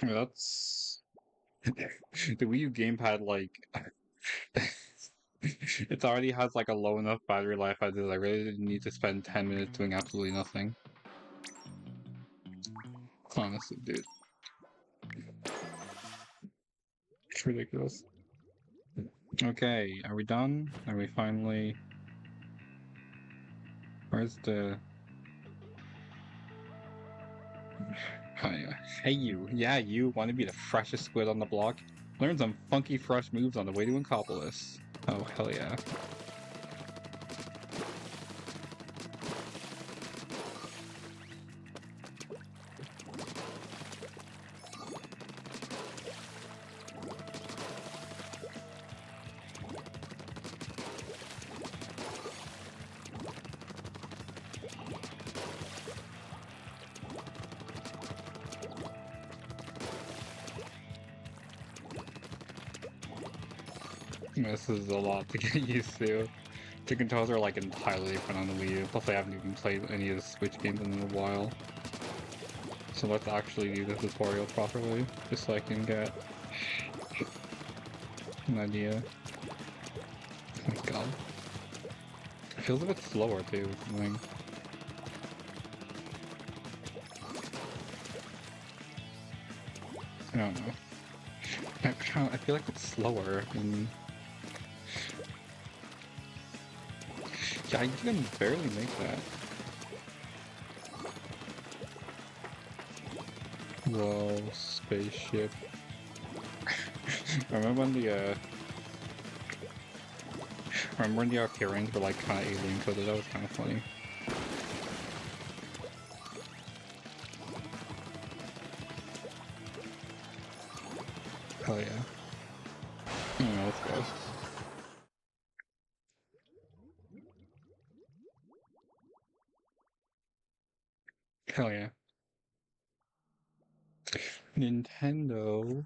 That's the Wii U gamepad, like it already has like a low enough battery life as is. I really didn't need to spend 10 minutes doing absolutely nothing. Honestly, dude. It's ridiculous. Okay, are we done? Are we finally... Where's the... Hi, hey you. Yeah, you want to be the freshest squid on the block? Learn some funky fresh moves on the way to Inkopolis. Oh, hell yeah. This is a lot to get used to. The controls are like entirely different on the Wii U, plus I haven't even played any of the Switch games in a while. So let's actually do the tutorial properly, just so I can get an idea. Oh my god. It feels a bit slower too, I think. I don't know. I feel like it's slower and... Yeah, you can barely make that. Whoa, spaceship. Remember when the Arcarians were like kinda alien coded? That was kinda funny. Hell yeah. Yeah, let's go. Hell yeah. Nintendo.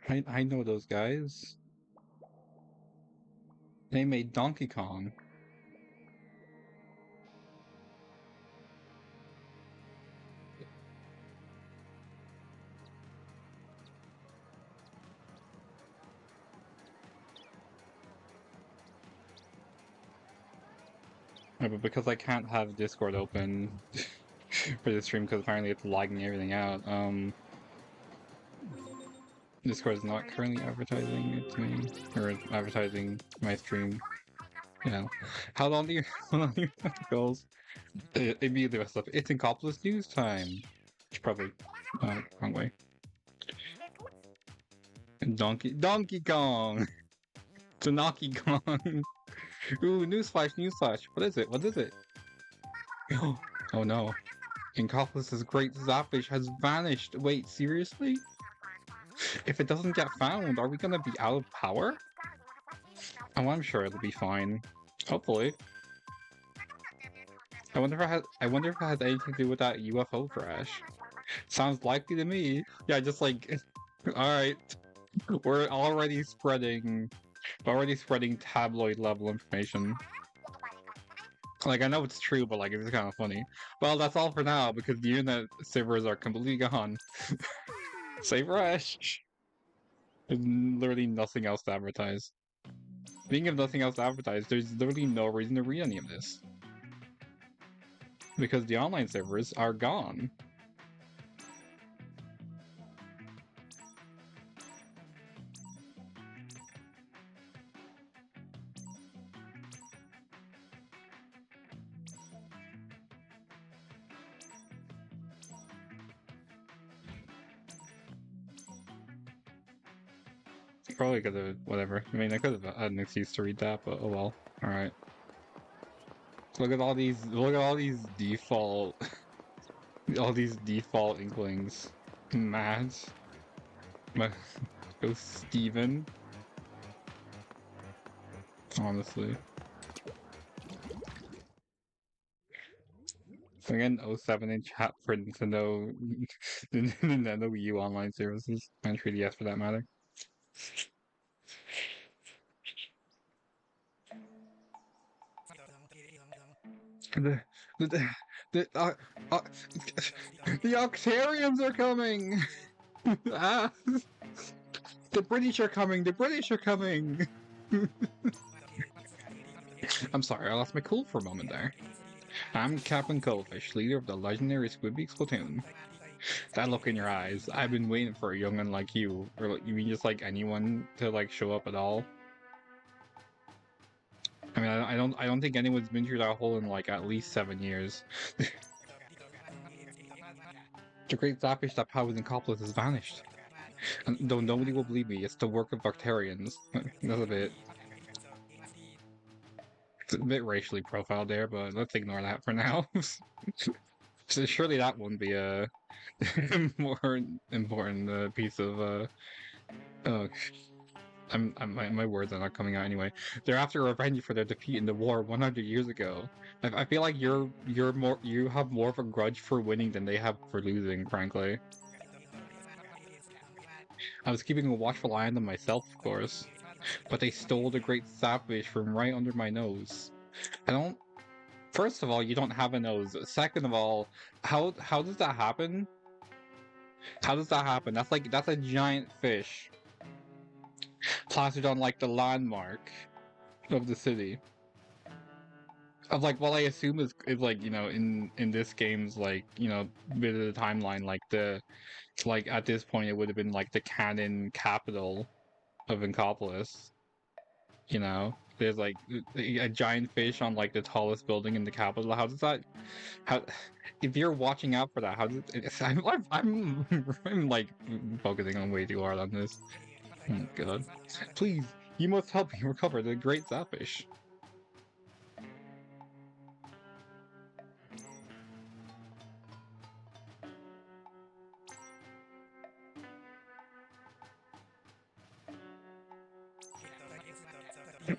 I know those guys. They made Donkey Kong. Yeah, but because I can't have Discord open for the stream because apparently it's lagging everything out, Discord is not currently advertising it to me, or advertising my stream. Yeah. How long do you goals? Immediately messed up. It's Inkopolis news time. It's probably wrong way. Donkey Kong. Donkey Kong. Ooh, newsflash, newsflash. What is it? What is it? Oh no. Inkopolis' great Zapfish has vanished. Wait, seriously? If it doesn't get found, are we gonna be out of power? Oh, I'm sure it'll be fine. Hopefully. I wonder if it has anything to do with that UFO crash. Sounds likely to me. Yeah, just like alright. We're already spreading tabloid level information. Like, I know it's true, but like, it's kind of funny. Well, that's all for now, because the internet servers are completely gone. Say fresh! There's literally nothing else to advertise. Speaking of nothing else to advertise, there's literally no reason to read any of this. Because the online servers are gone. Probably could have, whatever. I mean, I could have had an excuse to read that, but oh well. Alright. Look at all these default, all these default Inklings. Matt. Go Steven. Honestly. So again, 07 in chat for Nintendo, Nintendo Wii U online services, and 3DS for that matter. The the the, uh, uh, the Octarians are coming. Ah, the British are coming! The British are coming! I'm sorry, I lost my cool for a moment there. I'm Captain Coldfish, leader of the legendary Squidbeaks platoon. That look in your eyes, I've been waiting for a young'un like you, or you mean just like anyone to like show up at all? I mean, I don't think anyone's been through that hole in like at least 7 years. The great zapfish that powers Incopolis has vanished. And though nobody will believe me, it's the work of Bacterians. That's it's a bit racially profiled there, but let's ignore that for now. So surely that wouldn't be a more important piece of oh, my words are not coming out anyway. They're after revenge for their defeat in the war 100 years ago. I feel like you have more of a grudge for winning than they have for losing, frankly. I was keeping a watchful eye on them myself, of course, but they stole the great sapfish from right under my nose. I don't. First of all, you don't have a nose. Second of all, how does that happen? How does that happen? That's a giant fish plastered on like the landmark of the city. Of like, well, I assume is like, you know, in this game's like, you know, bit of the timeline, like the like at this point it would have been like the canon capital of Incopolis. You know, there's like a giant fish on like the tallest building in the capital. How does that? How? If you're watching out for that, how does it? I'm like focusing on way too hard on this. Oh God, please, you must help me recover the great Zapfish.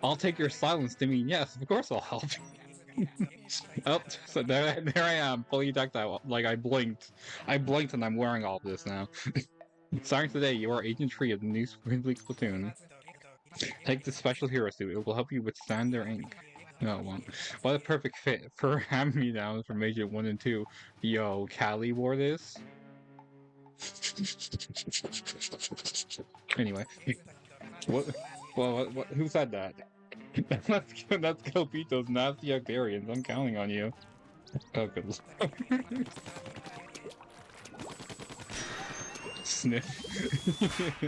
I'll take your silence to mean yes. Of course, I'll help. Oh, so there I am, fully decked out. Like I blinked, and I'm wearing all this now. Starting today, you are Agent Tree of the new Spring League platoon. Take this special hero suit; it will help you withstand their ink. No, it won't. What a perfect fit for hand-me-downs from Agent 1 and 2. Yo, Callie wore this. Anyway, what? Well, what? Who said that? That's Kelpito's nasty Iberians. I'm counting on you. Oh, good lord. Sniff.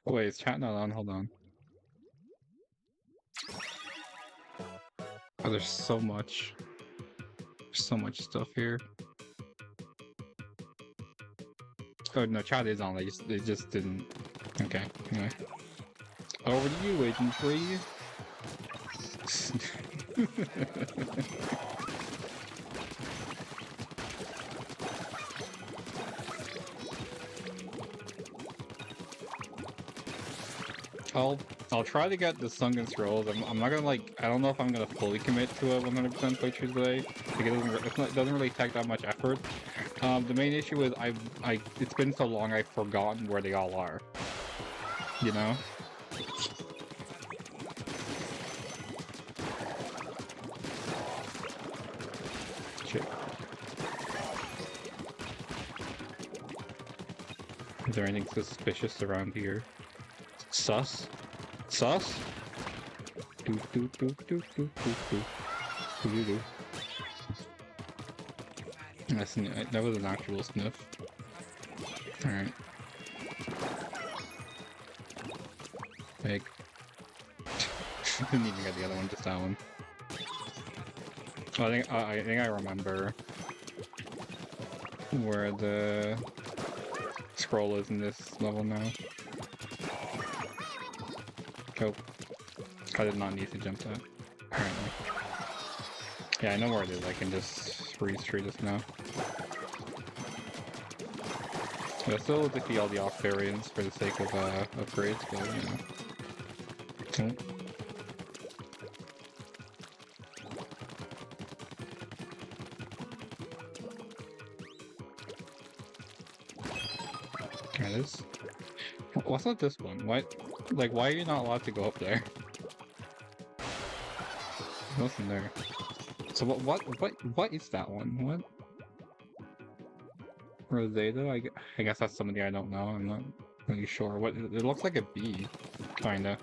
Wait, is chat not on? Hold on. Oh, there's so much. There's so much stuff here. Oh no, chat is on. They just didn't. Okay. Anyway, over to you, Agent 3. I'll try to get the sunken scrolls. I'm not gonna like. I don't know if I'm gonna fully commit to a 100% playthrough today because it doesn't really take that much effort. The main issue is it's been so long I've forgotten where they all are. You know. Shit. Is there anything suspicious around here? Sus? Sus? Do do do do do do do do do. That was an actual sniff. Alright. Fake. Didn't even get the other one, just that one. Oh, I think I remember where the scroll is in this level now. Cool. I did not need to jump that, apparently. Yeah, I know where it is. I can just breeze through this now. I still defeat all the off variants for the sake of upgrades, but you know. Cool. There it is. What's not this one? Why are you not allowed to go up there? Nothing there. So what is that one? What? Rosado? I guess that's somebody I don't know. I'm not really sure. What it looks like a bee, kinda.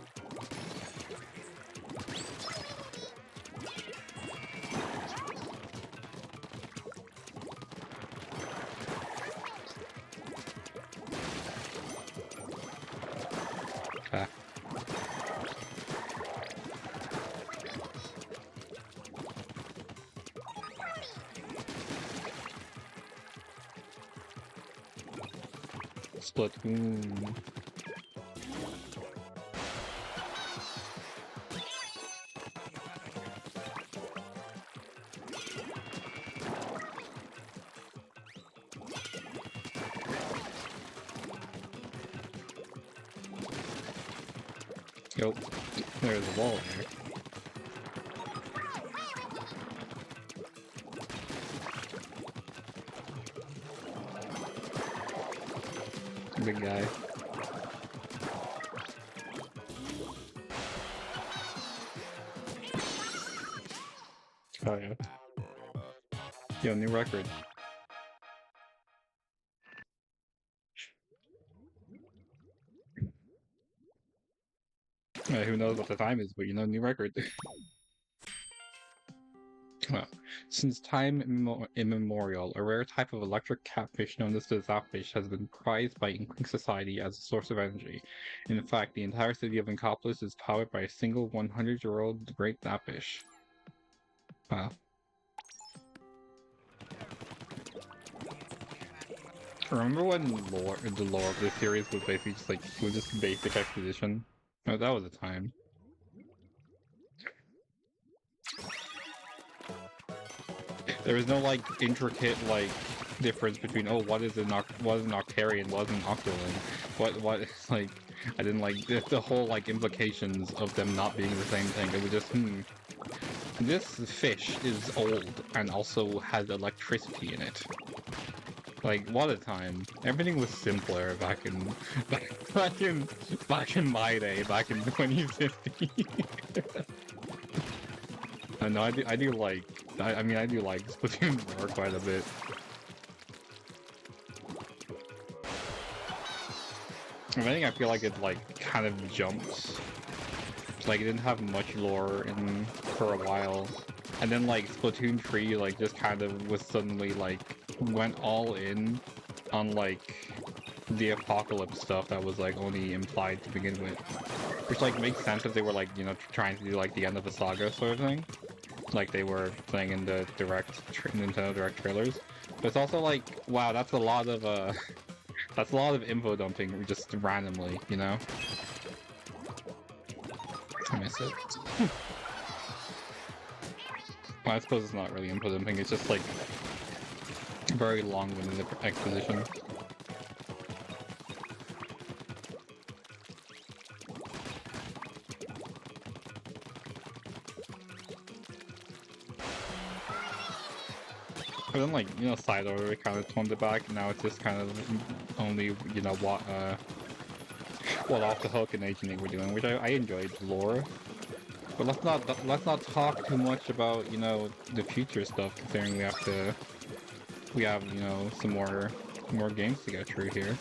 Okay. Splatoon. Yo, there's a wall there. Big guy. Oh yeah. Yo, new record. Who knows what the time is, but you know, new record. Well, since time immemorial, a rare type of electric catfish known as the zapfish has been prized by Inkling society as a source of energy. In fact, the entire city of Inkopolis is powered by a single 100-year-old great zapfish. Wow. Remember when the lore of this series was basically just like, it was just basic exposition? Oh, that was a time. There was no like intricate like difference between, oh, what is an Octarian, what is an Octoling, what like I didn't like the whole like implications of them not being the same thing. It was just this fish is old and also has electricity in it. Like, what a time. Everything was simpler back in my day, back in 2015. I know, I do like, I mean, I do like Splatoon lore quite a bit. If anything, I feel like it, like, kind of jumps. Like, it didn't have much lore in for a while. And then, like, Splatoon 3, like, just kind of was suddenly, like, went all in on, like, the apocalypse stuff that was, like, only implied to begin with. Which, like, makes sense if they were, like, you know, trying to do, like, the end of a saga sort of thing. Like they were saying in the Nintendo Direct trailers. But it's also like, wow, that's a lot of that's a lot of info dumping just randomly, you know? I miss it. Well, I suppose it's not really info dumping, it's just like very long-winded exposition. But then, like, you know, Side Order kind of toned it back, and now it's just kind of only, you know, what Off the Hook and Agent were doing, which I enjoyed the lore. But let's not talk too much about, you know, the future stuff, considering we have, you know, some more games to get through here.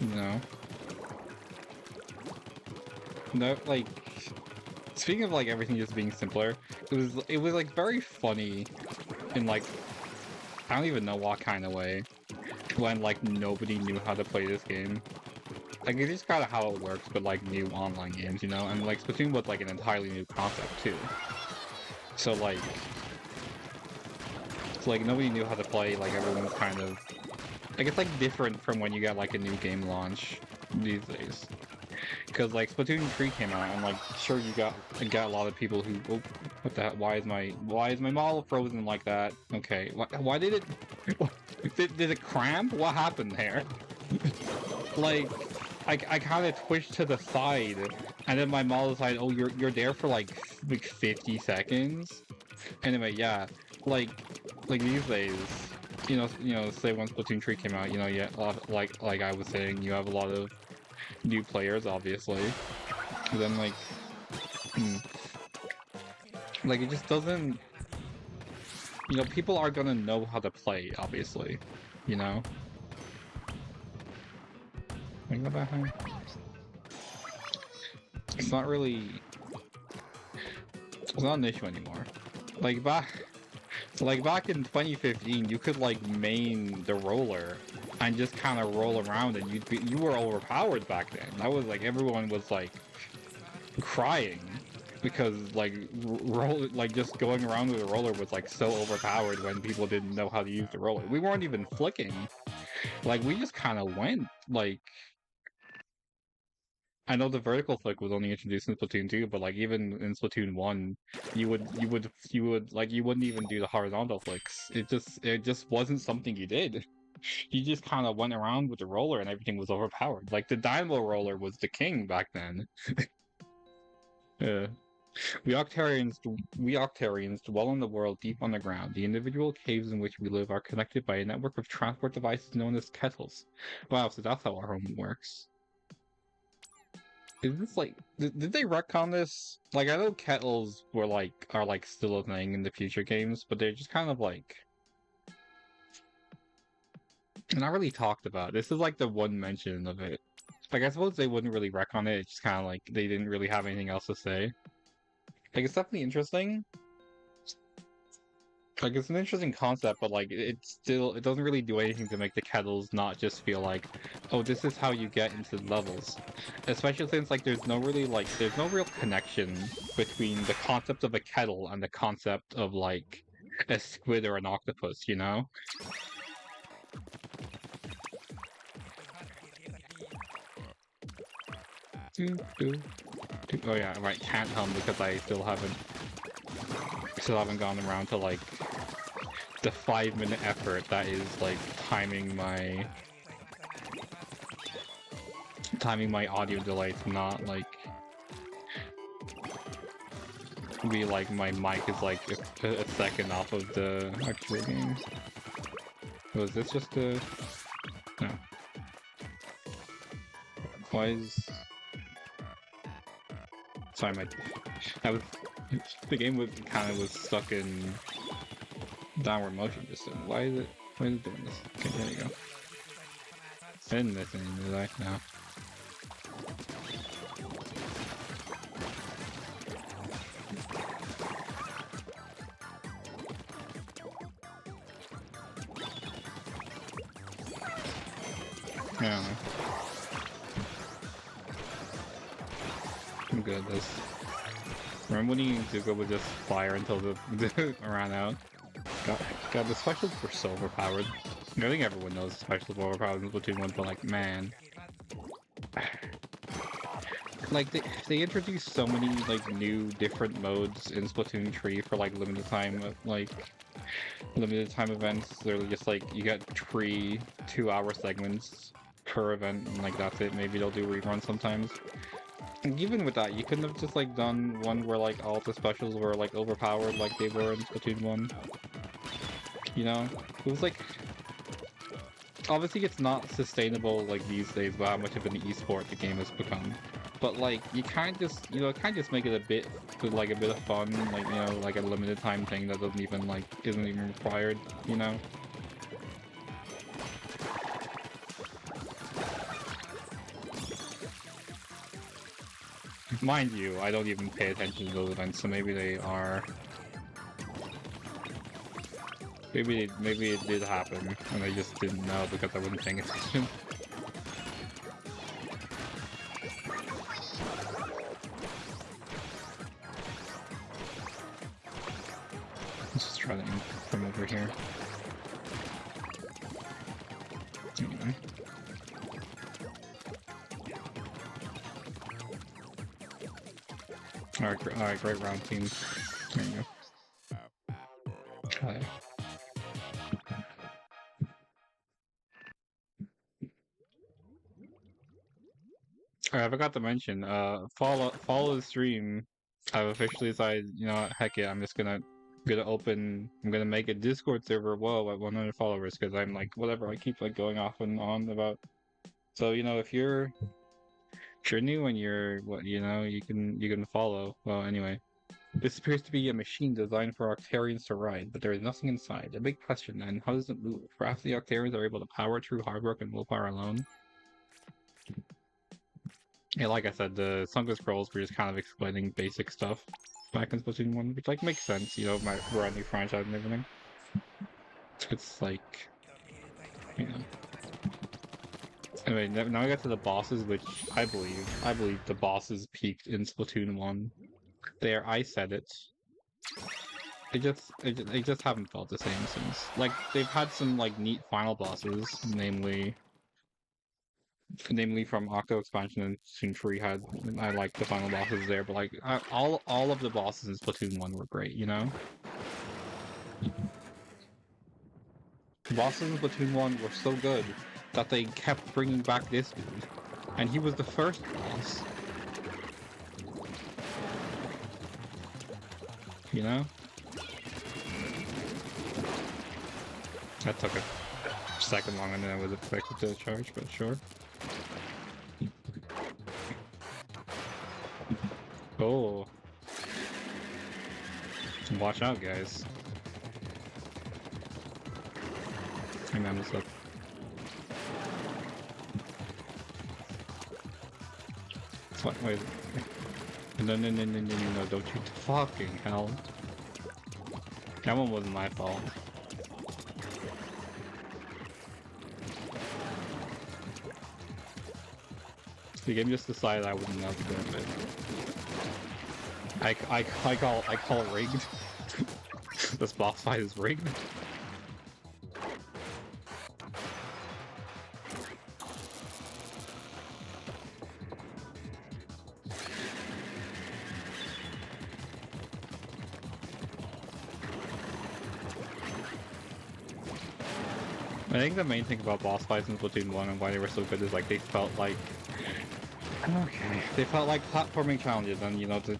You know? No, like, speaking of, like, everything just being simpler, it was like very funny in, like, I don't even know what kind of way, when, like, nobody knew how to play this game. Like, it's just kind of how it works with, like, new online games, you know? And, like, Splatoon was, like, an entirely new concept, too. So, like, nobody knew how to play, like, everyone's kind of... Like, it's, like, different from when you get, like, a new game launch these days. Because, like, Splatoon 3 came out, and, like, sure, you got a lot of people who, oh, what the heck, why is my model frozen like that? Okay, why did it, did it cramp? What happened there? Like, I kind of twitched to the side, and then my model decided, oh, you're there for, like 50 seconds? Anyway, yeah, like these days, you know, say when Splatoon 3 came out, you know, yeah, a lot, like I was saying, you have a lot of new players, obviously. And then, like, like, it just doesn't... You know, people are gonna know how to play, obviously. you know? Can I go back home? It's not really, it's not an issue anymore. Like back in 2015, you could like main the roller and just kind of roll around, and you were overpowered back then. That was like everyone was like crying because like roll like just going around with a roller was like so overpowered when people didn't know how to use the roller. We weren't even flicking. Like we just kind of went like I know the vertical flick was only introduced in Splatoon 2, but like even in Splatoon 1, you would like you wouldn't even do the horizontal flicks. It just wasn't something you did. You just kind of went around with the roller and everything was overpowered. Like the dynamo roller was the king back then. Yeah. We Octarians dwell in the world deep underground. The individual caves in which we live are connected by a network of transport devices known as kettles. Wow, so that's how our home works. Is this like did they retcon this? Like I know kettles are like still a thing in the future games, but they're just kind of like not really talked about. This is like the one mention of it. Like I suppose they wouldn't really retcon it. It's just kind of like they didn't really have anything else to say. Like it's definitely interesting. Like it's an interesting concept, but like it doesn't really do anything to make the kettles not just feel like, oh, this is how you get into the levels. Especially since like there's no real connection between the concept of a kettle and the concept of like a squid or an octopus, you know? Oh yeah, right, can't hum because I still haven't gone around to like the 5-minute effort that is like timing my audio delay to not like be like my mic is like a second off of the actual game. Was this just a no? Why is sorry my I was the game was kind of was stuck in downward motion just then. Why is it doing this? Okay, there you go. I didn't miss anything, did I? No. Yeah. I'm good at this. Remember when you Zuko would just fire until the ran out? God, the specials were so overpowered. I think everyone knows the specials were overpowered in Splatoon 1, but like, man. Like, they introduced so many, like, new different modes in Splatoon 3 for, like, limited time events. They're just, like, you get 3 2-hour segments per event, and, like, that's it. Maybe they'll do reruns sometimes. And even with that, you couldn't have just, like, done one where, like, all the specials were, like, overpowered like they were in Splatoon 1. You know? It was, like... Obviously, it's not sustainable, like, these days, by how much of an esport the game has become. But, like, you can't just, kind of just make it a bit of fun, like, like a limited time thing that doesn't even, like, isn't even required, you know? Mind you, I don't even pay attention to those events, so maybe they are... Maybe it did happen, and I just didn't know because I wasn't paying attention. Let's just try to aim from over here. Anyway. Alright, great round, team. There you go. Hi. Alright, I forgot to mention, follow the stream. I've officially decided, heck yeah, I'm gonna make a Discord server, whoa, at 100 followers, because I'm like, whatever, I keep like going off and on about. So, if you're new and you can follow. Well, anyway. This appears to be a machine designed for Octarians to ride, but there is nothing inside. A big question then, how does it move? Perhaps the Octarians are able to power it through hard work and willpower alone? Yeah, like I said, the Song of Scrolls were just kind of explaining basic stuff back in Splatoon 1, which, like, makes sense, you know, we're a new franchise and everything. It's like, you know. Anyway, now we get to the bosses, which I believe the bosses peaked in Splatoon 1. There, I said it. They just haven't felt the same since. Like, they've had some, like, neat final bosses, namely from Octo Expansion and Splatoon 3 had, I like the final bosses there, but like all of the bosses in Splatoon 1 were great, you know? The bosses in Splatoon 1 were so good that they kept bringing back this dude, and he was the first boss. You know? That took a second longer than I was expected to charge, but sure. Oh. Watch out, guys. Hey man, what's up? What? Wait. No, don't you fucking hell. That one wasn't my fault. The game just decided I wasn't enough to do it. I call it rigged. This boss fight is rigged. I think the main thing about boss fights in Splatoon 1 and why they were so good is like they felt like they felt like platforming challenges, and you know the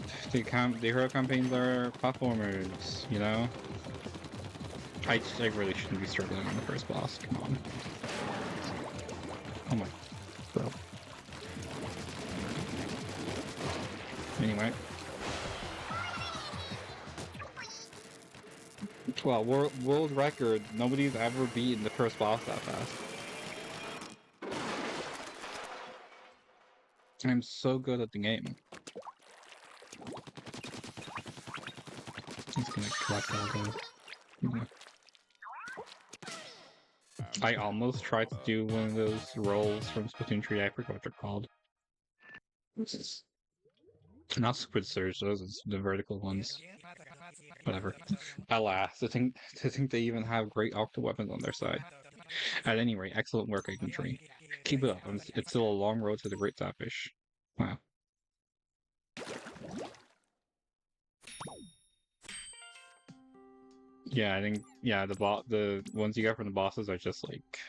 hero campaigns are platformers, you know? I really shouldn't be struggling on the first boss, come on. Oh my bro. Anyway. Well, world record, nobody's ever beaten the first boss that fast. I'm so good at the game. Just gonna collect all those. Yeah. I almost tried to do one of those rolls from Splatoon 3, I forgot what they're called. Not Squid Surge, those are the vertical ones. Whatever. Alas, to think they even have great octo weapons on their side. At any rate, excellent work, Infantry. Keep it up, it's still a long road to the Great Sapfish. Wow. Yeah, I think the ones you get from the bosses are just like,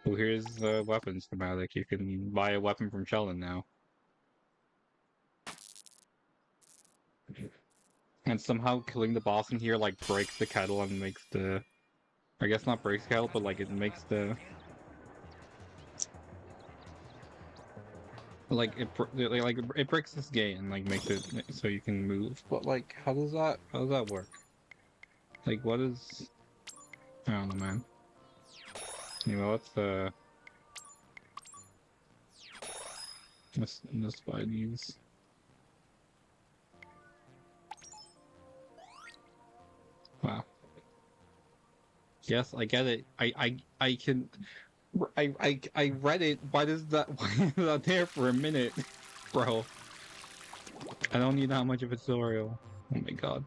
oh, here's the weapon schematic. You can buy a weapon from Sheldon now. And somehow killing the boss in here like breaks the kettle and makes the, I guess not breaks the kettle, but like it makes the, like it breaks this gate and like makes it so you can move. But like, how does that work? Like, what is, I don't know, man. Anyway, let's buy these. Wow. Yes, I get it. I can. I read it. Why is that there for a minute, bro? I don't need that much of a tutorial. Oh my god.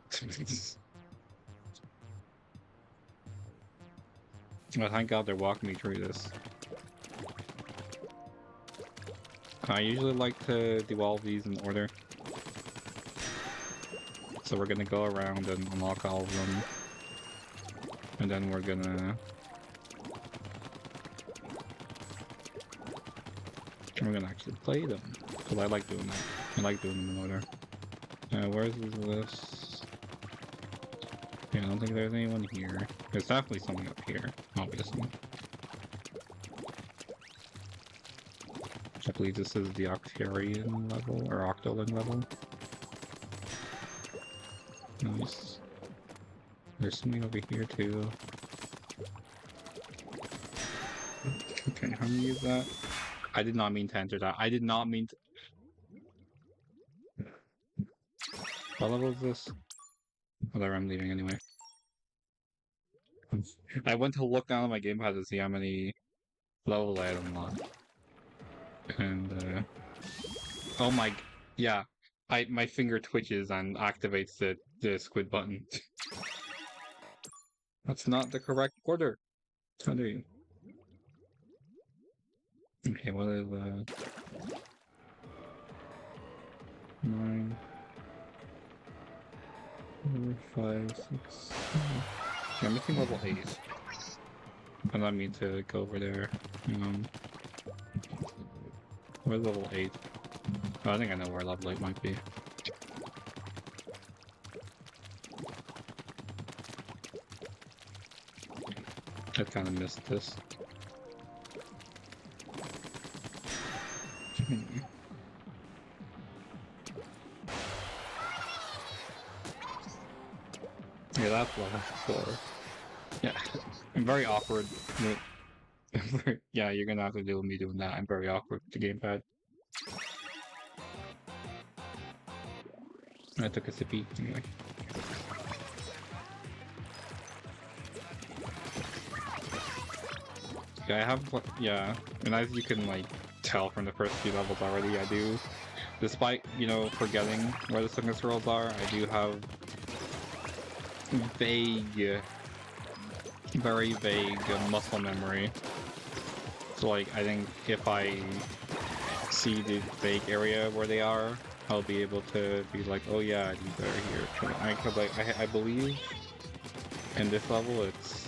Well, thank god they're walking me through this. I usually like to do all of these in order. So we're gonna go around and unlock all of them. And then we're gonna actually play them. Because I like doing that. I like doing them in order. Where's this list? Yeah, I don't think there's anyone here. There's definitely something up here, obviously. I believe this is the Octarian level, or Octoling level. Nice. There's something over here too. Okay, how do you use that? I did not mean to enter that. I did not mean to. What level is this? Whatever, I'm leaving anyway. I went to look down at my gamepad to see how many levels I had unlocked. And, oh my... Yeah. My finger twitches and activates the squid button. That's not the correct order. How do you? Okay, what is 9, 4, 5, 6, 7. Okay, I'm missing level 8. I don't mean to go over there. Where's level 8? Oh, I think I know where level 8 might be. I kind of missed this. Yeah, that's level 4. Yeah, I'm very awkward. Yeah, you're gonna have to deal with me doing that. I'm very awkward with the gamepad. I took a sippy anyway. Yeah, I have, yeah, and as you can, like, tell from the first few levels already, I do, despite, you know, forgetting where the second scrolls are, I do have vague, very vague muscle memory. So, like, I think if I see the vague area where they are, I'll be able to be like, oh yeah, these are here. Cause I believe in this level it's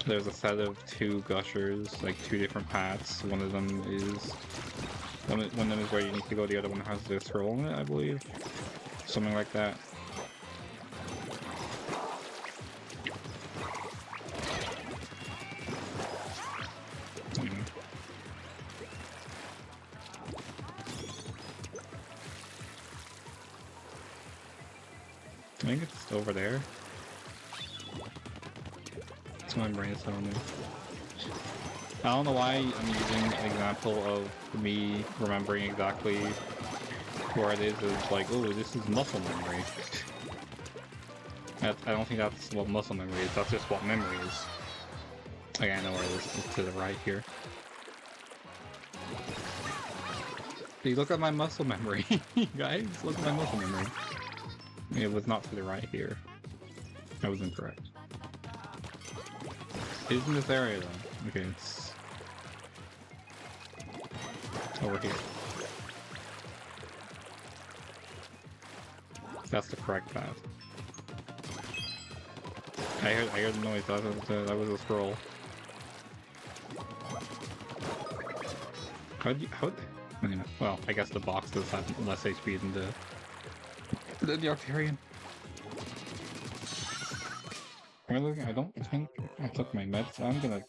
there's a set of 2 gushers, like 2 different paths. One of them is where you need to go, the other one has this scroll in it, I believe. Something like that. I think it's over there. That's my brain is telling me. I don't know why I'm using an example of me remembering exactly where it is like, oh, this is muscle memory. I don't think that's what muscle memory is, that's just what memory is. Okay, I know where it is. It's to the right here. Hey, look at my muscle memory. Guys, look at my muscle memory. It was not to the right here. I was incorrect. It is in this area though. Okay, it's over here. That's the correct path. I heard the noise. That was a scroll. Anyway, well, I guess the box does have less HP than the Octarian. Really? I don't think I took my meds. I'm gonna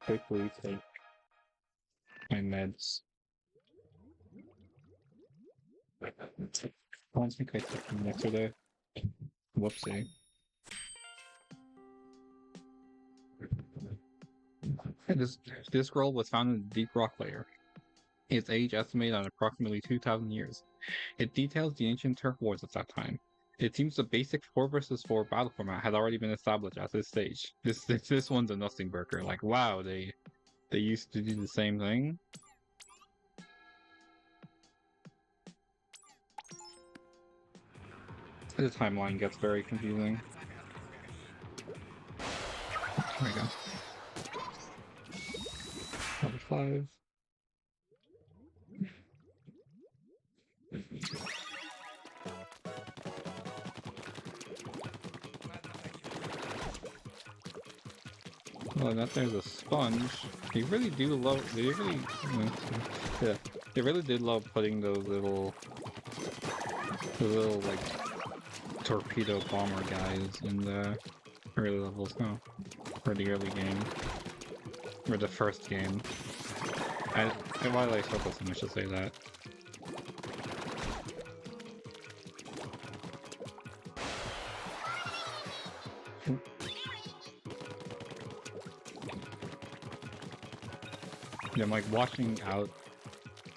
quickly take my meds. I don't think I took them yesterday. Whoopsie. This scroll was found in the deep rock layer. Its age estimated at approximately 2,000 years. It details the ancient turf wars at that time. It seems the basic 4 versus 4 battle format had already been established at this stage. This one's a nothing burger. Like, wow, they used to do the same thing. The timeline gets very confusing. There we go. Level 5. Oh, that there's a sponge. They really do love. They really, yeah. They really did love putting those little like torpedo bomber guys in the early levels. No, or the early game, or the first game. Why did I focus on? I should say that. I'm like watching out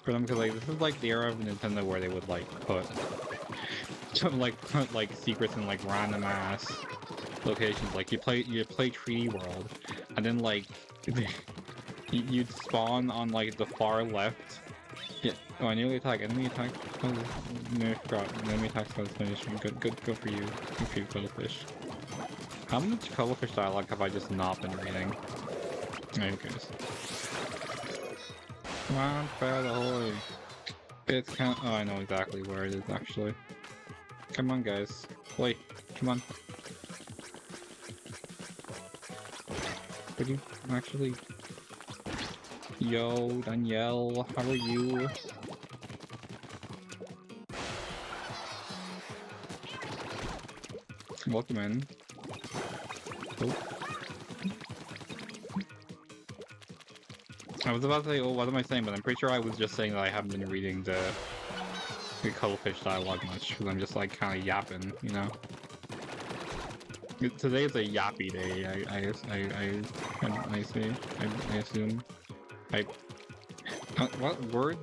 for them because like this is like the era of Nintendo where they would like put put secrets in like random ass locations. Like you play 3D World, and then like you'd spawn on like the far left. Yeah. Oh, I nearly attack. Enemy attack. Oh, no, I forgot. Enemy attack was finished. Good for you. Good for you, Cuttlefish. How much Cuttlefish dialogue have I just not been reading? Okay. Come on, Fat Ahoy. It's kind of, oh, I know exactly where it is actually. Come on, guys. Wait, come on. Could you actually... Yo, Danielle, how are you? Welcome in. Oh. I was about to say, oh, what am I saying? But I'm pretty sure I was just saying that I haven't been reading the Cuttlefish dialogue much, because I'm just like kind of yapping, you know? Today is a yappy day, I see. I assume. What word?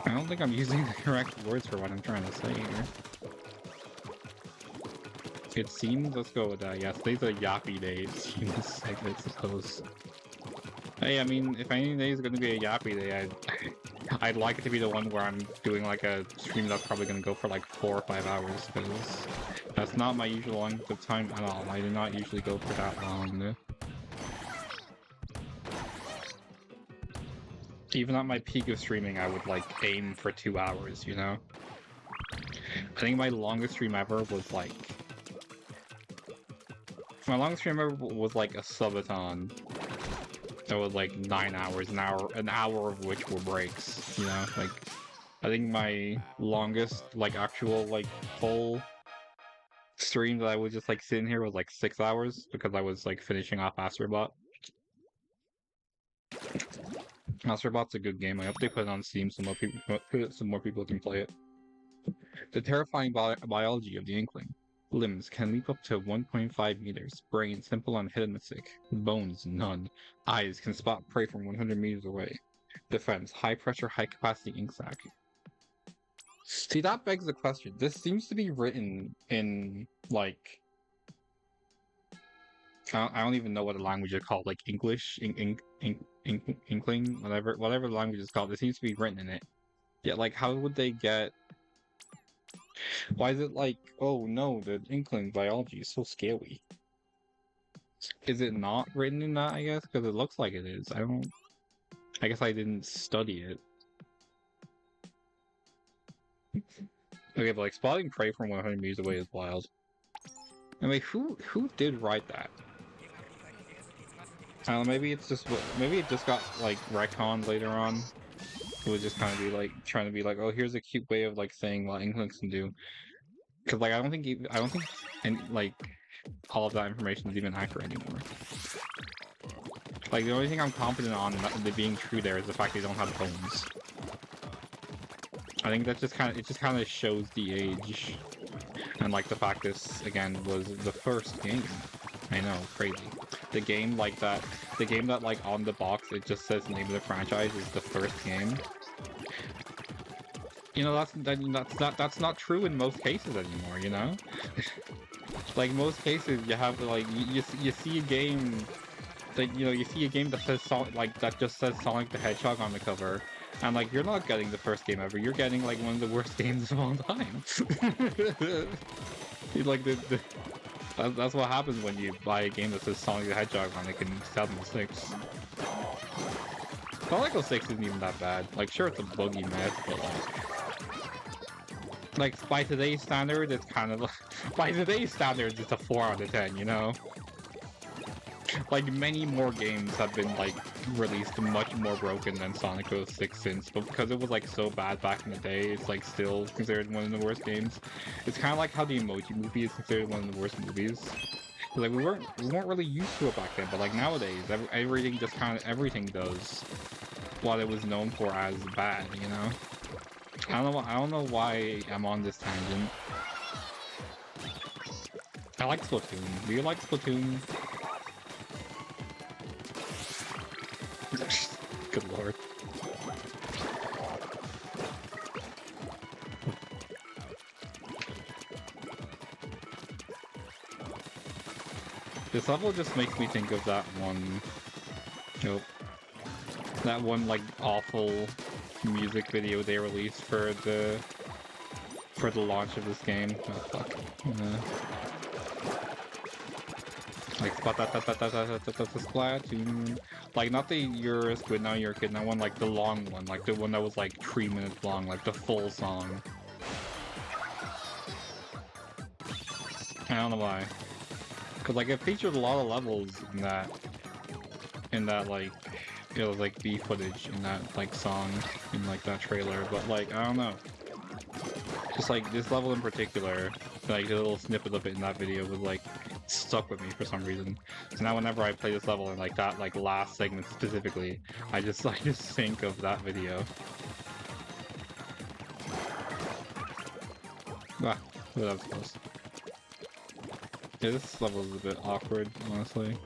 I don't think I'm using the correct words for what I'm trying to say here. It seems, let's go with that. Yeah, today's a yappy day, it seems, I suppose. Hey, I mean, if any day is going to be a yappy day, I'd like it to be the one where I'm doing like a stream that's probably going to go for like 4 or 5 hours, because that's not my usual length of time at all. I do not usually go for that long. Even at my peak of streaming, I would like aim for 2 hours, you know? I think my longest stream ever was like... My longest stream ever was like a subathon. That was like 9 hours, an hour of which were breaks, you know? Like, I think my longest, like, actual, like, full stream that I was just like sitting here was like 6 hours, because I was like finishing off Astrobot. Astrobot's a good game. I hope they put it on Steam so more people can play it. The terrifying biology of the Inkling. Limbs can leap up to 1.5 meters. Brain simple and hedonistic. Bones none. Eyes can spot prey from 100 meters away. Defense high pressure, high capacity ink sac. See, that begs the question. This seems to be written in like I don't even know what the language is called, like English, Inkling, whatever the language is called. It seems to be written in it. Yeah, like how would they get? Why is it like, oh no, the Inkling biology is so scary? Is it not written in that, I guess? Because it looks like it is. I guess I didn't study it. Okay, but like spotting prey from 100 meters away is wild. I mean, who did write that? I don't know, maybe it just got like retconned later on. It would just kind of be like trying to be like, oh, here's a cute way of like saying what Inklings can do. Because like I don't think and like all of that information is even accurate anymore. Like the only thing I'm confident on being true there is the fact they don't have bones. I think that just kind of shows the age, and like the fact this again was the first game. I know, crazy. The game that like on the box it just says the name of the franchise is the first game. You know, that's not true in most cases anymore, you know? Like most cases you have like you see a game that you see a game that says that just says Sonic the Hedgehog on the cover, and like you're not getting the first game ever, you're getting like one of the worst games of all time. Like that's what happens when you buy a game that says Sonic the Hedgehog on it in 2006. Sonic 06 isn't even that bad. Like, sure, it's a buggy mess, but like by today's standard, it's kind of by today's standards, it's a 4 out of 10. You know, like many more games have been like released much more broken than Sonic 06 since, but because it was like so bad back in the day, it's like still considered one of the worst games. It's kind of like how the Emoji Movie is considered one of the worst movies. Like we weren't really used to it back then, but like nowadays, everything does what it was known for as bad. You know, I don't know why I'm on this tangent. I like Splatoon. Do you like Splatoon? Good lord. This level just makes me think of that one... Nope. That one, like, awful music video they released for the launch of this game. Oh, fuck. Like, Splatoon. Like, not the You're a Squid, Now You're a Kid, that one, like, the long one. Like, the one that was, like, 3 minutes long, like, the full song. I don't know why. Cause, like, it featured a lot of levels in that, like, it was, like, B footage in that, like, song, in, like, that trailer, but, like, I don't know. Just, like, this level in particular, like, a little snippet of it in that video was, like, stuck with me for some reason. So now whenever I play this level and, like, that, like, last segment specifically, I just think of that video. Ah, well, that was close. Yeah, this level is a bit awkward, honestly.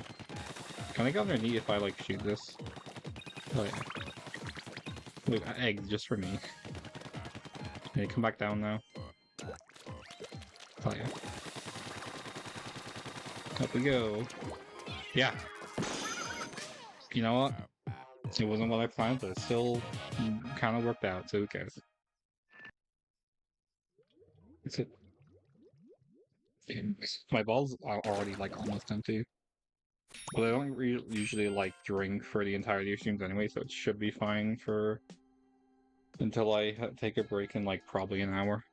Can I go underneath if I, like, shoot this? Oh, yeah. Wait, eggs just for me. Okay, come back down now. Oh, yeah. Up we go. Yeah. You know what? It wasn't what I planned, but it still kind of worked out, so who cares? That's it. My balls are already, like, almost empty. But I don't usually, like, drink for the entirety of streams anyway, so it should be fine for... until I take a break in, like, probably an hour.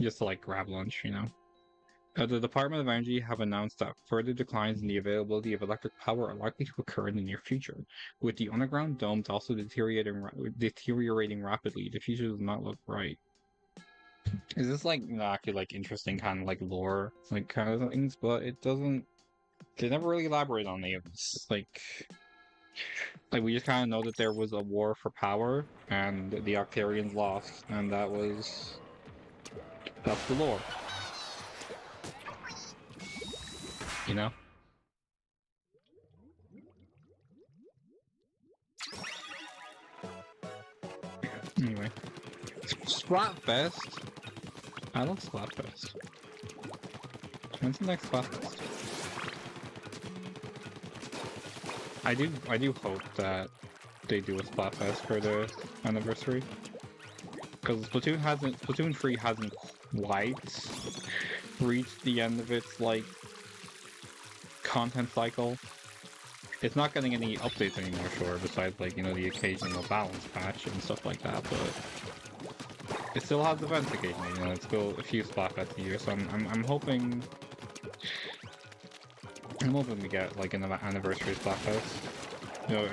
Just to, like, grab lunch, you know? The Department of Energy have announced that further declines in the availability of electric power are likely to occur in the near future. With the underground domes also deteriorating rapidly, the future does not look bright. Is this, like, actually, like, interesting kind of, like, lore, like, kind of things, but it doesn't... They never really elaborate on any of this. Like, we just kind of know that there was a war for power, and the Octarians lost, and that's the lore. You know? Anyway. Splatfest? I love Splatfest. When's the next Splatfest? I do hope that they do a Splatfest for the anniversary. Because Splatoon 3 hasn't quite reached the end of its, like, content cycle. It's not getting any updates anymore, sure, besides, like, you know, the occasional balance patch and stuff like that, but it still has events occasionally, you know, it's still a few Splatfests a year, so I'm hoping we get, like, an anniversary Splatfest. You know,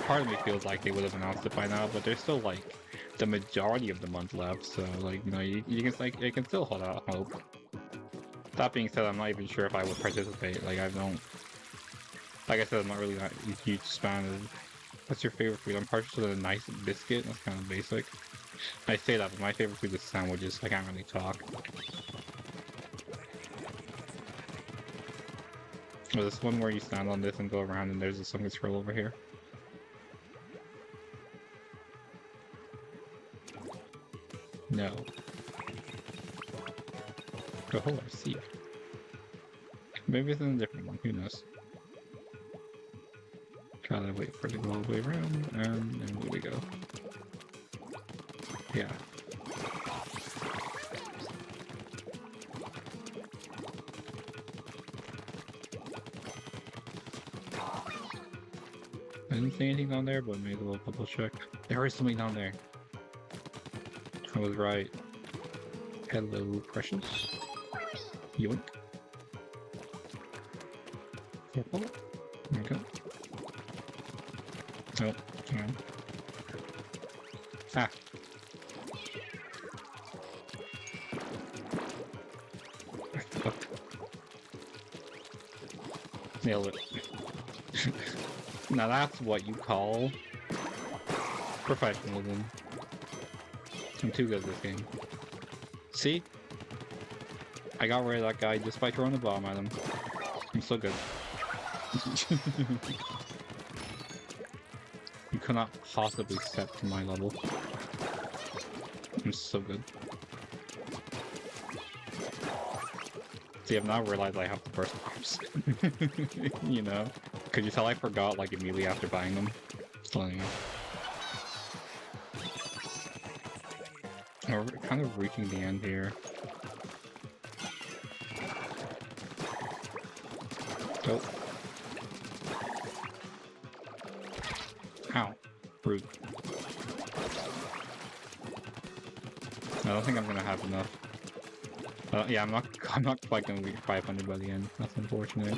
part of me feels like they would have announced it by now, but there's still, like, the majority of the month left, so, like, you know, you can, like, it can still hold out hope. That being said, I'm not even sure if I would participate, like, I don't... Like I said, I'm not really that huge fan of... What's your favorite food? I'm partial to the nice biscuit, that's kind of basic. I say that, but my favorite food is sandwiches, I can't really talk. Oh, this one where you stand on this and go around and there's a sunken scroll over here. No. Oh, I see. Maybe it's in a different one, who knows. Gotta wait for it to go all the way around, and here we go. Yeah. I didn't see anything down there, but maybe a little double check. There is something down there. I was right. Hello, precious. Yoink. Careful. There we go. Oh, come on. Ah. Fuck. Nailed it. Now that's what you call professionalism. I'm too good at this game. See? I got rid of that guy just by throwing a bomb at him. I'm so good. could not possibly step to my level. I'm so good. See, I've now realized I have the burst pops. You know? Could you tell I forgot, like, immediately after buying them? So, we're kind of reaching the end here. Oh. Ow. Rude. I don't think I'm gonna have enough. Yeah, I'm not quite gonna reach 500 by the end. That's unfortunate.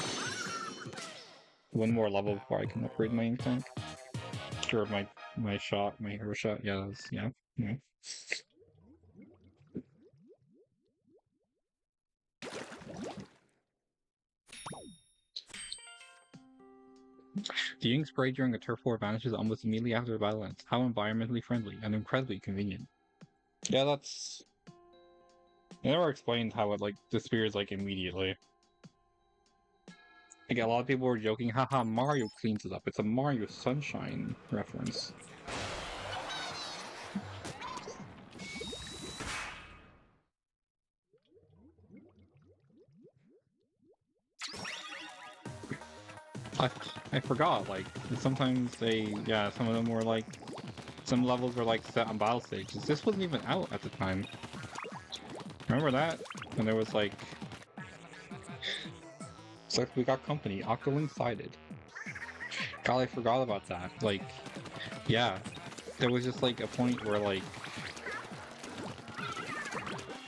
One more level before I can upgrade my ink tank. Sure, my hero shot. Yeah, yeah. The ink spray during a turf war vanishes almost immediately after the battle ends. How environmentally friendly and incredibly convenient. Yeah, that's... They never explained how it, like, disappears, like, immediately. Like, a lot of people were joking, haha, Mario cleans it up. It's a Mario Sunshine reference. I forgot, like, sometimes some of them were, like, some levels were, like, set on battle stages. This wasn't even out at the time. Remember that? When there was, like... It's like we got company, Octolink sided. God, I forgot about that. Like, yeah. There was just, like, a point where, like...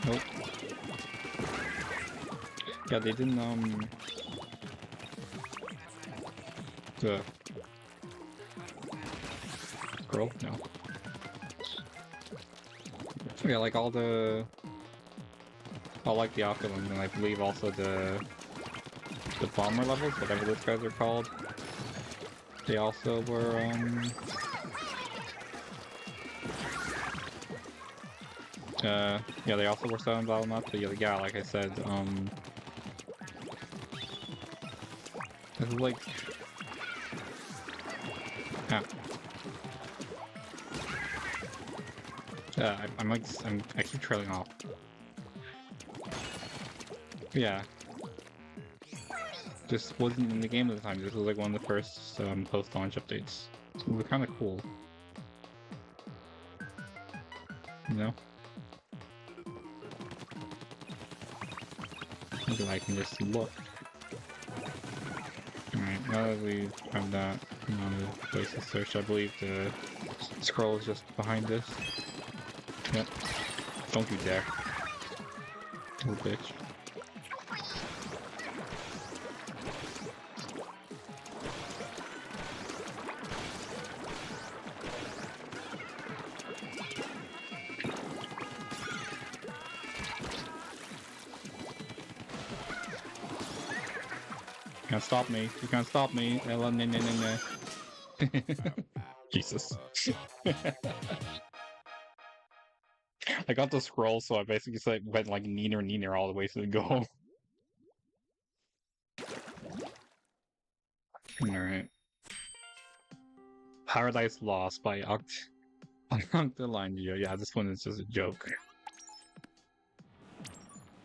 Nope. Yeah, they didn't, Scroll? No. Yeah, like all the... like the Octolink, and I believe also the bomber levels, whatever those guys are called. They also were, yeah, they also were set on battle maps, but yeah, like I said, it's like... Yeah. I keep trailing off. Yeah. This wasn't in the game at the time. This was like one of the first post-launch updates. So it was kind of cool. You know? Maybe I can just look. Alright, now that we have that amount of places to search, I believe the scroll is just behind this. Yep. Don't you dare. Little bitch. You can't stop me. You can't stop me. Jesus. I got the scroll, so I basically went like neener all the way to the goal. Alright. Paradise Lost by Octolingio. Yeah, this one is just a joke.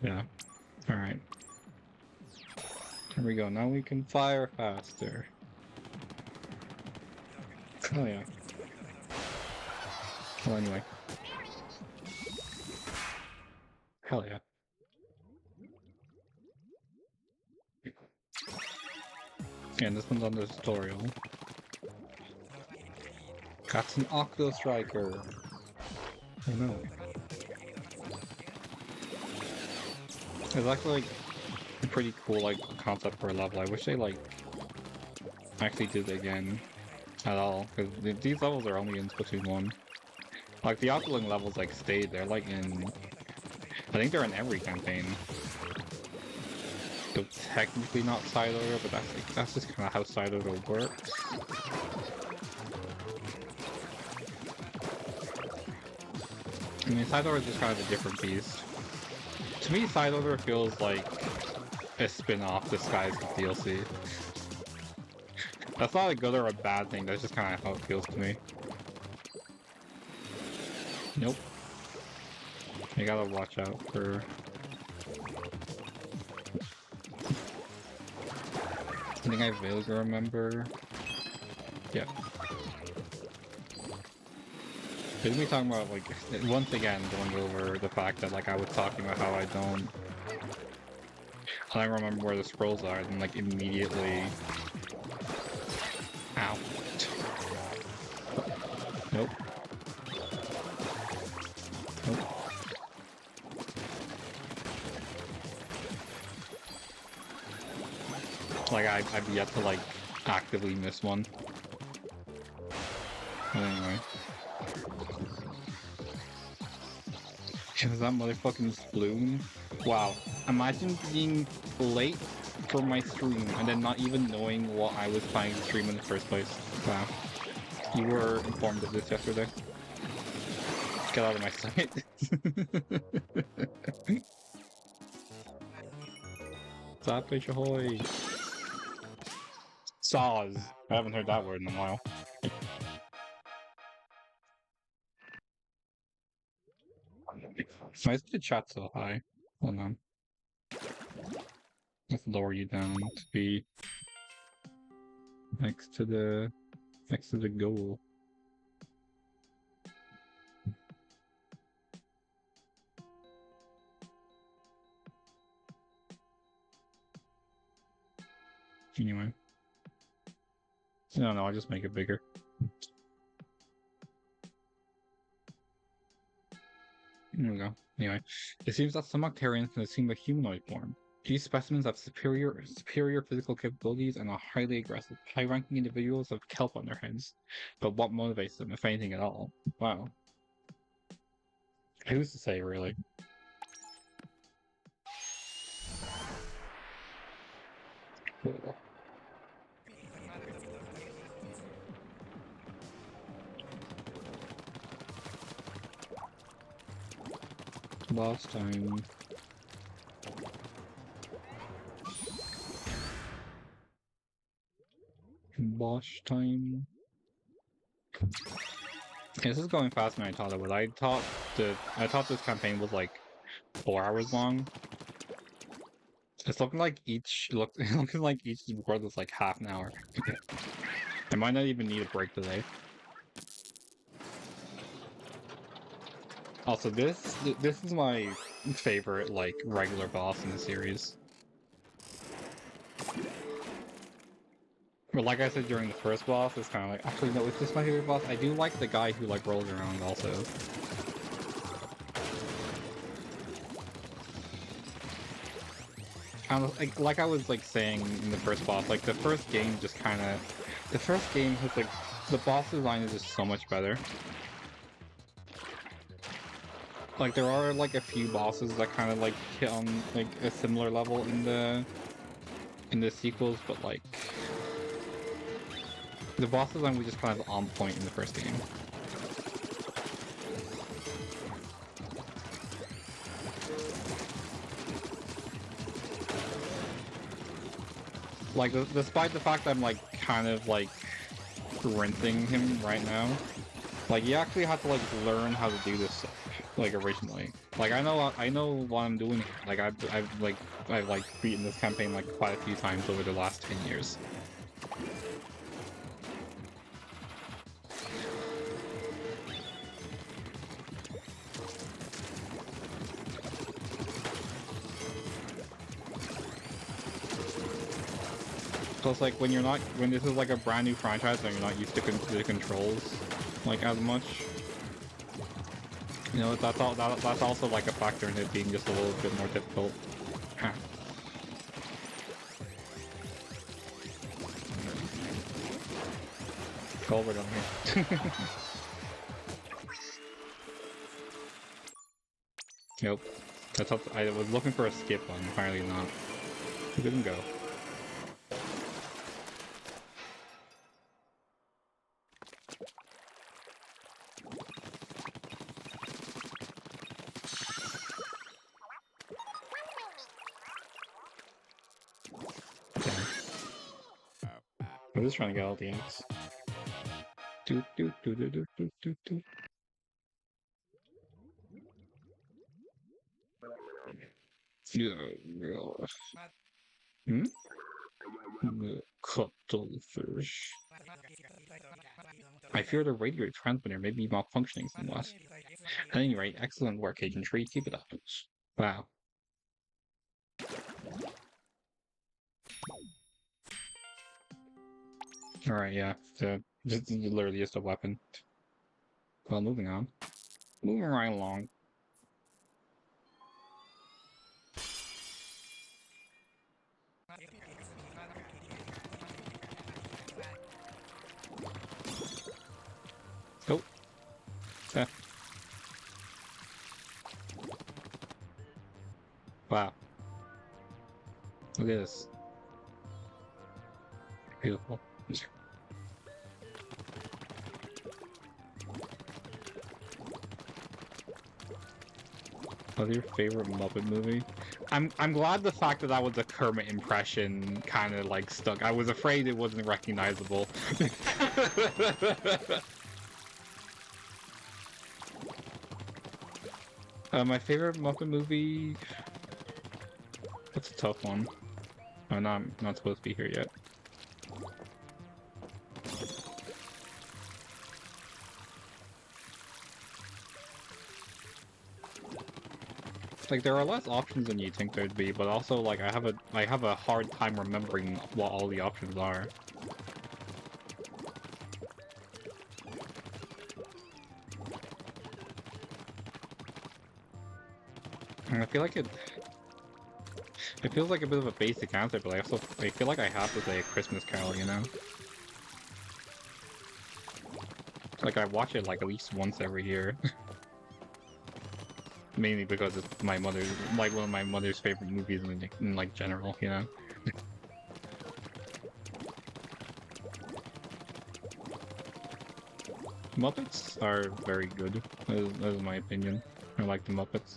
Yeah. Alright. Here we go. Now we can fire faster. Oh yeah. Well, anyway. Hell yeah. And this one's on the tutorial. Got an Octo Striker. Oh no. It's actually like a pretty cool like concept for a level. I wish they like actually did it again at all, because these levels are only in Splatoon 1. Like the Octolink levels like stayed. They're like in, I think they're in every campaign. So technically not side order, but that's just kind of how side order works. I mean, side order is just kind of a different beast. To me, side order feels like a spin-off disguised as DLC. That's not a good or a bad thing, that's just kind of how it feels to me. Nope. You gotta watch out for... I think I vaguely remember... Yeah. Didn't we talk about, like, once again, going over the fact that, like, I was talking about how I don't remember where the scrolls are, and, like, immediately... Ow. Nope. Nope. Like, I've yet to, like, actively miss one. But anyway. Is that motherfucking Splatoon? Wow. Imagine being late for my stream and then not even knowing what I was planning to stream in the first place. Wow. You were informed of this yesterday. Get out of my sight. Sapfish ahoy! Saws. I haven't heard that word in a while. Why is the chat so high? Hold on. Let's lower you down to be next to the goal. Anyway. No, I'll just make it bigger. There we go. Anyway, it seems that some Octarians can assume a humanoid form. These specimens have superior physical capabilities and are highly aggressive. High-ranking individuals have kelp on their heads. But what motivates them, if anything at all? Wow. Who's to say, really? Last time... Boss time... This is going faster than I thought it would. I thought this campaign was like 4 hours long. It's looking like each word was like half an hour. I might not even need a break today. Also, this is my favorite like regular boss in the series. But like I said during the first boss, it's kind of like, actually no, is this my favorite boss? I do like the guy who like rolls around also. Like I was like saying in the first boss, like the first game just kind of, the first game has like, the boss design is just so much better. Like there are like a few bosses that kind of like hit on like a similar level in the sequels, but like the boss design was just kind of on point in the first game. Like despite the fact that I'm like kind of like rinsing him right now, like you actually have to like learn how to do this stuff, like originally. Like I know what I'm doing. Like I've beaten this campaign like quite a few times over the last 10 years. So it's like when this is like a brand new franchise and you're not used to the controls like as much. You know, that's also like a factor in it being just a little bit more difficult. Culvert on here. Nope. I was looking for a skip one, apparently not. It didn't go. I'm just trying to get all the ants. Do do do do do do do do. Yeah. Hmm? Cuttlefish. I fear the radio transmitter may be malfunctioning somewhat. At any rate, excellent work, Agent Tree. Keep it up. Wow. Alright, yeah. So, just literally just a weapon. Well, moving on. Moving right along. Oh. Wow. Look at this. Beautiful. What's your favorite Muppet movie? I'm glad the fact that was a Kermit impression kind of like stuck. I was afraid it wasn't recognizable. My favorite Muppet movie. That's a tough one. Oh, no, I'm not supposed to be here yet. Like there are less options than you think there'd be, but also like I have a hard time remembering what all the options are. And I feel like it feels like a bit of a basic answer, but I feel like I have to say A Christmas Carol, you know? Like I watch it like at least once every year. Mainly because it's my mother's, like one of my mother's favorite movies in like general, you know? Muppets are very good, that is my opinion. I like the Muppets.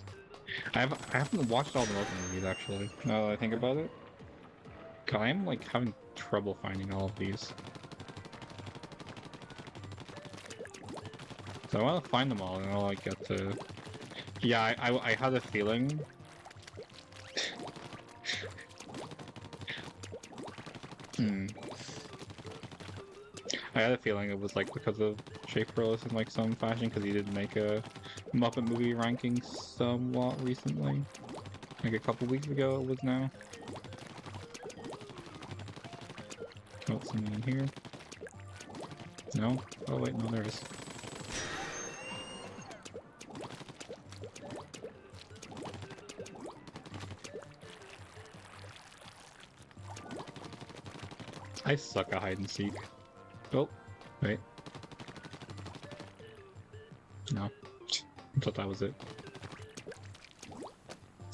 I haven't watched all the Muppet movies actually, now that I think about it. I'm like having trouble finding all of these. So I want to find them all and I'll like get to... Yeah, I had a feeling... I had a feeling it was like because of Schaefer in like some fashion, because he did make a Muppet movie ranking somewhat recently. Like a couple weeks ago it was now. Oh, something in here. No? Oh wait, no there is. I suck at hide and seek. Oh, wait. No. I thought that was it.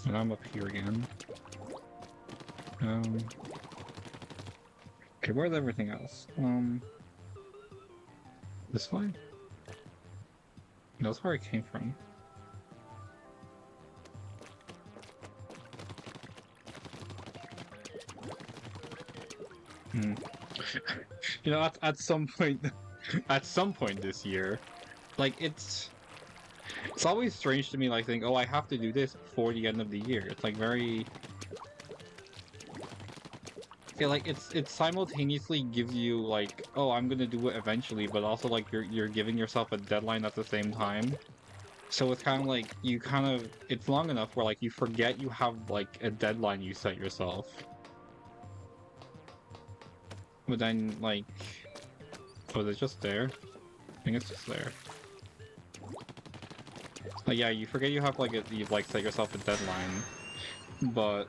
And I'm up here again. Okay, where's everything else? This way? No, that's where I came from. You know, at some point, at some point this year, like it's always strange to me. Like, think, oh, I have to do this before the end of the year. It's like very, yeah, like it simultaneously gives you like, oh, I'm gonna do it eventually, but also like you're giving yourself a deadline at the same time. So it's kind of like it's long enough where like you forget you have like a deadline you set yourself. But then, like... Oh, is it just there? I think it's just there. Like, yeah, you forget you have, like, you've, like, set yourself a deadline. But...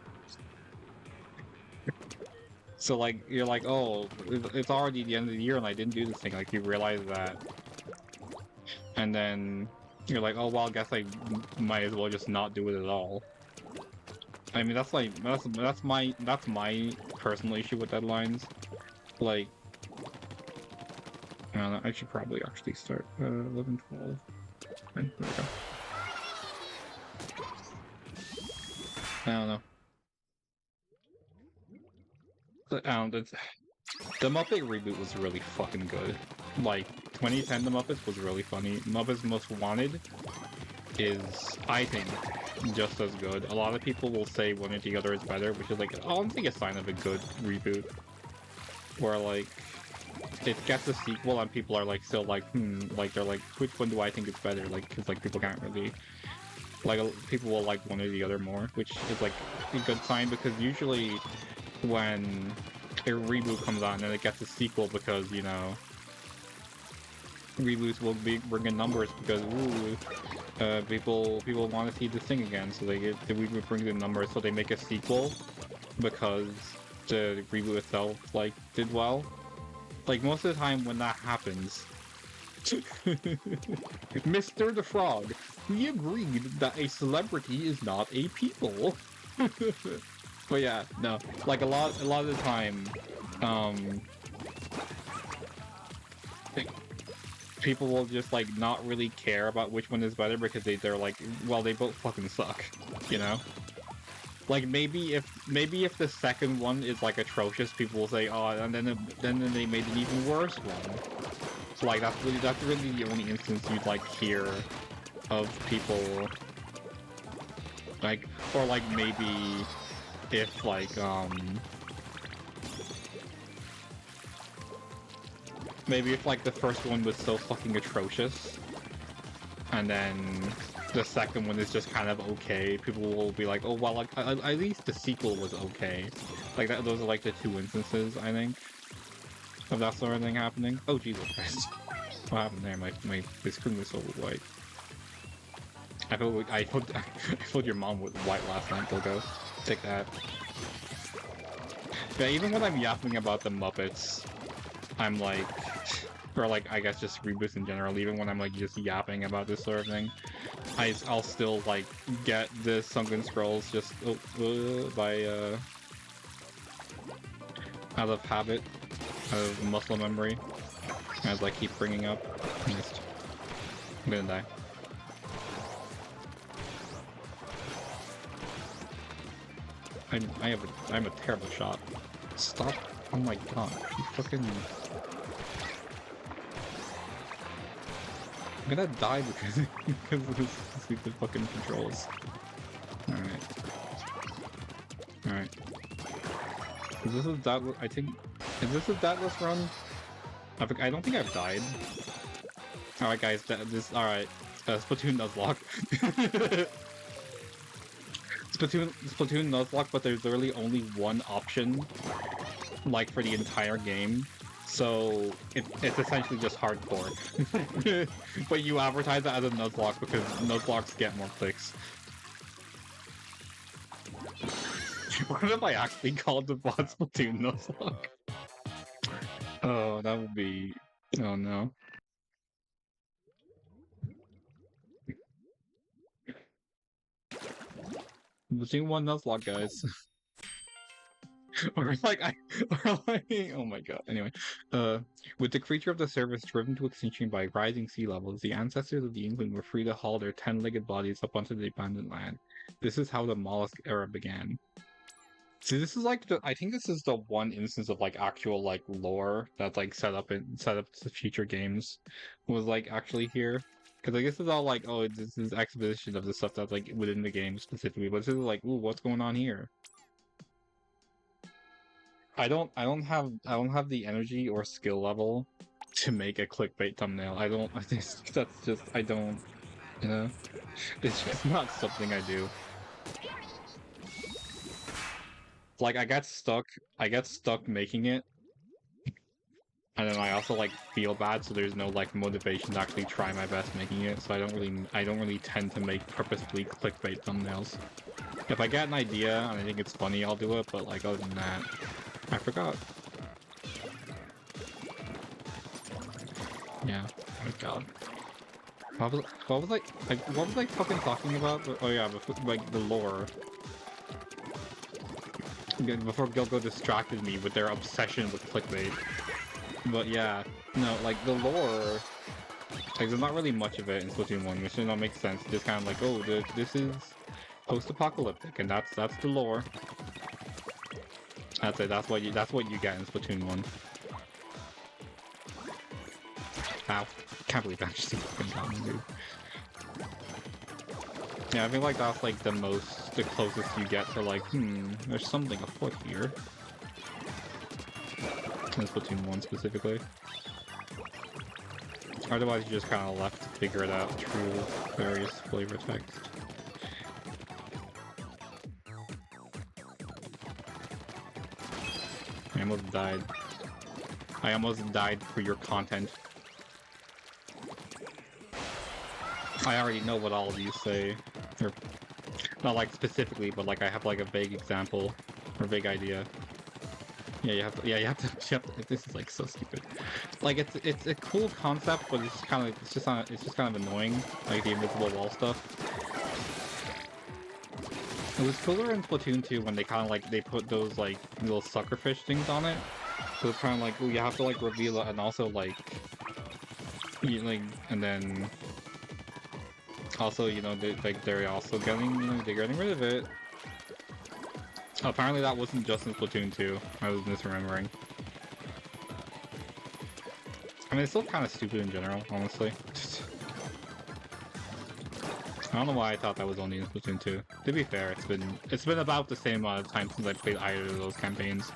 So, like, you're like, oh, it's already the end of the year and I didn't do this thing. Like, you realize that. And then... You're like, oh, well, I guess I might as well just not do it at all. I mean, that's, like, that's my personal issue with deadlines. Like... I don't know, I should probably actually start 11, 12. There we go. I don't know. I don't know. The Muppet reboot was really fucking good. Like, 2010 The Muppets was really funny. Muppets Most Wanted is, I think, just as good. A lot of people will say one or the other is better, which is like, honestly a sign of a good reboot. Where like, it gets a sequel and people are like still like, like they're like, which one do I think is better? Like, cause like people can't really, like people will like one or the other more, which is like a good sign because usually when a reboot comes out and then it gets a sequel because, you know, reboots will be bringing numbers because people want to see this thing again, so they get the reboot brings in numbers, so they make a sequel because the reboot itself like did well. Like most of the time when that happens, Mr. the Frog, we agreed that a celebrity is not a people. But yeah, no, like a lot of the time, people will just like not really care about which one is better because they're like, well, they both fucking suck, you know? Like maybe if the second one is like atrocious, people will say, oh, and then they made an even worse one. So like that's really the only instance you'd like hear of people like, or like maybe if like maybe if like the first one was so fucking atrocious and then the second one is just kind of okay, people will be like, oh well, like at least the sequel was okay. Like that, those are like the two instances I think of that sort of thing happening. Oh Jesus Christ. What happened there? My screen was so white. I told your mom was white last night, go. Take that. Yeah, even when I'm yapping about the Muppets, I'm like, or like, I guess just reboots in general, even when I'm like just yapping about this sort of thing, I'll still like get the Sunken Scrolls just by out of habit, out of muscle memory, as I keep bringing up. Missed. I'm gonna die. I'm a terrible shot. Stop! Oh my god! You fucking. I'm gonna die because of this stupid fucking controls. Alright. Alright. Is this a datless? I think. Is this a datless run? I don't think I've died. Alright, guys. This. Alright. Splatoon Nuzlocke. Splatoon Nuzlocke, but there's literally only one option, like for the entire game. So it's essentially just hardcore. But you advertise it as a Nuzlocke because Nuzlocks get more clicks. What if I actually called the bot Splatoon Nuzlocke? Oh, that would be... Oh no. Splatoon 1 Nuzlocke, guys. or like, oh my god. Anyway, with the creature of the surface driven to extinction by rising sea levels, the ancestors of the England were free to haul their 10-legged bodies up onto the abandoned land. This is how the mollusk era began. See, this is like I think this is the one instance of like actual like lore that's like set up to future games was like actually here. Because like this is all like, oh, this is exposition of the stuff that's like within the game specifically, but this is like, ooh, what's going on here? I don't have the energy or skill level to make a clickbait thumbnail. I think that's just, I don't, you know? It's just not something I do. Like, I get stuck making it. And then I also, like, feel bad, so there's no, like, motivation to actually try my best making it, so I don't really tend to make purposefully clickbait thumbnails. If I get an idea and I think it's funny, I'll do it, but, like, other than that, I forgot. Yeah, oh my god. What was I fucking talking about? Oh yeah, before, like, the lore. Before Gilgo distracted me with their obsession with clickbait. But yeah, no, like, the lore, like, there's not really much of it in Splatoon 1, which does not make sense. It's just kind of like, oh, this is post-apocalyptic, and that's the lore. That's it. That's what you get in Splatoon 1. Ow. Can't believe I actually fucking got me, dude. Yeah, I feel like that's like the closest you get to like, there's something afoot here. In Splatoon 1 specifically. Otherwise you just kind of left to figure it out through various flavor text. I almost died. I almost died for your content. I already know what all of these say. Or, not like specifically, but like I have like a vague example or vague idea. Yeah, you have to. This is like so stupid. Like it's a cool concept, but it's just kind of annoying. Like the invisible wall stuff. It was cooler in Splatoon 2 when they kind of like they put those like little suckerfish things on it. So it's kind of like, oh, you have to like reveal it, and also like, and then also they're also getting they're getting rid of it. Apparently that wasn't just in Splatoon 2. I was misremembering. I mean, it's still kind of stupid in general, honestly. I don't know why I thought that was only in Splatoon 2. To be fair, it's been about the same amount of time since I played either of those campaigns.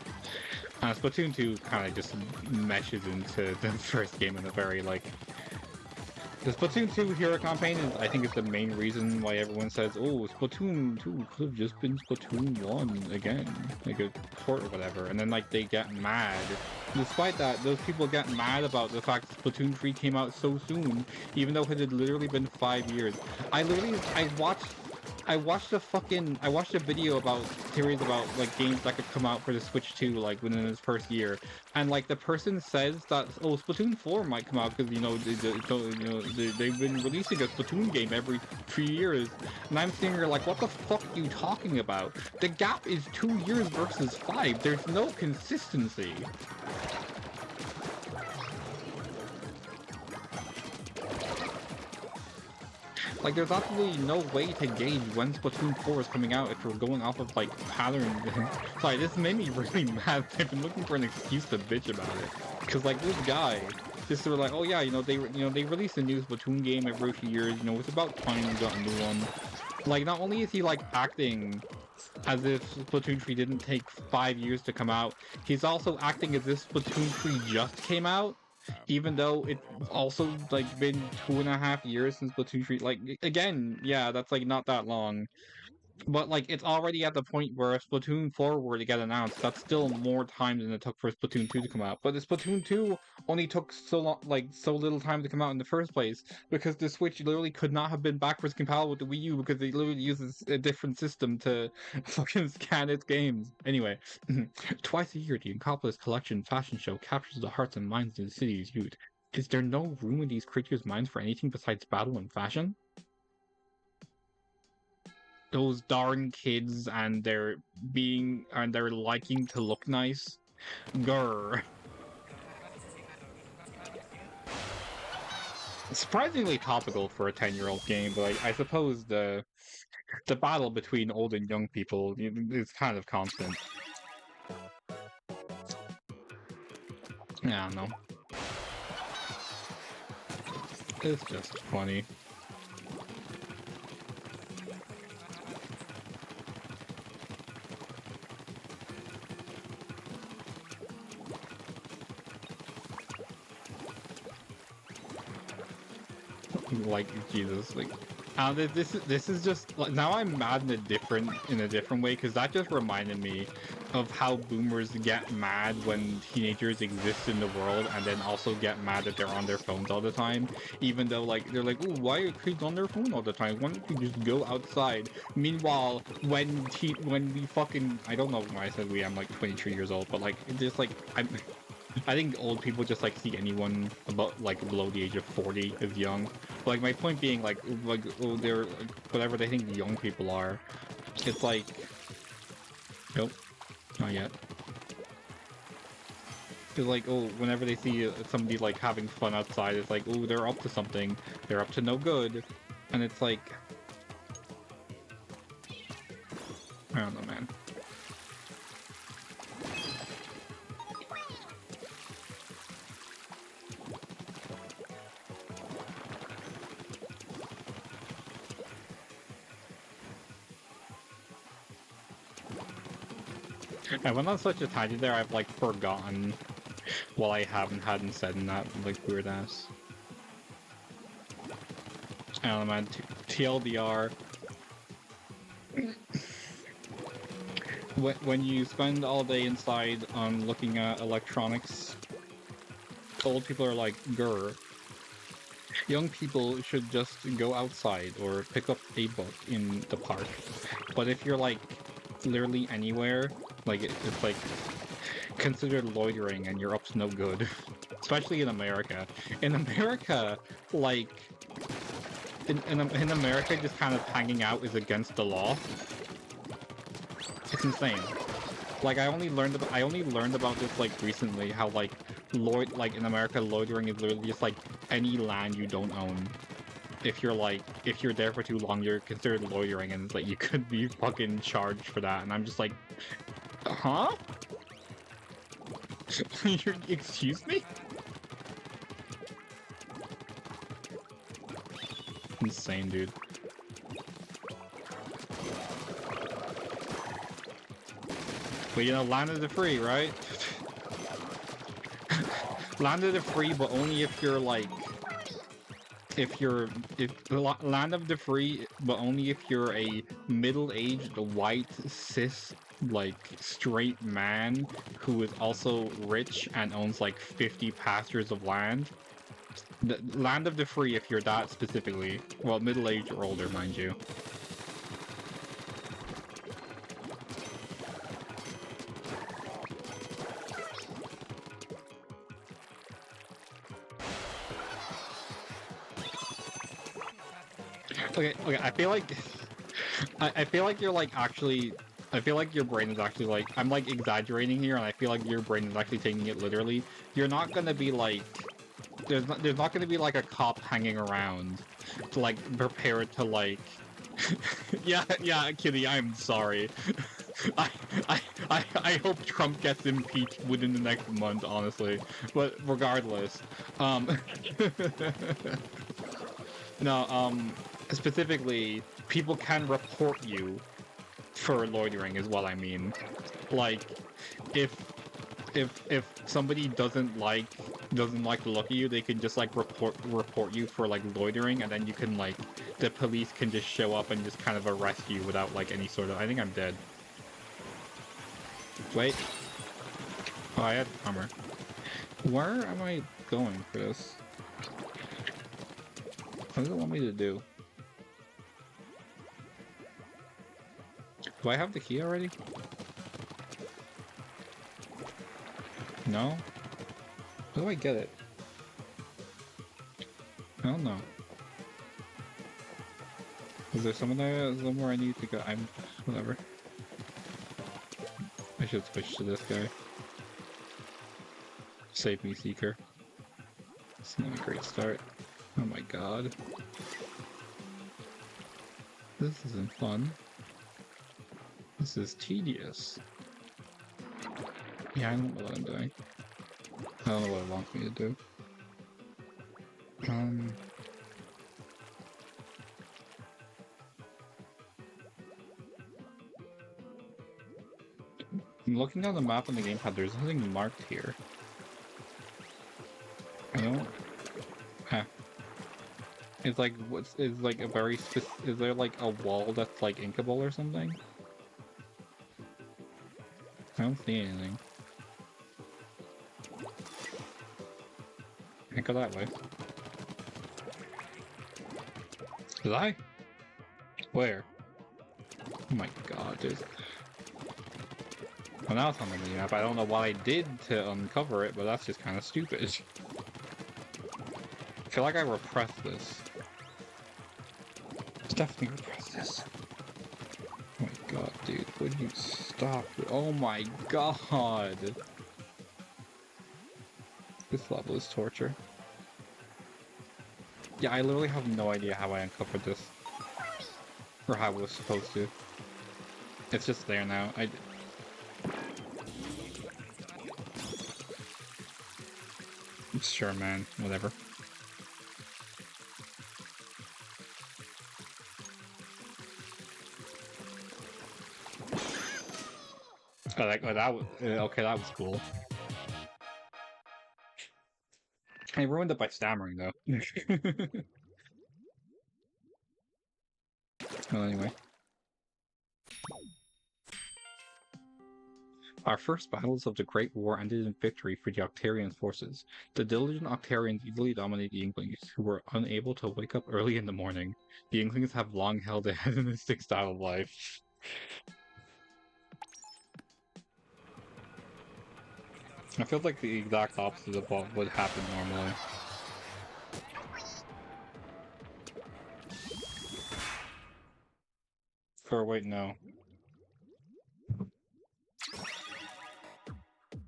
Splatoon 2 kind of just meshes into the first game in a very, like... The Splatoon 2 hero campaign, I think, is the main reason why everyone says, oh, Splatoon 2 could have just been Splatoon 1 again. Like a port or whatever. And then, like, they get mad. Despite that, those people get mad about the fact that Splatoon 3 came out so soon, even though it had literally been 5 years. I watched a video about theories about like games that could come out for the Switch 2 like within its first year, and like the person says that Splatoon 4 might come out because they've been releasing a Splatoon game every 3 years, and I'm sitting here like, what the fuck are you talking about? The gap is 2 years versus 5. There's no consistency. Like, there's absolutely no way to gauge when Splatoon 4 is coming out if we're going off of, like, patterns. Sorry, this made me really mad. I've been looking for an excuse to bitch about it. Because, like, this guy, just sort of like, oh yeah, they release a new Splatoon game every few years, it's about time we got a new one. Like, not only is he, like, acting as if Splatoon 3 didn't take 5 years to come out, he's also acting as if Splatoon 3 just came out. Even though it's also like been 2.5 years since Splatoon 3, like again, yeah, that's like not that long. But like it's already at the point where if Splatoon 4 were to get announced, that's still more time than it took for Splatoon 2 to come out. But the Splatoon 2 only took so long, like so little time to come out in the first place because the Switch literally could not have been backwards compatible with the Wii U because it literally uses a different system to fucking scan its games. Anyway, twice a year, the Incopolis Collection fashion show captures the hearts and minds of the city's youth. Is there no room in these creatures' minds for anything besides battle and fashion? Those darn kids and their liking to look nice. Grr. Surprisingly topical for a 10-year-old game, but I suppose the battle between old and young people is kind of constant. Yeah, I don't know. It's just funny. Like Jesus, like this is just like, now I'm mad in a different way because that just reminded me of how boomers get mad when teenagers exist in the world and then also get mad that they're on their phones all the time, even though like they're like, oh, why are kids on their phone all the time? Why don't you just go outside? Meanwhile, when we fucking, I don't know why I said we, I'm like 23 years old, but like it's just like I think old people just like see anyone about like below the age of 40 as young. But, like my point being like oh, they're like, whatever they think young people are. It's like, nope, not yet. It's like, oh, whenever they see somebody like having fun outside, it's like, oh, they're up to something. They're up to no good, and it's like, I don't know, man. I went on such a tangent there, I've like forgotten what I hadn't said in that like weird ass. I don't know, man. TLDR. When you spend all day inside looking at electronics, old people are like, grr. Young people should just go outside or pick up a book in the park. But if you're like literally anywhere, like it's like considered loitering and you're up to no good. Especially in America. In America, like in America, just kind of hanging out is against the law. It's insane. Like I only learned about this like recently. How like in America, loitering is literally just like any land you don't own. If you're there for too long, you're considered loitering, and it's like you could be fucking charged for that. And I'm just like, huh? Excuse me? Insane, dude. But you know, land of the free, right? Land of the free, but only if you're like, land of the free, but only if you're a middle-aged white cis like straight man who is also rich and owns like 50 pastures of land. The land of the free if you're that specifically. Well, middle-aged or older, mind you. Okay, I feel like I feel like you're like actually I feel like your brain is actually like I'm like exaggerating here, and I feel like your brain is actually taking it literally. You're not gonna be like there's not gonna be like a cop hanging around to like prepared to like yeah, Kitty, I'm sorry. I, I hope Trump gets impeached within the next month, honestly. But regardless, no, specifically, people can report you for loitering, is what I mean. Like, if somebody doesn't like the look of you, they can just like report you for like loitering, and then you can like the police can just show up and just kind of arrest you without like any sort of. I think I'm dead. Wait. Oh, I had armor. Where am I going for this? What does it want me to do? Do I have the key already? No? How do I get it? I don't know. Is there somewhere I need to go? Whatever. I should switch to this guy. Save me, Seeker. It's not a great start. Oh my god. This isn't fun. This is tedious. Yeah, I don't know what I'm doing. I don't know what it wants me to do. I'm looking at the map on the gamepad, there's nothing marked here. I don't... Huh. It's like, is like a very is there like a wall that's like inkable or something? I don't see anything. Can't go that way. Did I? Where? Oh my god, there's... Well, now it's on the map. I don't know what I did to uncover it, but that's just kind of stupid. I feel like I repressed this. Definitely repressed this. Oh my god, dude. Would you stop? Oh my god! This level is torture. Yeah, I literally have no idea how I uncovered this. Or how I was supposed to. It's just there now. Sure, man. Whatever. Oh, that was okay. That was cool. I ruined it by stammering though. Well, anyway, our first battles of the Great War ended in victory for the Octarian forces. The diligent Octarians easily dominated the Inklings, who were unable to wake up early in the morning. The Inklings have long held a hedonistic style of life. I feel like the exact opposite of what would happen normally. Wait, no.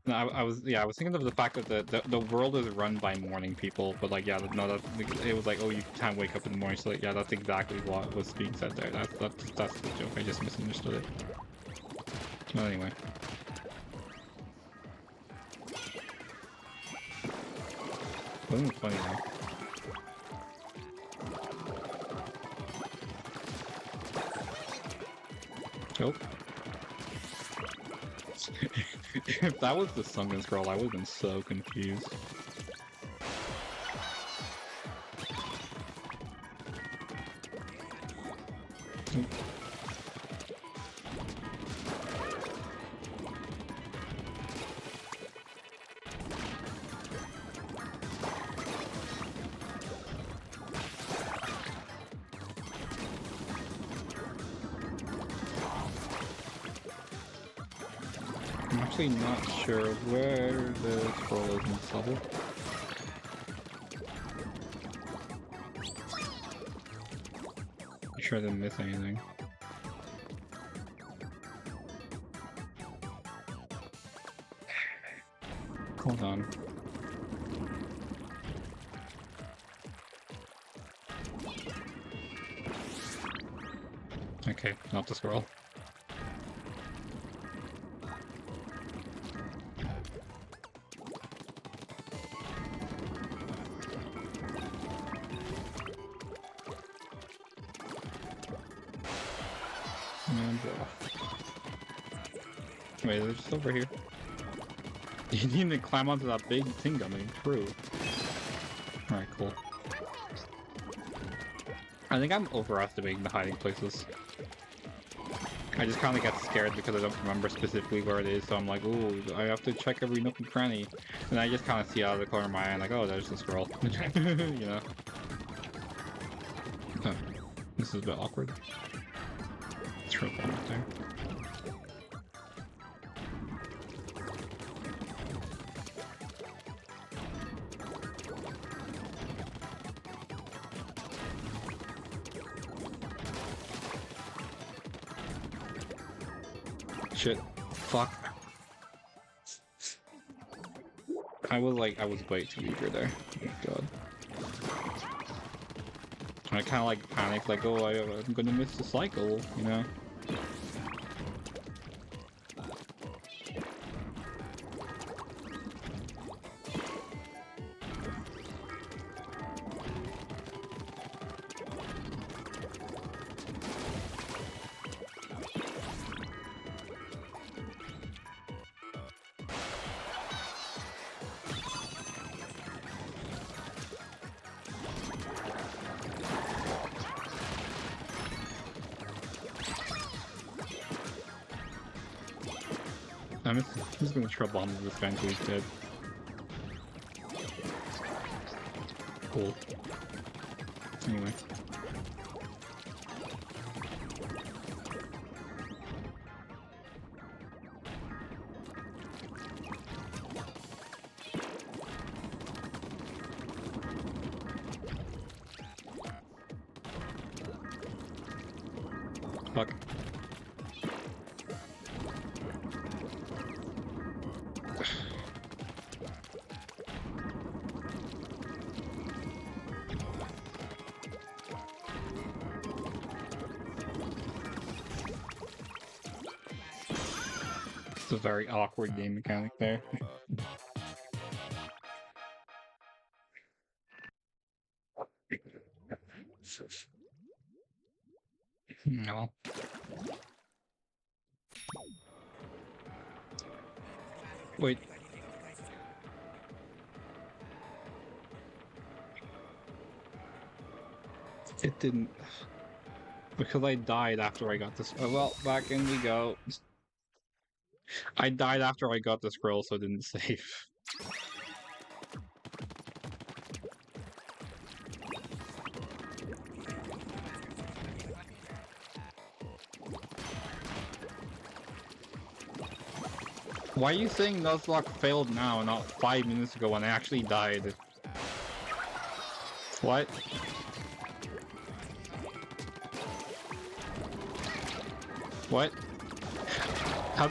No, I was I was thinking of the fact that the world is run by morning people, but like yeah, no, that it was like, oh, you can't wake up in the morning, so yeah, that's exactly what was being said there. That's the joke. I just misunderstood it. Well, anyway. Wasn't funny though. Oh. If that was the Sunken Scroll, I would have been so confused. I'm actually not sure where the scroll is in this level. I'm sure I didn't miss anything. Hold on. Okay, not the scroll. Wait, they're just over here. You need to climb onto that big thing, I mean, true. Alright, cool. I think I'm overestimating the hiding places. I just kind of get scared because I don't remember specifically where it is, so I'm like, ooh, I have to check every nook and cranny. And I just kind of see out of the corner of my eye, like, oh, there's the scroll. You know? Oh, this is a bit awkward. Throw that out there. Shit. Fuck. I was way too eager there. Oh, God. I kind of like panicked, like, oh, I'm gonna miss the cycle, you know? I'm just gonna try bombing this guy until he's dead. Cool. Anyway. Fuck. It's a very awkward game mechanic there. No. Wait. It didn't... Because I died after I got this... Oh, well, back in we go. I died after I got the scroll, so it didn't save. Why are you saying Nuzlocke failed now, not 5 minutes ago when I actually died? What? What? How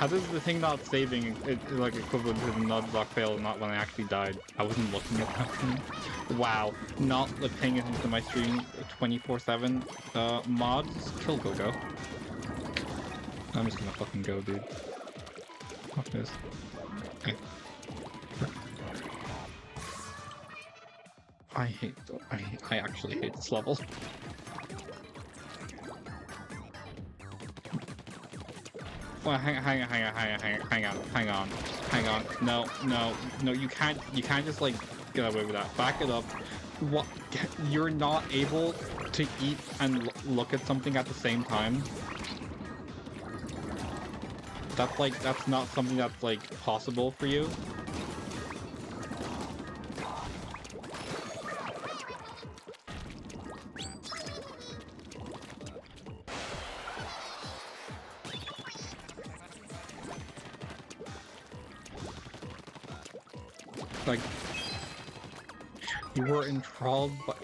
does the thing not saving like equivalent to the Nuzlocke fail not when I actually died? I wasn't looking at that thing. Wow, not like paying attention to my stream 24/7. Mods, kill Go-Go. I'm just gonna fucking go, dude. Fuck this. Okay. I actually hate this level. Well, hang on. No, you can't just like get away with that. Back it up. What? You're not able to eat and look at something at the same time? That's not something that's like possible for you? Like, you were enthralled by...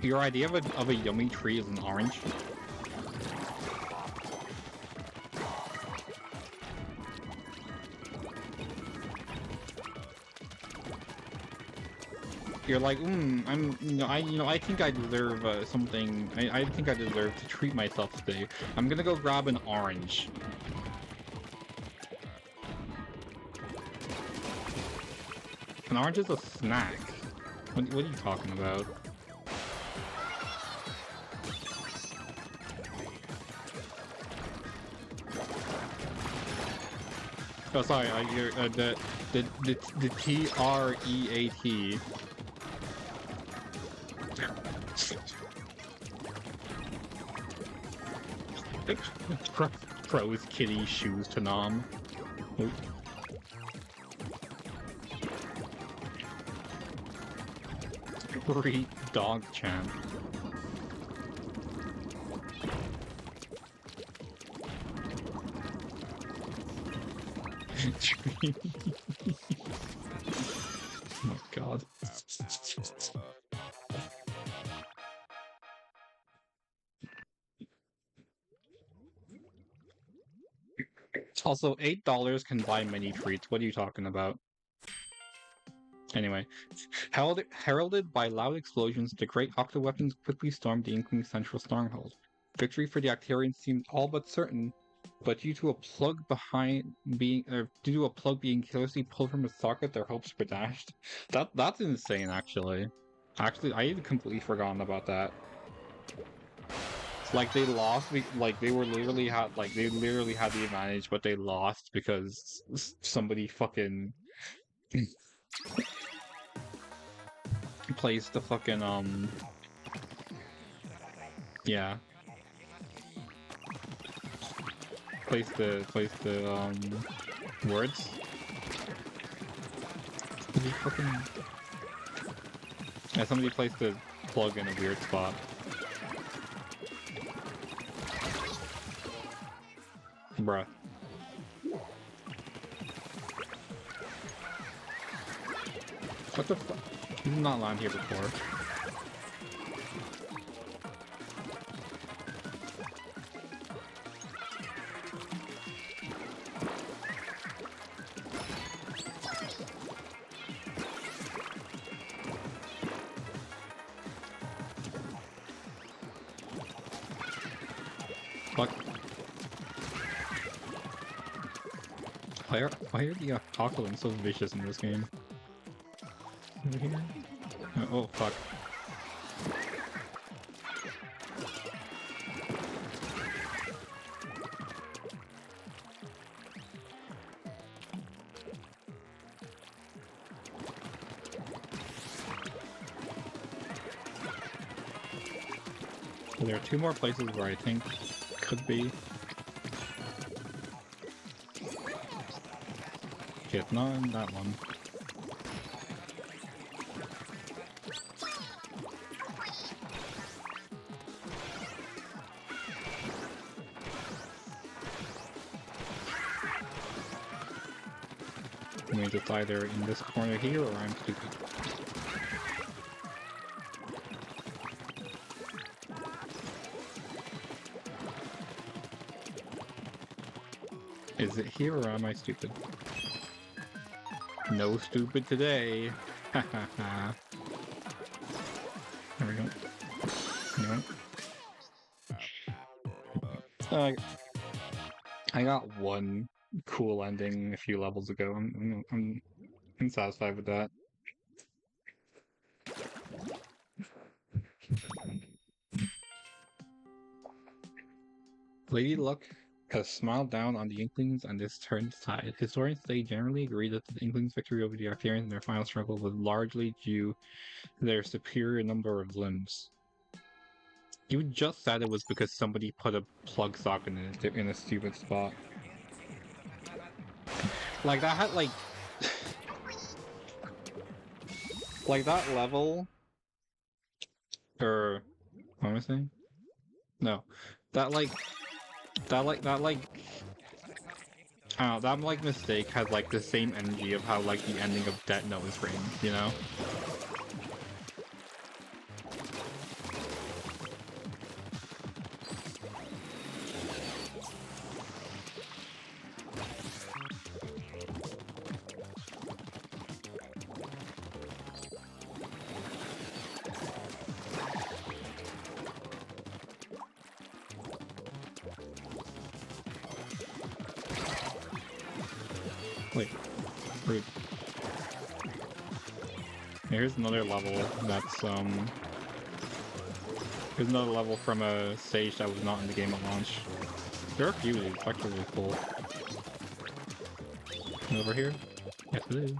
Your idea of a yummy tree is an orange? You're like, I think I deserve something. I think I deserve to treat myself today. I'm gonna go grab an orange. An orange is a snack. What are you talking about? Oh, sorry. I hear the TREAT. Pros kitty shoes to nom. Nope. Great dog champ. Oh god. Also, $8 can buy many treats. What are you talking about? Anyway, heralded by loud explosions, the great octo-weapons quickly stormed the Inkling central stronghold. Victory for the Actarians seemed all but certain, but due to a plug being carelessly pulled from its socket, their hopes were dashed. That's insane, actually. Actually, I had completely forgotten about that. Like they lost, like they literally had the advantage, but they lost because somebody fucking placed the fucking yeah. Place the words. Yeah, somebody placed the plug in a weird spot. Bruh. What the fuck? He did not land here before. Fuck. Why are the Octolings so vicious in this game? Over here? Oh fuck. There are two more places where I think could be. Okay, it's not in that one. I mean, it's either in this corner here or I'm stupid. Is it here or am I stupid? No stupid today. Ha ha ha. There we go. Anyway. I got one cool ending a few levels ago. I'm satisfied with that. Lady Luck has smiled down on the Inklings and this turned tide. Historians today generally agree that the Inklings' victory over the Arcturians in their final struggle was largely due to their superior number of limbs. You just said it was because somebody put a plug socket in a stupid spot. Like that had like that level, or what am I saying? No, that mistake has like the same energy of how like the ending of Death Note is written, you know? Wait, rude. Here's another level that's here's another level from a stage that was not in the game at launch. There are a few of these, it's actually really cool. And over here? Yes it is.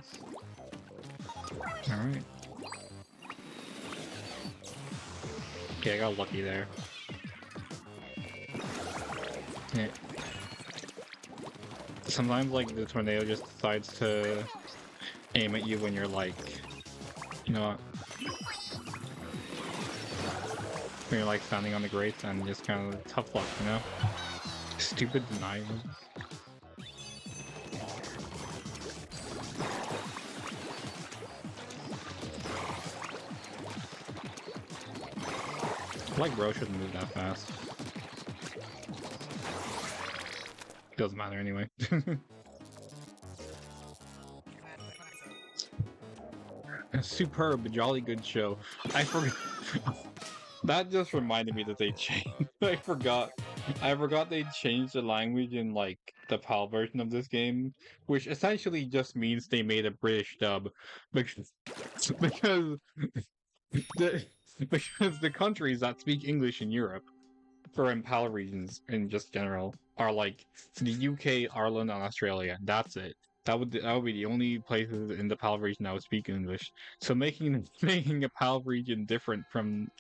Alright. Okay, I got lucky there. Yeah. Sometimes, like, the tornado just decides to aim at you when you're, like, you know what? When you're, like, standing on the grates and just kind of tough luck, you know? Stupid denial. Like, bro shouldn't move that fast. Doesn't matter anyway. A superb, jolly good show. I forgot. That just reminded me that they changed. I forgot they changed the language in like the PAL version of this game, which essentially just means they made a British dub because because the because the countries that speak English in Europe, or in PAL regions in just general, are like the UK, Ireland, and Australia. That's it. That would be the only places in the PAL region that would speak English. So making a PAL region different from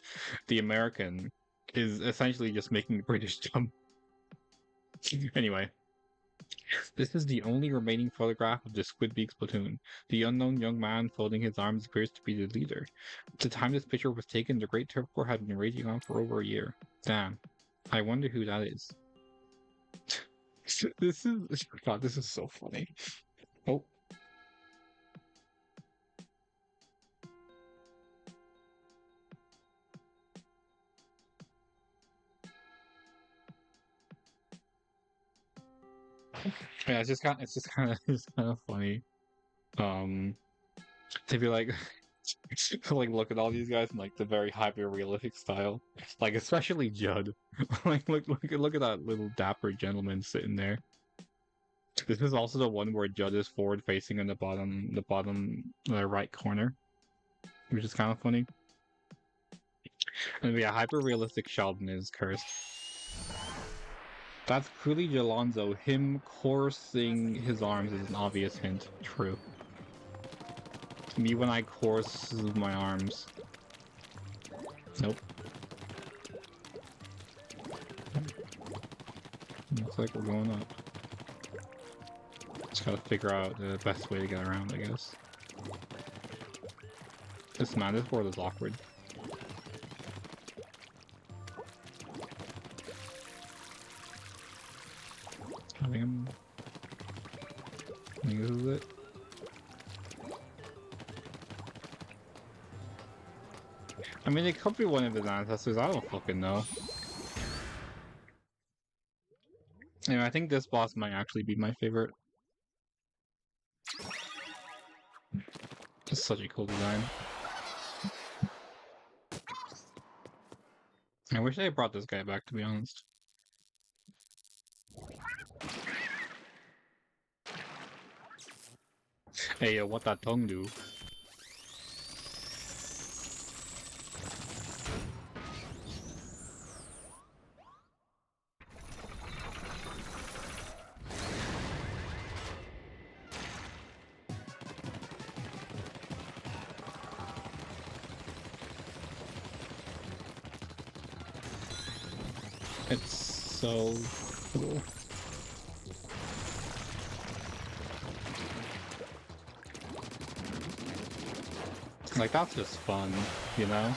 the American is essentially just making the British dumb. Anyway, this is the only remaining photograph of the Squidbeaks platoon. The unknown young man folding his arms appears to be the leader. At the time this picture was taken, the Great Turf War had been raging on for over a year. Damn. I wonder who that is. This is... God, this is so funny. Oh. Yeah, it's just kind of funny. To be like, like look at all these guys in like the very hyper realistic style, like especially Judd. Like look at that little dapper gentleman sitting there. This is also the one where Judd is forward facing in the bottom right corner, which is kind of funny. And yeah, hyper realistic Sheldon is cursed. That's Coolidge Alonso. Him coursing his arms is an obvious hint. True. Me when I course my arms. Nope. Looks like we're going up. Just gotta figure out the best way to get around, I guess. This world is awkward. I think this is it. I mean, it could be one of his ancestors, I don't fucking know. Anyway, I think this boss might actually be my favorite. Just such a cool design. I wish they had brought this guy back, to be honest. Hey, what that tongue do? It's so cool. Like, that's just fun, you know?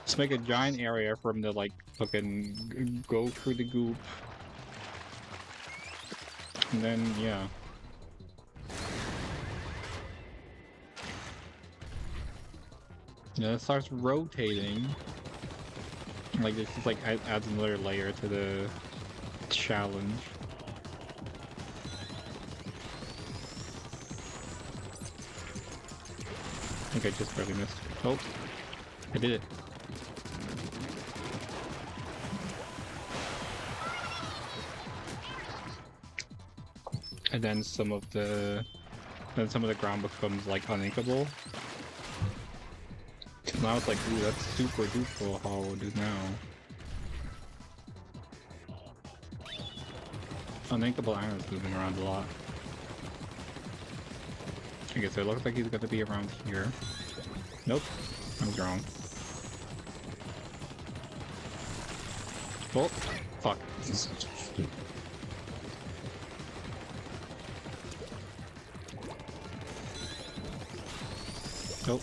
Just make a giant area for him to, like, fucking go through the goop. And then, yeah. Yeah, it starts rotating. Like, this just, like, adds another layer to the challenge. I think I just barely missed. Oh, I did it. And then some of the ground becomes like uninkable. Now it's like, ooh, that's super duper hard now. Uninkable iron's moving around a lot. Okay, so it looks like he's gonna be around here. Nope, I was wrong. Oh, fuck. Nope.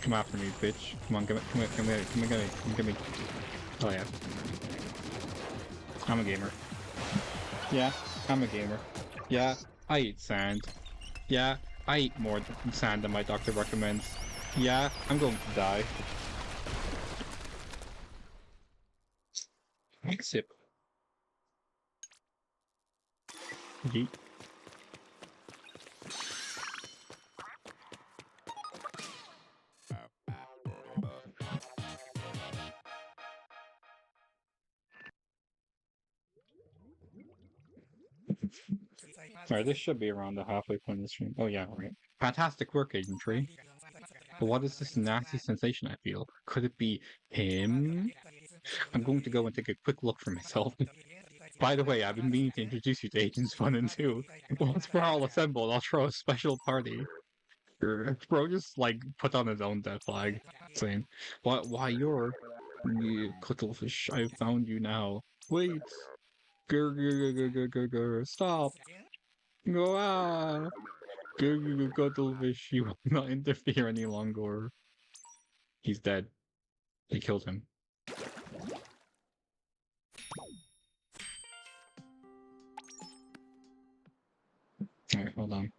Come after me, bitch. Come on, come get me. Oh yeah. I'm a gamer. Yeah, I'm a gamer. Yeah, I eat sand. Yeah, I eat more sand than my doctor recommends. Yeah, I'm going to die. Sip. Yeet. Sorry, this should be around the halfway point of the stream. Oh yeah, right. Fantastic work, Agent Tree. But what is this nasty sensation I feel? Could it be him? I'm going to go and take a quick look for myself. By the way, I've been meaning to introduce you to Agents 1 and 2. Once we're all assembled, I'll throw a special party. Bro just, like, put on his own death flag, saying, why you're... Cuttlefish, I found you now. Wait! Grr, stop! Go ah! Cuttlefish, you will not interfere any longer. He's dead. They killed him. Alright, hold on.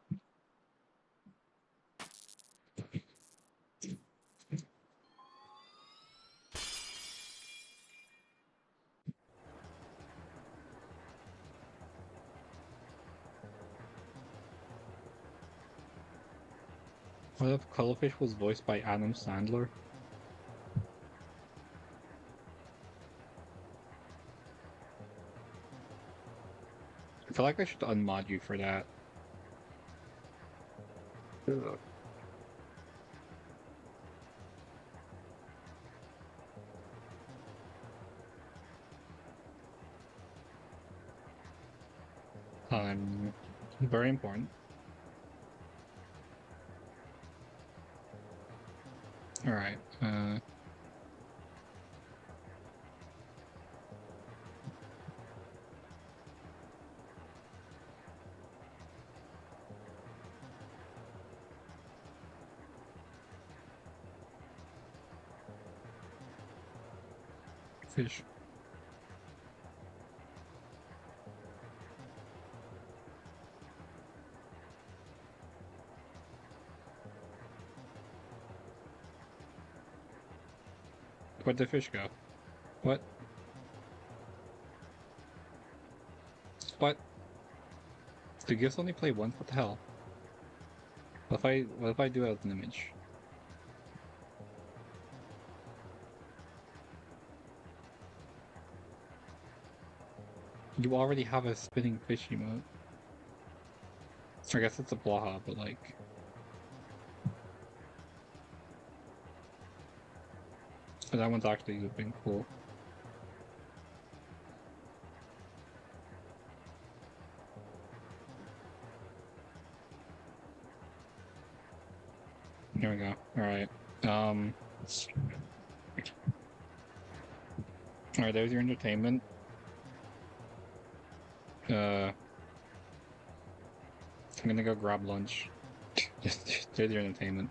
What if Cuttlefish was voiced by Adam Sandler? I feel like I should unmod you for that. Ugh. Very important. Alright, fish. Where'd the fish go? What? What? Do gifts only play once? What the hell? What if I do it as an image? You already have a spinning fish emote. I guess it's a blaha, but like... But that one's actually been cool. Here we go. Alright. Alright, there's your entertainment. I'm gonna go grab lunch. Just there's your entertainment.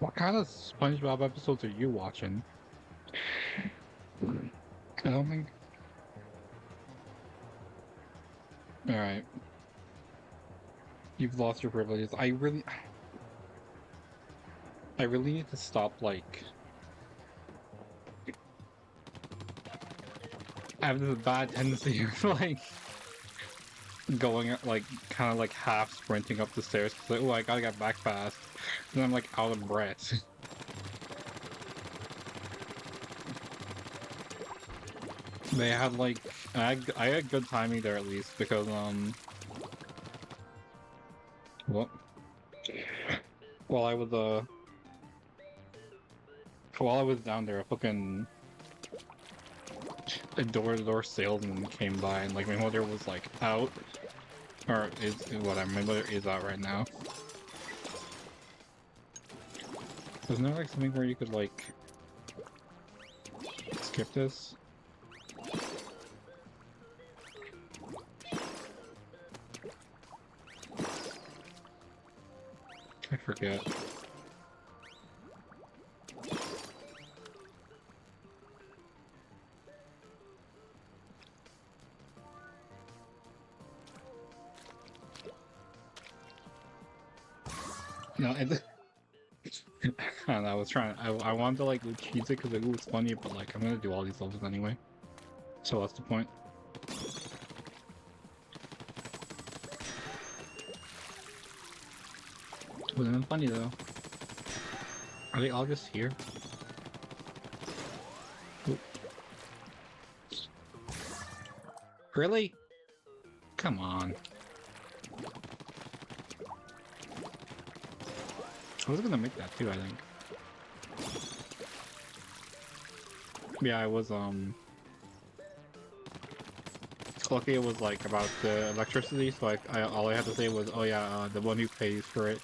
What kind of SpongeBob episodes are you watching? I don't think. Alright. You've lost your privileges. I really need to stop, like... I have this bad tendency of, like, going, like, kind of, like, half sprinting up the stairs, because, like, oh, I gotta get back fast. And then I'm, like, out of breath. They had, like... I had good timing there, at least, because, Well... While I was, While I was down there, a fucking... A door-to-door salesman came by, and, like, my mother was, like, out. Or is... whatever, my mother is out right now. Wasn't there, like, something where you could, like... skip this? I forget. No, and I don't know, I was trying. I wanted to like cheese it because it was funny, but like I'm gonna do all these levels anyway. So what's the point? Wasn't it funny though? Are they all just here? Oop. Really? Come on. I was gonna make that too, I think. Yeah, I was, lucky it was, like, about the electricity, so all I had to say was, oh yeah, the one who pays for it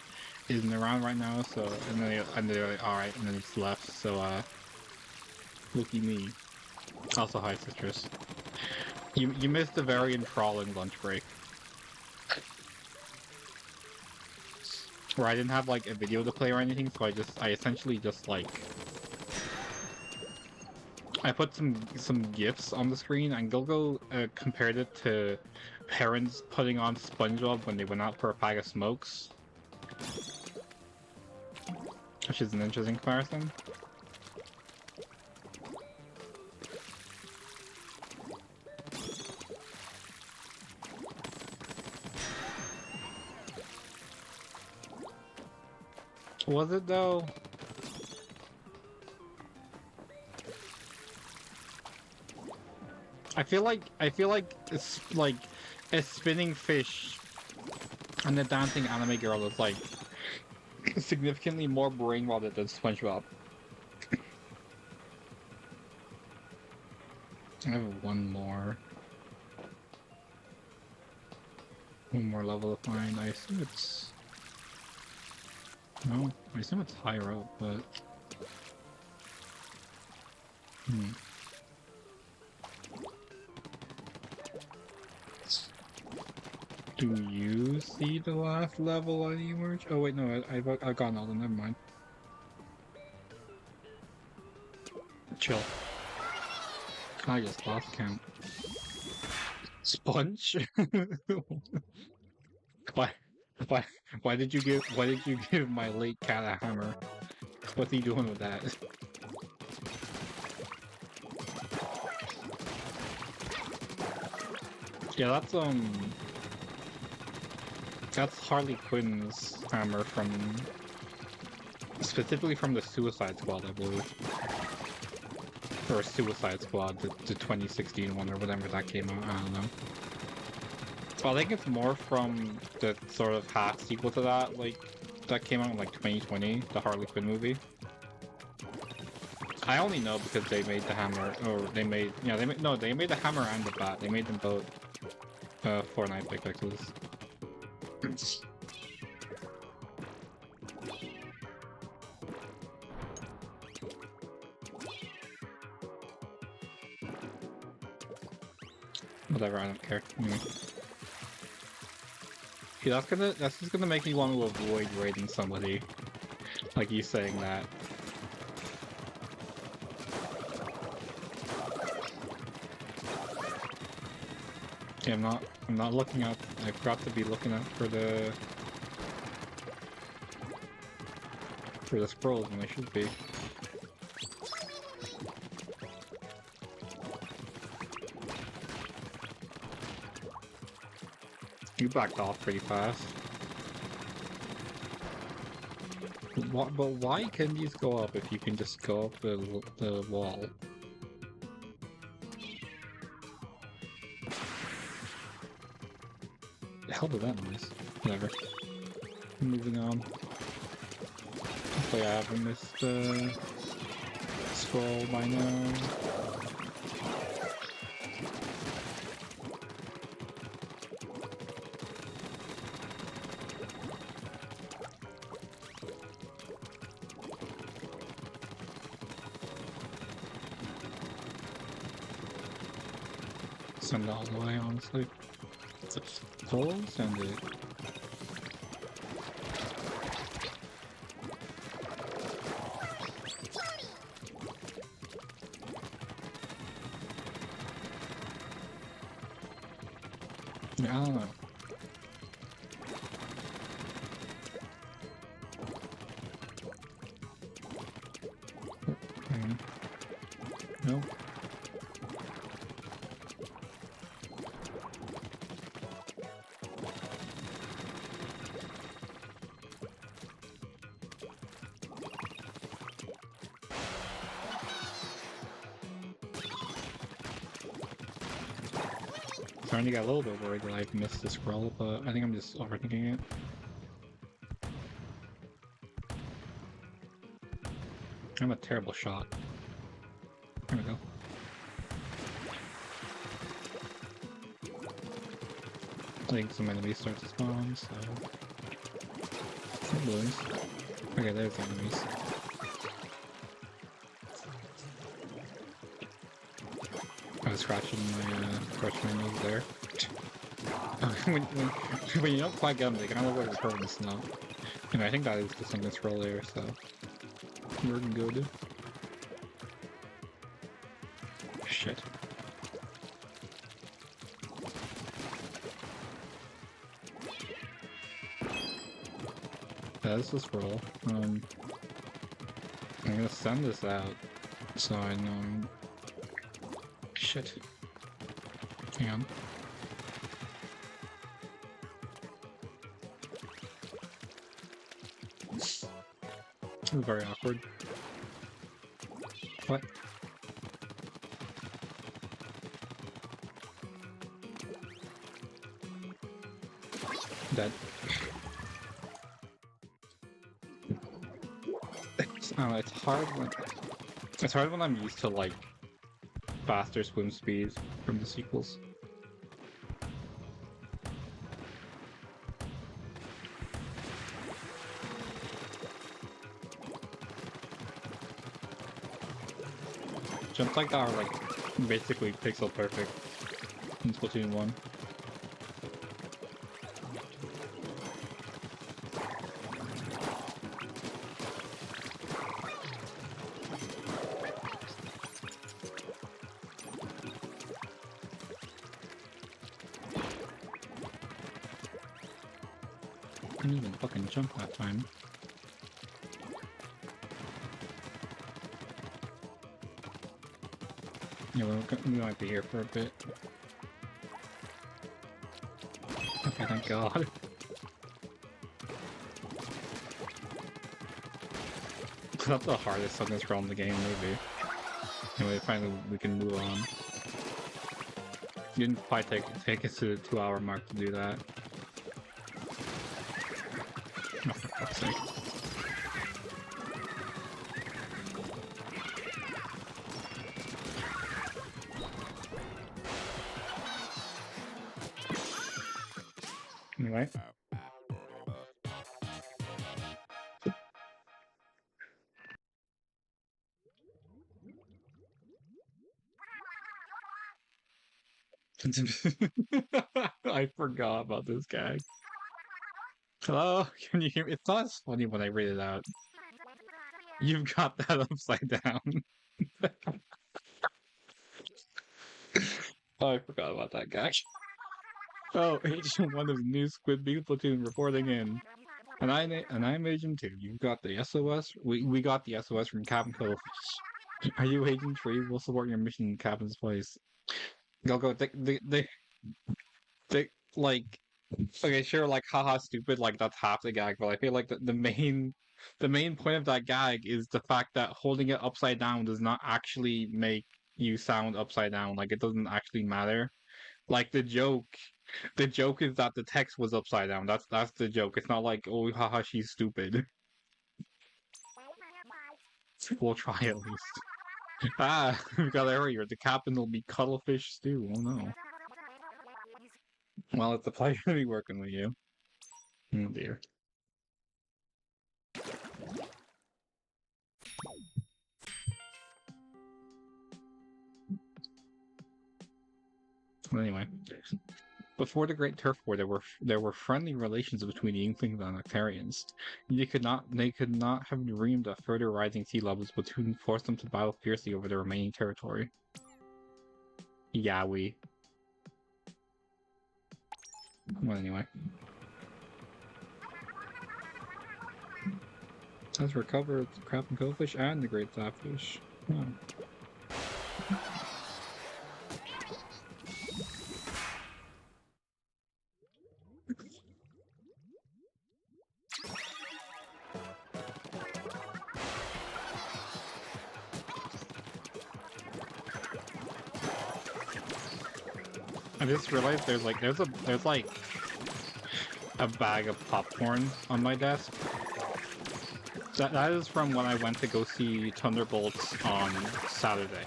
isn't around right now, so, and they're like, alright, and then he just left, so, looky me. Also, hi, citrus. You missed a very enthralling lunch break. Where I didn't have, like, a video to play or anything, so I essentially just, like... I put some GIFs on the screen, and Gilgo compared it to parents putting on SpongeBob when they went out for a pack of smokes. Which is an interesting comparison. Was it though? I feel like it's like a spinning fish and the dancing anime girl is like significantly more brain-rotted than SpongeBob. I have one more level to find. I assume it's no. I assume it's higher up, but Do you see the last level anywhere? Oh wait, no, I've gotten all of them. Never mind. Chill. I just lost count. Sponge? why, why did you give my late cat a hammer? What's he doing with that? Yeah, that's Harley Quinn's hammer from... specifically from the Suicide Squad, I believe. Or Suicide Squad, the 2016 one, or whatever that came out, I don't know. Well, I think it's more from the sort of half sequel to that, like, that came out in, like, 2020, the Harley Quinn movie. I only know because they made the hammer, or they made, yeah, they made the hammer and the bat. They made them both, Fortnite pickaxes. Whatever, I don't care. Anyway. Yeah, that's just gonna make me want to avoid raiding somebody. Like you saying that. Okay, I'm not looking up. I forgot to be looking up for the scrolls when I should be. You backed off pretty fast. But why can these go up if you can just go up the wall? The hell did that noise? Whatever. Moving on. Hopefully I haven't missed scroll by now. Send it all the way, honestly. It's full, send it. Yeah, I don't know. No. Starting to get a little bit worried that I've missed the scroll, but I think I'm just overthinking it. I'm a terrible shot. There we go. I think some enemies start to spawn, so... Some balloons. Okay, there's the enemies. I was scratching my nose there. when you don't quite get them, they kind of look like a curve in the snow. And I think that is just on this roll there, so... We're good. Shit. Yeah, this is roll. I'm gonna send this out, so I know... Shit. Hang on. This is very awkward. What? Dead. It's hard when I'm used to like faster swim speeds from the sequels. Jumps like that are like basically pixel perfect in Splatoon 1. I didn't even fucking jump that time. Yeah, we might be here for a bit. Okay, thank God. That's the hardest on this realm of the game, maybe. Anyway, finally we can move on. You didn't quite take us to the 2-hour mark to do that. Oh, for fuck's sake. Anyway. I forgot about this guy. Hello? Can you hear me? It's not as funny when I read it out. You've got that upside down. Oh, I forgot about that guy. Oh, Agent 1 of the new Squid Beef Platoon reporting in. And I'm Agent 2. You've got the SOS? We got the SOS from Captain Cuttlefish. Are you Agent 3? We'll support your mission in Captain's place. They'll go, they, like, okay, sure, like, haha, stupid, like, that's half the gag, but I feel like the main point of that gag is the fact that holding it upside down does not actually make you sound upside down. Like, it doesn't actually matter. Like, the joke is that the text was upside down. That's the joke. It's not like, oh, haha, she's stupid. We'll try at least. Ah, we got earlier. The captain will be cuttlefish stew. Oh no. Well, it's a pleasure to be working with you. Oh dear. Anyway, before the Great Turf War, there were friendly relations between the Inklings and Octarians. They could not have dreamed of further rising sea levels, but Splatoon forced them to battle fiercely over the remaining territory. Yowie. Well, anyway. Has recovered the crab and goldfish and the great sapfish. Oh. I just realized there's like a bag of popcorn on my desk. That is from when I went to go see Thunderbolts on Saturday.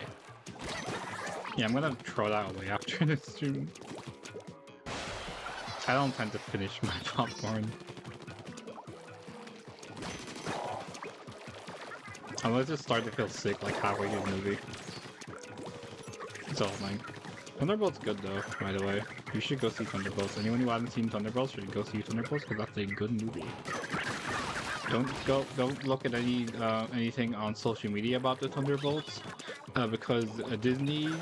Yeah, I'm gonna throw that away after this stream. I don't tend to finish my popcorn. Unless I just start to feel sick like halfway through the movie. It's all fine. Thunderbolt's good though, by the way. You should go see Thunderbolts. Anyone who hasn't seen Thunderbolts should go see Thunderbolts because that's a good movie. Don't look at anything on social media about the Thunderbolts, because Disney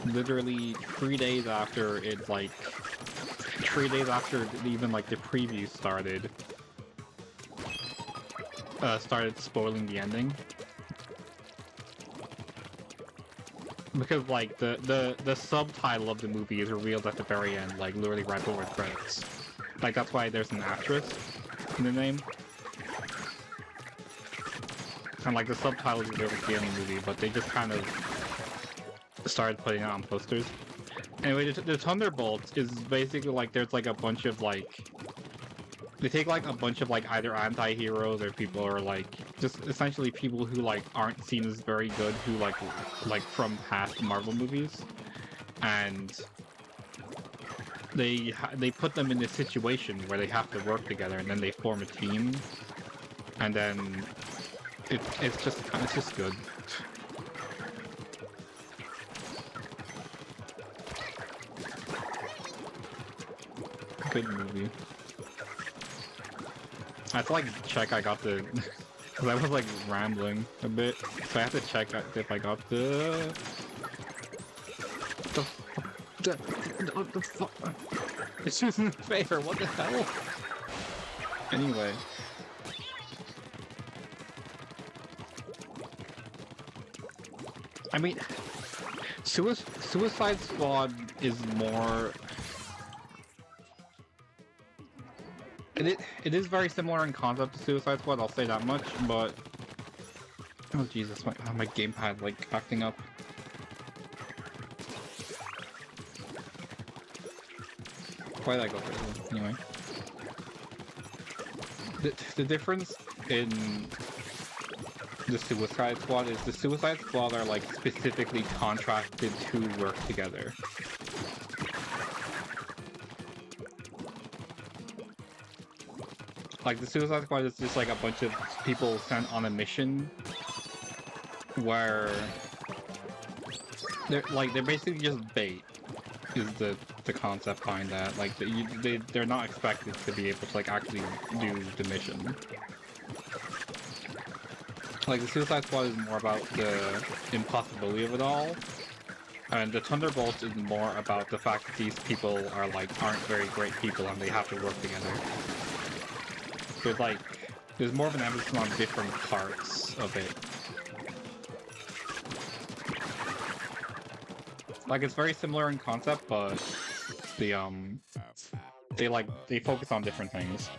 literally 3 days after it, like 3 days after even like the preview started spoiling the ending. Because like the subtitle of the movie is revealed at the very end, like literally right before the credits. Like that's why there's an asterisk in the name. And like the subtitles are over the end of the movie, but they just kind of started putting it on posters. Anyway, the Thunderbolts is basically like there's like a bunch of like they take like a bunch of like either anti-heroes or people or like just essentially people who like aren't seen as very good who like from past Marvel movies, and they put them in a situation where they have to work together, and then they form a team, and then it's just good. Good movie. I have to like check I got the because I was like rambling a bit, so I have to check if I got the fuck. This isn't fair. What the hell? Anyway. I mean, Suicide Squad is more. It is very similar in concept to Suicide Squad. I'll say that much, but oh Jesus, my gamepad like acting up. Why did I go through? Anyway, the difference in the Suicide Squad is the Suicide Squad are like specifically contracted to work together. Like the Suicide Squad is just like a bunch of people sent on a mission where they're basically just bait is the concept behind that. Like they're not expected to be able to like actually do the mission. Like, the Suicide Squad is more about the impossibility of it all, and the Thunderbolts is more about the fact that these people are, like, aren't very great people and they have to work together. There's, like, there's more of an emphasis on different parts of it. Like, it's very similar in concept, but the, they focus on different things.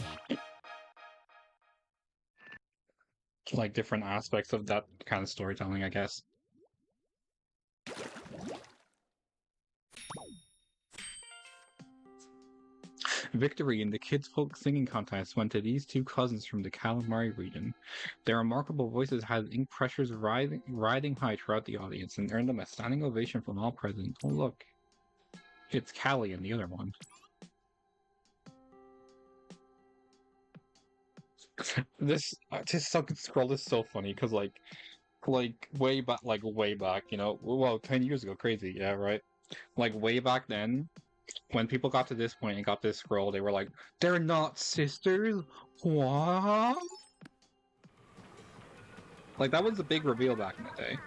Like, different aspects of that kind of storytelling, I guess. Victory in the Kids Folk Singing Contest went to these two cousins from the Calamari region. Their remarkable voices had ink pressures riding high throughout the audience and earned them a standing ovation from all present. Oh look, it's Callie and the other one. This second scroll is so funny because like way back, you know, well, 10 years ago, crazy, yeah, right? Like way back then, when people got to this point and got this scroll, they were like, they're not sisters? What? Like, that was a big reveal back in the day.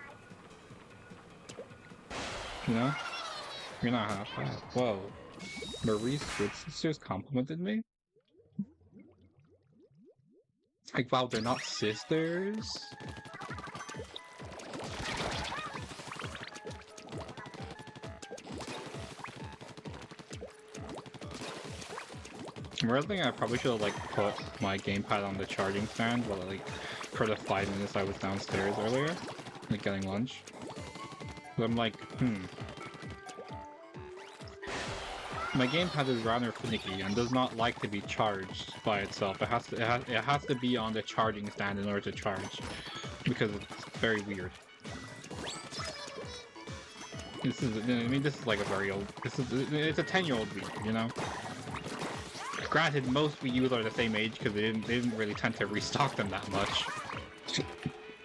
You know? You're not half bad. Whoa. Marie's good sisters complimented me? Like, wow, they're not sisters? Another thing, I probably should have, like, put my gamepad on the charging stand while, like, for the 5 minutes I was downstairs earlier, like, getting lunch. But I'm like, my gamepad is rather finicky and does not like to be charged by itself. It has to be on the charging stand in order to charge, because it's very weird. This is like a very old. It's a 10-year-old Wii, you know. Granted, most Wii U's are the same age because they didn't really tend to restock them that much.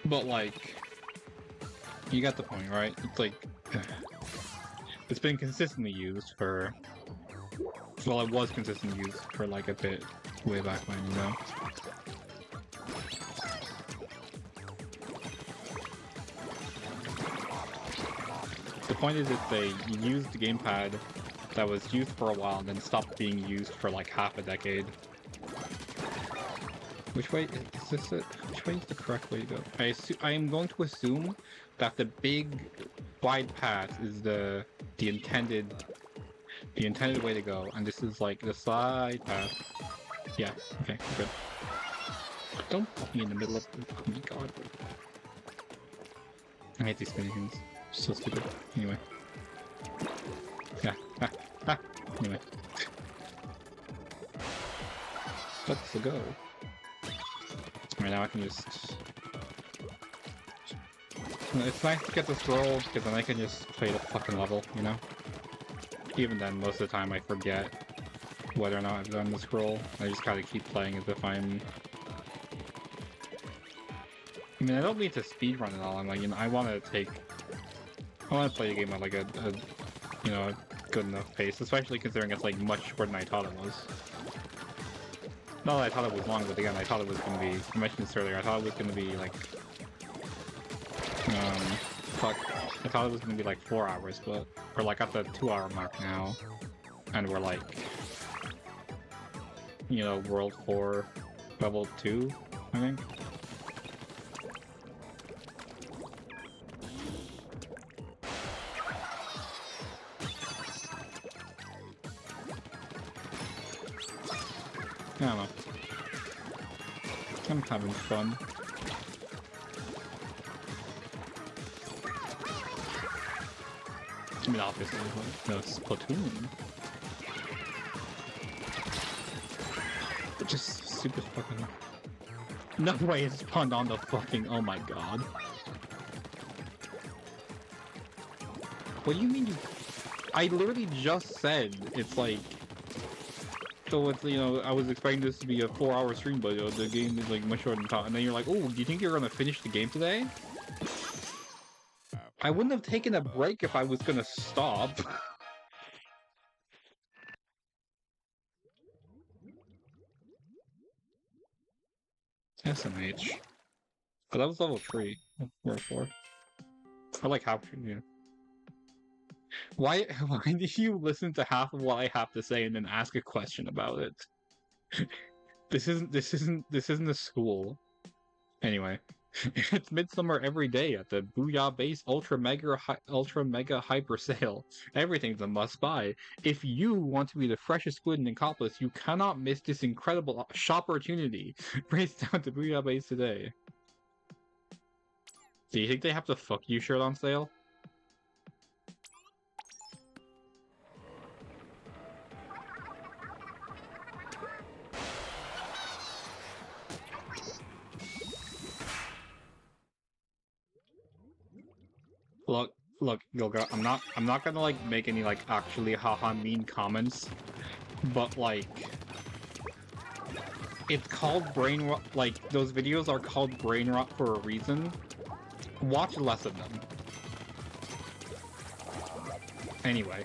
But like, you got the point, right? It's like it's been consistently used for. Well, it was consistently used for like a bit way back when, you know. The point is that they used the gamepad that was used for a while and then stopped being used for like half a decade. Which way is this it? Which way is the correct way to go? I am going to assume that the big wide path is the intended way to go, and this is like the side path. Yeah, okay, good. Don't put me in the middle of the... Oh my god. I hate these spinning things. So stupid. Anyway. Yeah. Anyway. Let's go. Right now I can just... It's nice to get the scroll, because then I can just play the fucking level, you know? Even then, most of the time I forget whether or not I've done the scroll. I just gotta keep playing as if I'm... I mean, I don't mean to speedrun at all. I'm like, you know, I want to play the game at like a you know, a good enough pace, especially considering it's like much shorter than I thought it was. Not that I thought it was long, but again, I thought it was going to be, I mentioned this earlier, I thought it was going to be like, I thought it was going to be like 4 hours, but we're like at the 2-hour mark now, and we're like, you know, World 4, Level 2, I think. I don't know. I'm having fun. I mean, obviously, no, it's Splatoon. Just super fucking... No way it spawned on the fucking... Oh my god. What do you mean you... I literally just said it's like... So it's, you know, I was expecting this to be a 4-hour stream, but the game is like much shorter than thought. And then you're like, oh, do you think you're gonna finish the game today? I wouldn't have taken a break if I was gonna stop. SMH. But that was level 3 or 4. I like half. Yeah. Why? Why do you listen to half of what I have to say and then ask a question about it? This isn't a school. Anyway, it's Midsummer every day at the Booyah Base Ultra Mega Hyper Sale. Everything's a must buy. If you want to be the freshest squid in Nicopolis, you cannot miss this incredible shop opportunity. Race down to Booyah Base today. Do you think they have the "fuck you" shirt on sale? Look, Gilga, I'm not gonna like make any like actually haha mean comments, but like it's called brain rot. Like those videos are called brain rot for a reason. Watch less of them. Anyway.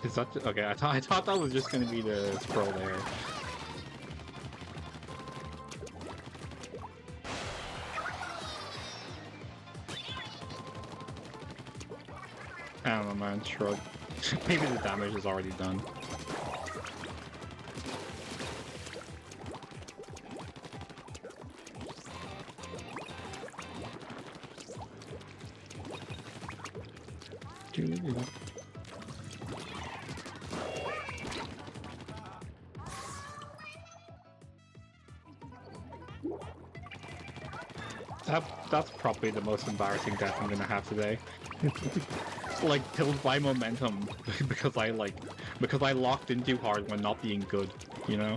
Is that okay? I thought that was just gonna be the scroll there. I don't know, man. Shrug. Maybe the damage is already done. That's probably the most embarrassing death I'm gonna have today. Like killed by momentum because I locked in too hard when not being good, you know?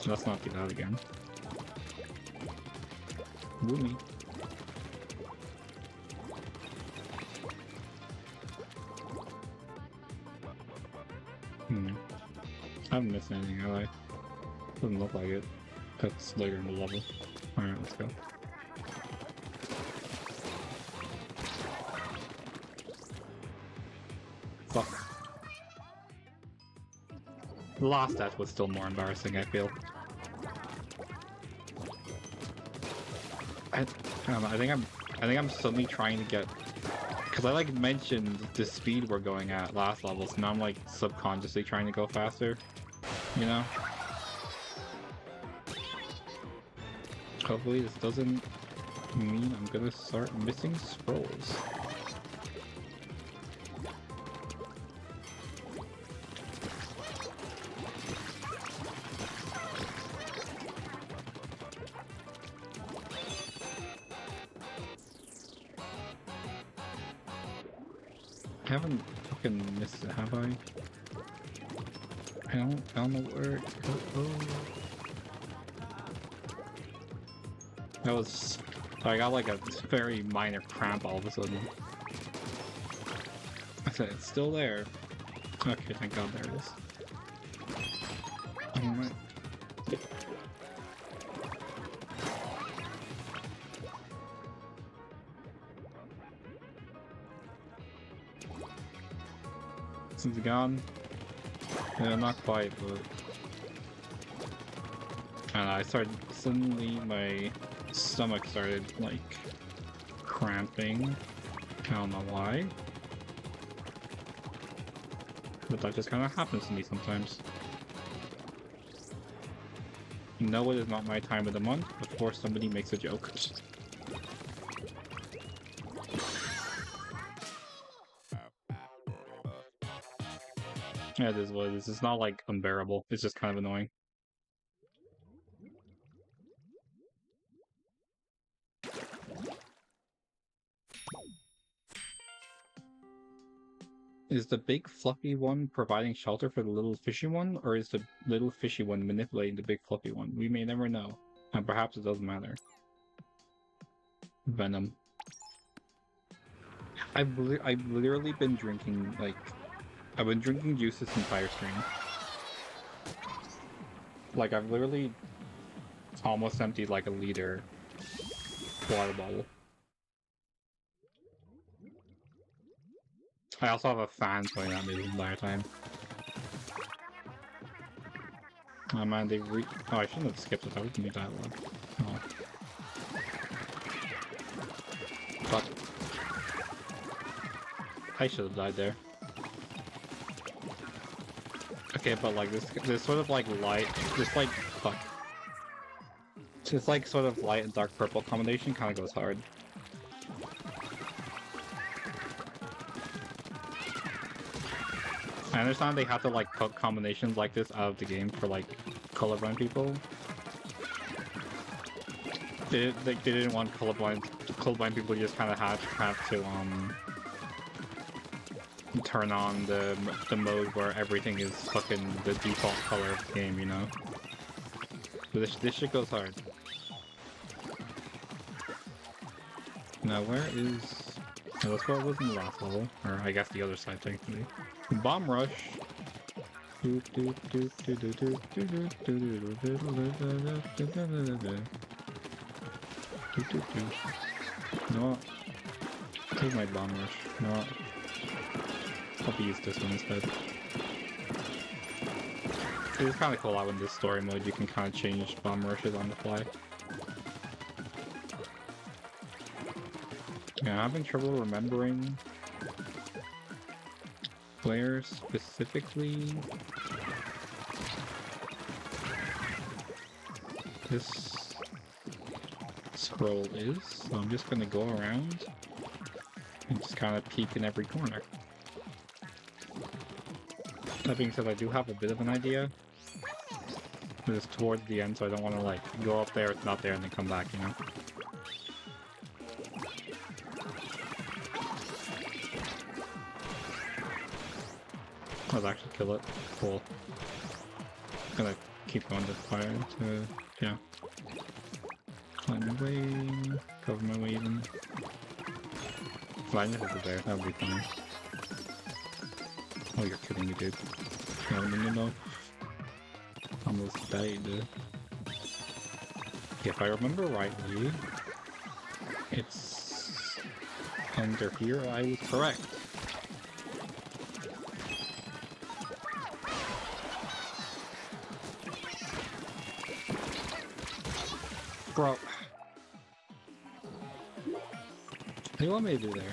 Let's not do that again. Woo me. I haven't missed anything, have I? Doesn't look like it. That's later in the level. Alright, let's go. Fuck. The last death was still more embarrassing, I feel. I don't know, I think I'm suddenly trying to get, because I like mentioned the speed we're going at last level, so now I'm like subconsciously trying to go faster, you know? Hopefully this doesn't mean I'm gonna start missing scrolls. I haven't fucking missed it, have I? I don't know where it goes. That was... I got like a very minor cramp all of a sudden. I said it's still there. Okay, thank god, there it is. Alright. Since it's gone? Yeah, not quite, but... And I started... Suddenly my stomach started, like, cramping. I don't know why. But that just kind of happens to me sometimes. No, it is not my time of the month before somebody makes a joke. Yeah, it is what it is. It's not, like, unbearable. It's just kind of annoying. Is the big fluffy one providing shelter for the little fishy one, or is the little fishy one manipulating the big fluffy one? We may never know, and perhaps it doesn't matter. Venom. I've literally been drinking, like... I've been drinking juice this entire stream. Like, I've literally almost emptied like a liter water bottle. I also have a fan playing at me the entire time. Oh man, oh, I shouldn't have skipped it. I wouldn't need that one. Oh. Fuck. I should have died there. Okay, but like this sort of like light, this like, fuck. This like sort of light and dark purple combination kind of goes hard. I understand they have to like cut combinations like this out of the game for like colorblind people. They didn't want colorblind people just kind of have to turn on the mode where everything is fucking the default color of the game, you know. But this shit goes hard. Now where is? Oh, that's where it was in the last level, or I guess the other side technically. Bomb rush. No. Take my bomb rush. No. I'll use this one instead. It's kind of cool out in this story mode you can kind of change bomb rushes on the fly. Yeah, I'm having trouble remembering where specifically this scroll is, so I'm just gonna go around and just kind of peek in every corner. That being said, I do have a bit of an idea, but it's towards the end, so I don't want to like go up there, it's not there, and then come back, you know? I'll actually kill it. Cool. Gonna keep going to fire to, yeah. Climb my way, cover my way even. Flying over there, that would be funny. Oh, you're kidding me, dude. No. Almost died. If I remember rightly, it's under here. I was correct. Bro. What do you want me to do there?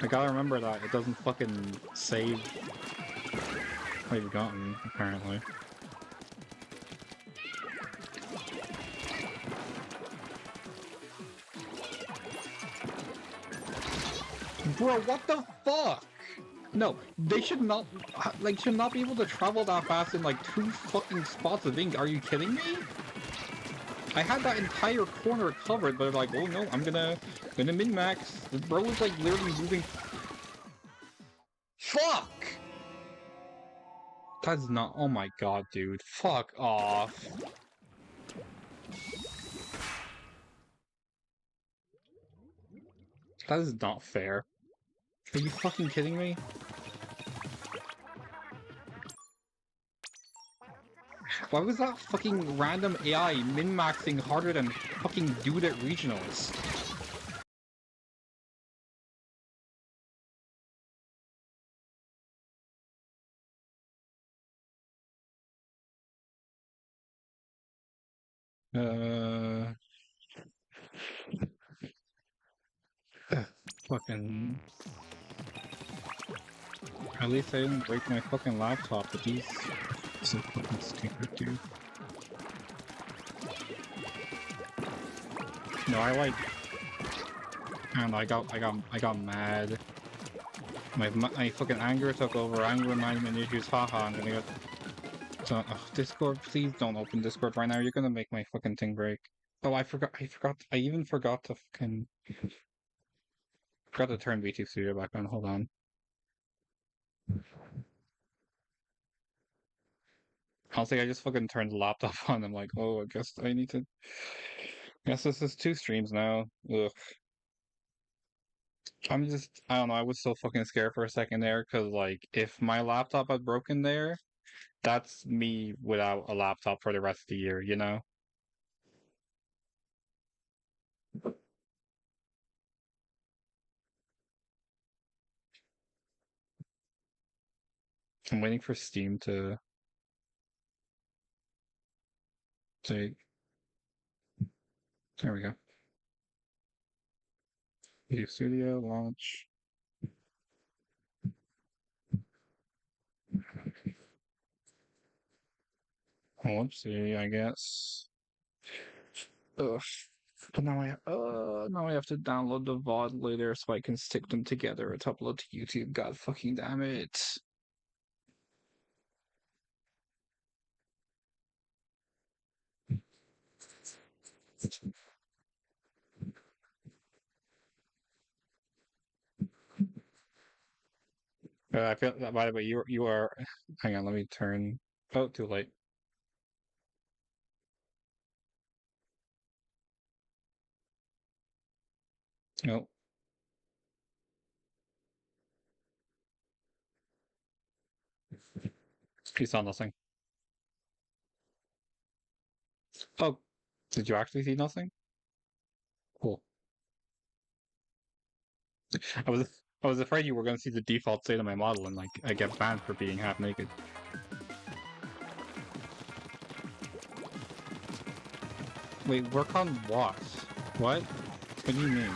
I gotta remember that it doesn't fucking save what you've gotten, apparently. Bro, what the fuck? No, they should not, like, should not be able to travel that fast in, like, 2 fucking spots of ink. Are you kidding me? I had that entire corner covered, but they're like, oh no, I'm gonna min-max. The bro is, like, literally moving. Fuck! That's not, oh my god, dude. Fuck off. That is not fair. Are you fucking kidding me? Why was that fucking random AI min-maxing harder than fucking dude at regionals? Fucking... At least I didn't break my fucking laptop, but these... So fucking stupid, dude. No, I like... And I got mad. My fucking anger took over. Anger management issues. Haha, I'm gonna go... So, Discord, please don't open Discord right now. You're gonna make my fucking thing break. Oh, I even forgot to fucking... Forgot to turn VT Studio back on. Hold on. Honestly, I just fucking turned the laptop on. I'm like, oh, I guess I need to... Guess this is 2 streams now. Ugh. I don't know, I was so fucking scared for a second there, because, like, if my laptop had broken there, that's me without a laptop for the rest of the year, you know? I'm waiting for Steam to say, there we go. Video Studio launch. Whoopsie, I guess. Ugh. But now I have to download the VOD later so I can stick them together to upload to YouTube. God fucking damn it. I feel that, by the way, you are. Hang on, let me turn. Oh, too late. Nope, you saw nothing. Oh, did you actually see nothing? Cool. I was I was afraid you were going to see the default state of my model and like I get banned for being half naked. Wait, work on what? What? What do you mean?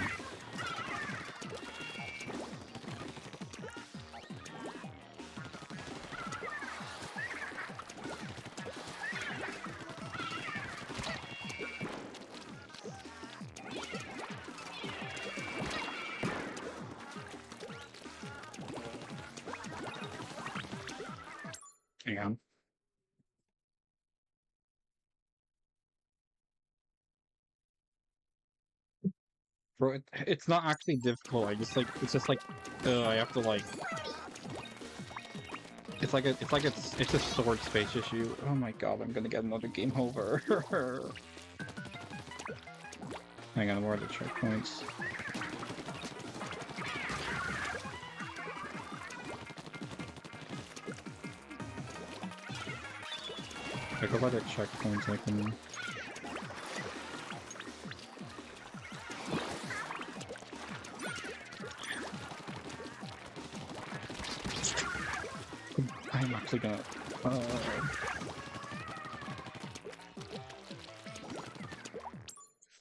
Hang on. Bro, it's not actually difficult. I just like it's just like I have to like it's a sword space issue. Oh my god, I'm gonna get another game over. Hang on, where are the checkpoints? I go by the checkpoints I can. I'm actually gonna.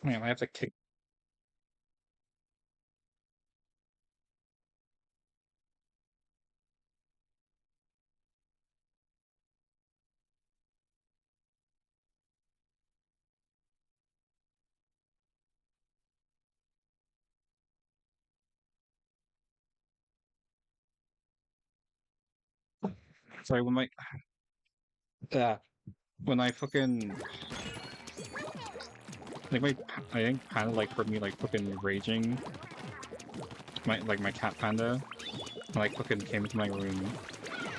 Man, I have to kick. Sorry, uh, when I fucking like I think Panda like heard me like fucking raging. My cat Panda, like fucking came into my room.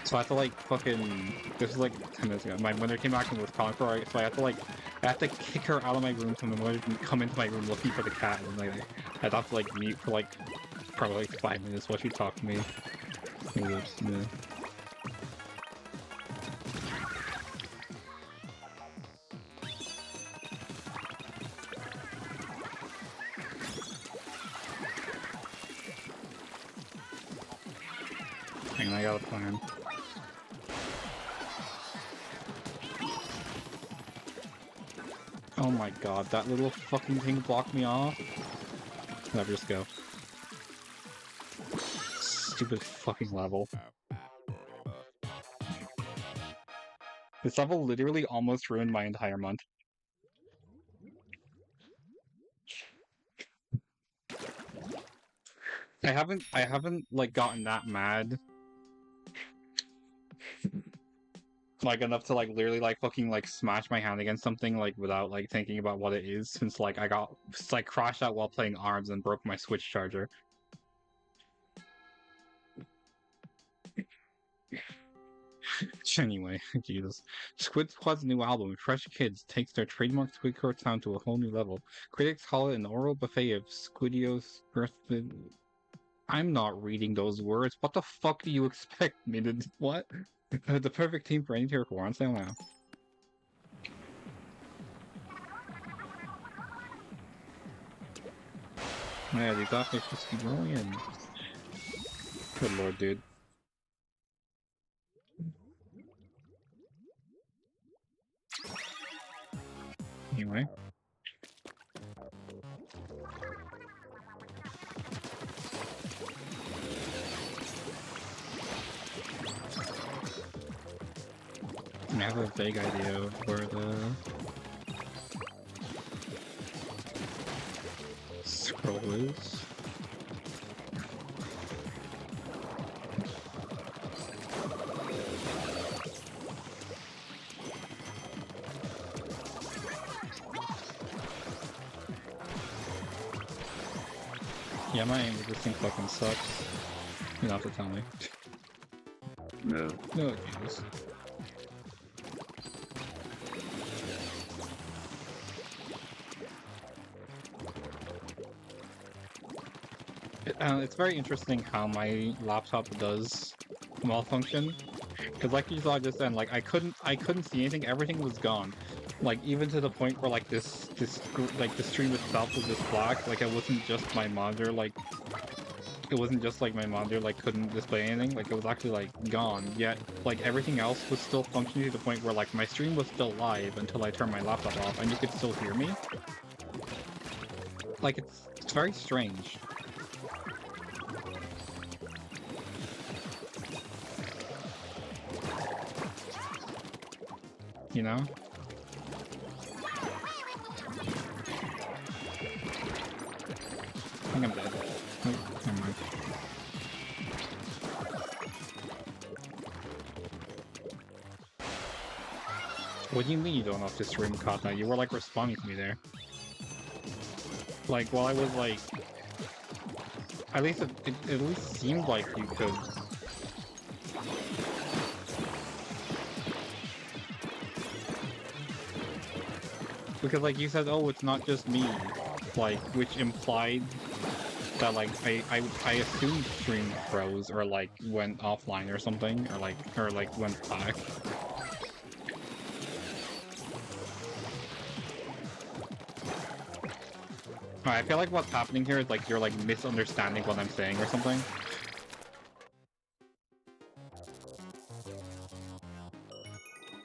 So I have to like fucking. This is like 10 minutes ago. My mother came back and was calling for her, so I have to kick her out of my room so my mother can come into my room looking for the cat, and like I have to like mute for like probably like 5 minutes while she talked to me. It was, yeah. Hang on, I got a plan. Oh my god, that little fucking thing blocked me off. Let me just go. Stupid fucking level. This level literally almost ruined my entire month. I haven't like gotten that mad like enough to like literally like fucking like smash my hand against something like without like thinking about what it is since like I got like crashed out while playing ARMS and broke my Switch charger. Anyway, Jesus. Squid Squad's new album, Fresh Kids, takes their trademark Squidcore sound to a whole new level. Critics call it an oral buffet of Squidios. I'm not reading those words. What the fuck do you expect me to? What? The perfect team for any tier 4 on sale now. Yeah, these offers just keep rolling in. Good lord, dude. anyway. I have a vague idea of where the scroll is. Yeah, my aim with this thing fucking sucks. You don't have to tell me. No. No, Jesus. It's very interesting how my laptop does malfunction, because like you saw just then, like I couldn't see anything. Everything was gone. Like even to the point where like the stream itself was just black. Like it wasn't just my monitor. Like it wasn't just like my monitor like couldn't display anything. Like it was actually like gone. Yet like everything else was still functioning to the point where like my stream was still live until I turned my laptop off, and you could still hear me. Like it's very strange. You know? I think I'm dead. Oh, never mind. What do you mean you don't know if this stream caught that? You were like responding to me there. Like while I was like... At least it at least seemed like you could... Because like you said, oh, it's not just me, like, which implied that like I assumed stream froze or like went offline or something, or like went back. I feel like what's happening here is like you're like misunderstanding what I'm saying or something.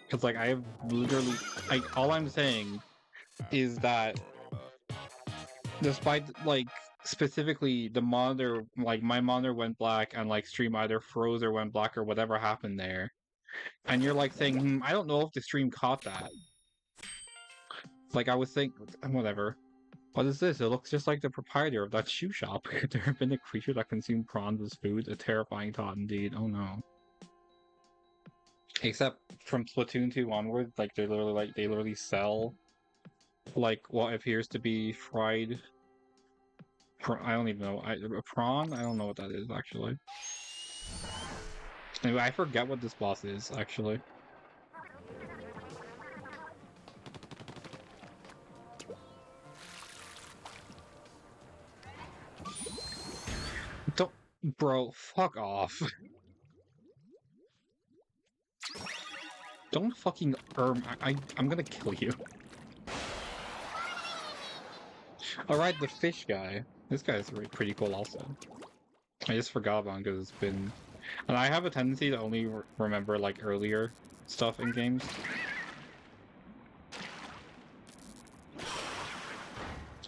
Because like I have literally, all I'm saying is that despite like specifically the monitor, like my monitor went black and like stream either froze or went black or whatever happened there, and you're like saying, I don't know if the stream caught that. Like I was thinking, whatever. What is this? It looks just like the proprietor of that shoe shop. Could there have been a creature that consumed prawns as food? A terrifying thought indeed. Oh no. Except from Splatoon 2 onward, like they literally sell like what appears to be fried. I don't even know. A prawn? I don't know what that is actually. Anyway, I forget what this boss is actually. Don't, bro. Fuck off. Don't fucking I'm gonna kill you. Alright, the fish guy. This guy's really pretty cool also. I just forgot about him because it's been... And I have a tendency to only remember like earlier stuff in games.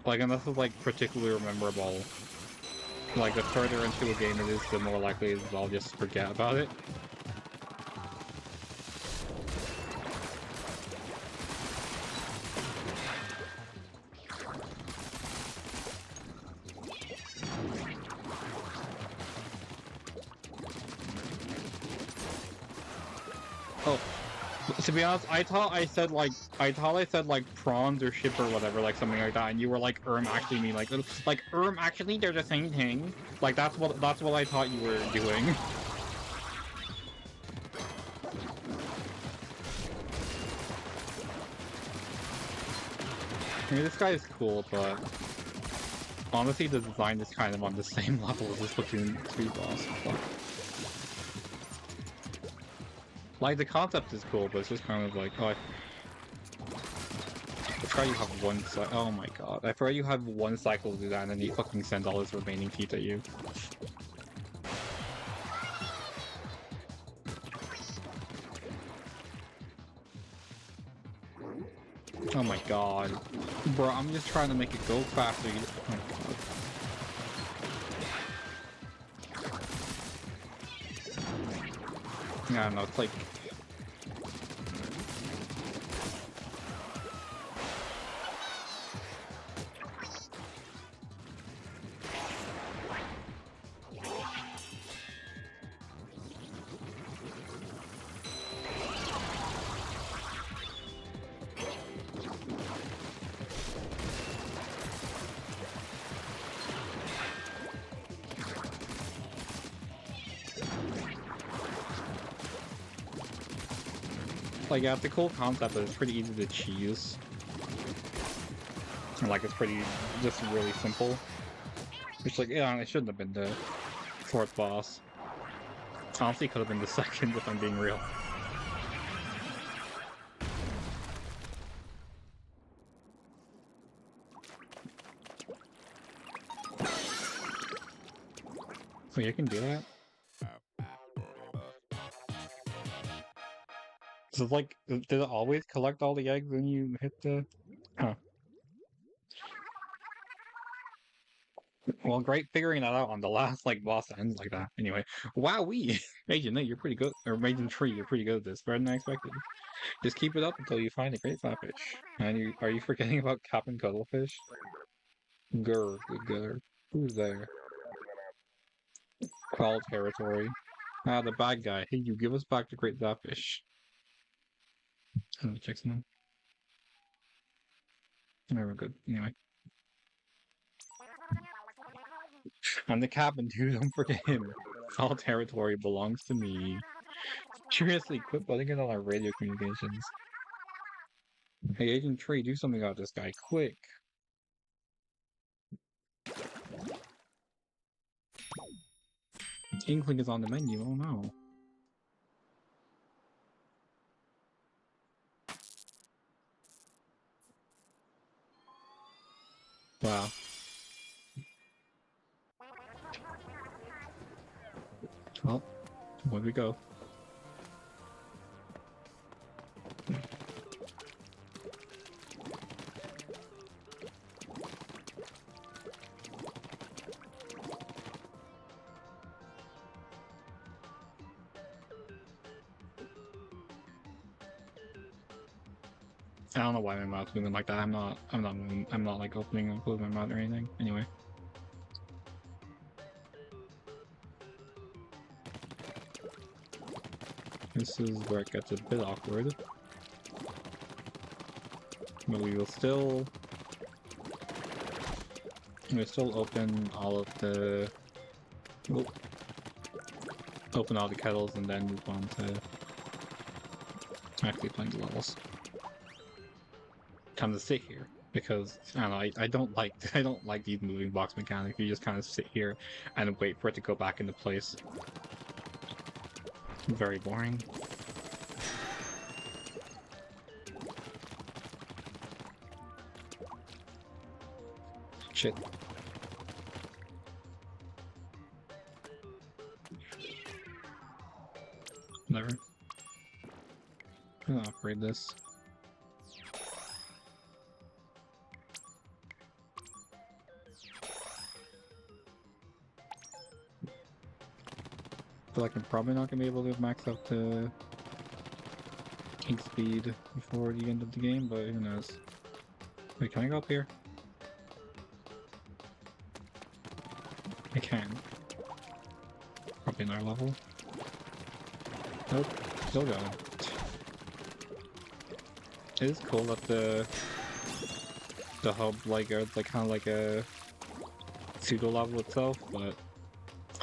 Like unless it's like particularly memorable. Like the further into a game it is, the more likely it is I'll just forget about it. Oh, to be honest, I thought I said like prawns or ship or whatever, like something like that, and you were like actually mean like actually they're the same thing. Like that's what I thought you were doing. I mean, this guy is cool, but honestly, the design is kind of on the same level as this Splatoon 2 boss. But... like, the concept is cool, but it's just kind of like, oh, I forgot you have one cycle. Oh my god. I forgot you have one cycle to do that, and then he fucking sends all his remaining feet at you. Oh my god. Bro, I'm just trying to make it go faster. Oh my god. I don't know, it's like... Like, yeah, it's a cool concept, but it's pretty easy to cheese. And, like, it's pretty, just really simple. Which, like, yeah, it shouldn't have been the fourth boss. Honestly, it could have been the second, if I'm being real. So you can do that? So, like, did it always collect all the eggs when you hit the... Huh. Well, great figuring that out on the last, like, boss that ends like that. Anyway, wowee! Agent Nate, you're pretty good. Or Agent Tree, you're pretty good at this. Better than I expected. Just keep it up until you find a great flatfish. And are you forgetting about Captain Cuttlefish? Grr, grr. Who's there? Quell territory. Ah, the bad guy. Hey, you give us back the great flatfish. Let me check something. Never good. Anyway. I'm the captain, dude. Don't forget him. All territory belongs to me. Seriously, quit putting it on our radio communications. Hey, Agent Tree, do something about this guy, quick. Inkling is on the menu, oh no. Wow. Well, where we go? I don't know why my mouth's moving like that. I'm not like opening and closing my mouth or anything. Anyway. This is where it gets a bit awkward. But we'll still open all of the open all the kettles and then move on to actually playing the levels. Time to sit here because I don't know. I don't like I don't like these moving box mechanics. You just kind of sit here and wait for it to go back into place. Very boring. Shit. Whatever. I'm gonna upgrade this. Feel like I'm probably not gonna be able to max out the ink speed before the end of the game, but who knows. Wait, can I go up here? I can. Probably another level. Nope, still going. It is cool that the hub like kind of like a pseudo level itself, but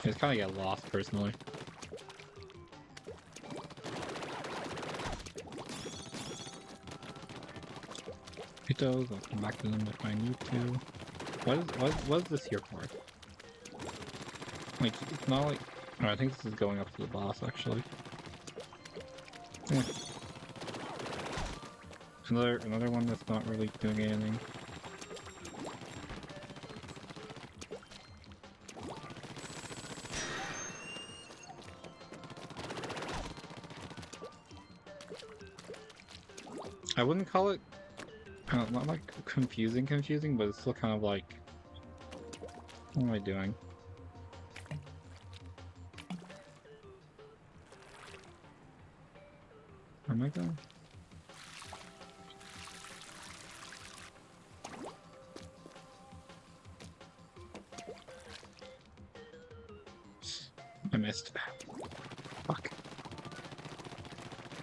it's kind of get lost personally. Hit those, I'll come back to them if I need to. What is this here for? Like, it's not like... Oh, I think this is going up to the boss, actually. Yeah. Another one that's not really doing anything. I wouldn't call it Not like confusing, but it's still kind of like, what am I doing? Where am I going? I missed. Fuck.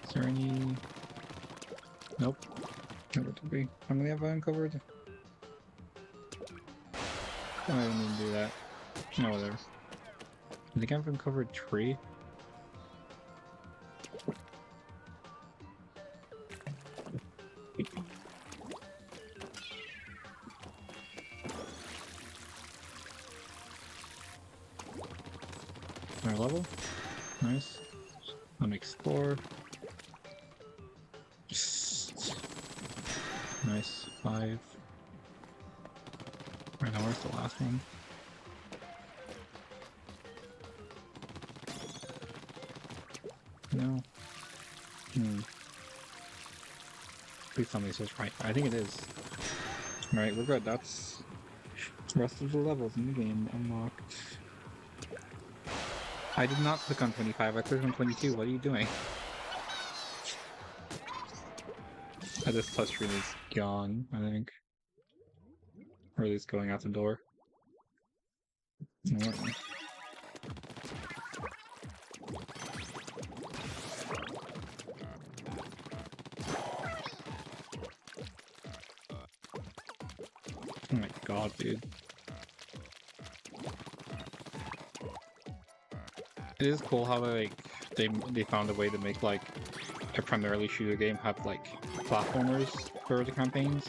Is there any... Nope. Nowhere to be. How many have I uncovered? I didn't even do that. No, whatever. I think I've uncovered 3. Our level. Nice. Let me explore. Nice. 5. Right now, where's the last one? No. Please tell me this is right. I think it is. Alright, we're good. That's the rest of the levels in the game unlocked. I did not click on 25, I clicked on 22. What are you doing? This touchscreen is gone, I think. Or at least going out the door. Oh my god, dude. It is cool how they found a way to make like a primarily shooter game have like platformers for the campaigns,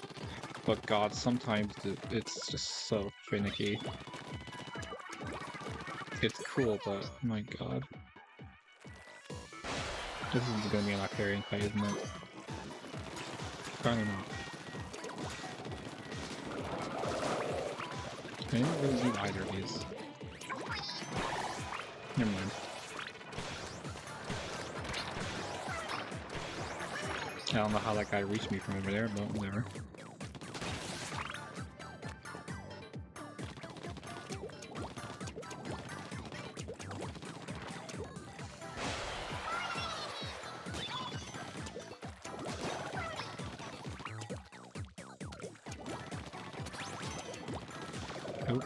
but god, sometimes it's just so finicky. It's cool, but my god. This is gonna be an Octarian fight, isn't it? Probably not. I didn't really need either of these. Never mind. I don't know how that guy reached me from over there, but whatever. Nope.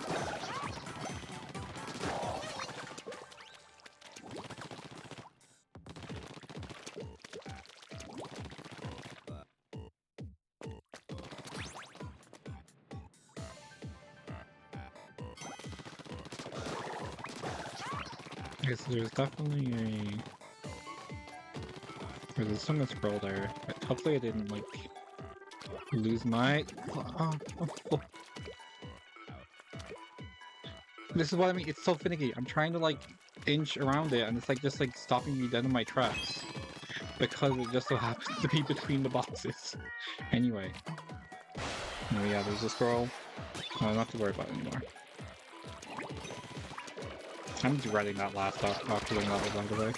Okay, so there's definitely there's some scroll there. Hopefully I didn't like lose my oh. This is what I mean, it's so finicky. I'm trying to like inch around it and it's like just like stopping me dead in my tracks. Because it just so happens to be between the boxes. Anyway. Oh yeah, there's a scroll. I don't have to worry about it anymore. I'm dreading that last off-killing level, by the way.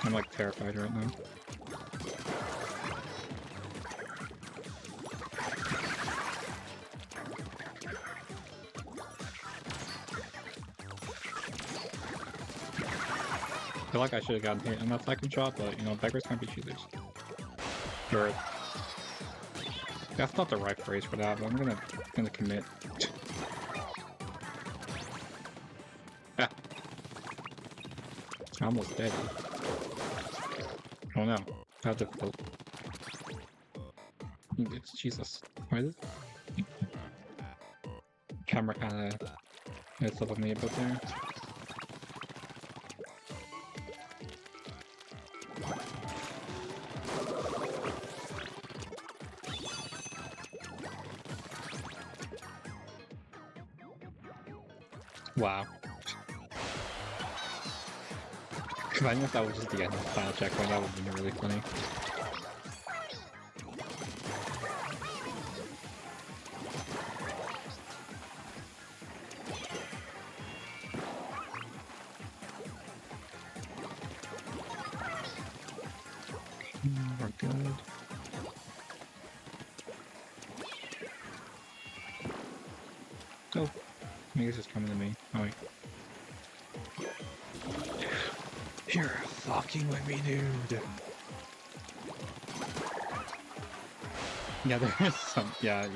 I'm like terrified right now. I feel like I should have gotten hit in that second shot, but you know, beggars can't be choosers. Or that's not the right phrase for that, but I'm gonna commit. Ah. I'm almost dead. Oh no. How difficult. Jesus. Why is it? Camera kinda messed up on me a bit there. Wow. Imagine if that was just the end of the final checkpoint, that would have been really funny. We're good. Oh, I think it's just coming to me. Oh wait. You're fucking with me, dude. Yeah, there is some, yeah,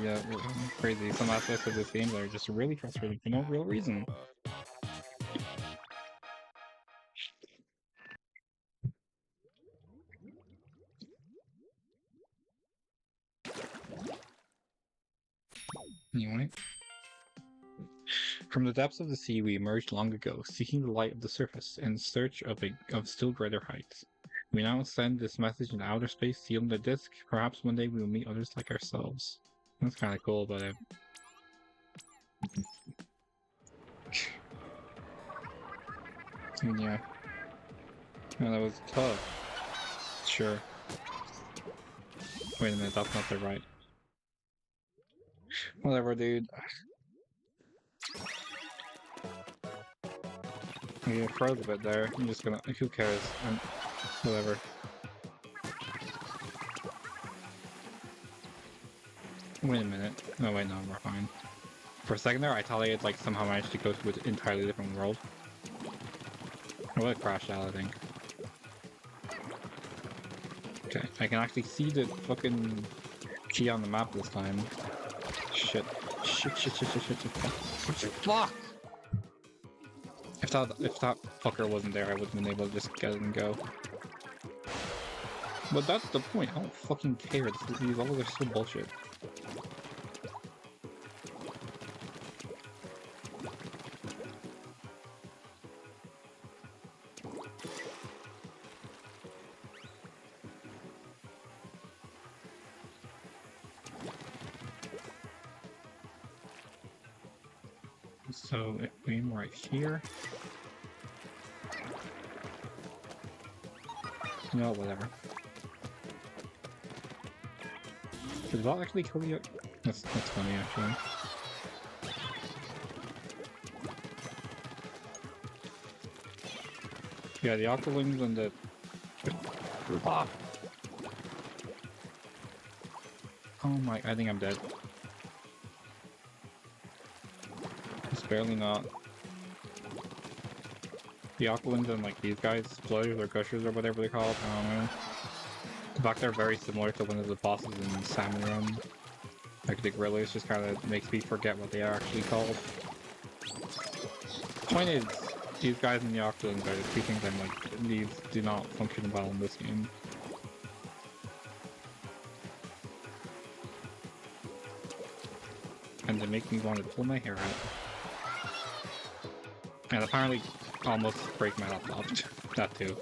crazy. Some aspects of this game that are just really frustrating for no real reason. Anyway. From the depths of the sea we emerged long ago, seeking the light of the surface in search of still greater heights. We now send this message into outer space, sealing the disk. Perhaps one day we will meet others like ourselves. That's kind of cool, but yeah. No, that was tough. Sure. Wait a minute, that's not the right. Whatever, dude. Yeah, froze a bit there. I'm just gonna. Who cares? Whatever. Wait a minute. No, wait, no, we're fine. For a second there, I thought I had like somehow managed to go to an entirely different world. I would have crashed out, I think. Okay, I can actually see the fucking key on the map this time. Shit. Shit. Fuck! If that fucker wasn't there, I would have been able to just get it and go. But that's the point. I don't fucking care. These levels are so bullshit. So if we aim right here. No, whatever. Did that actually kill you? That's funny actually. Yeah, the Octolings and the ah. Oh my, I think I'm dead. It's barely not. The Aqualings and like these guys, Sploders or Gushers or whatever they're called, I don't know. The fact they're very similar to one of the bosses in Salmon Run. Like the Gorillas just kind of makes me forget what they are actually called. Point is, these guys in the Aqualings are the two things I'm like, these do not function well in this game. And they make me want to pull my hair out. And apparently almost break my laptop. That too.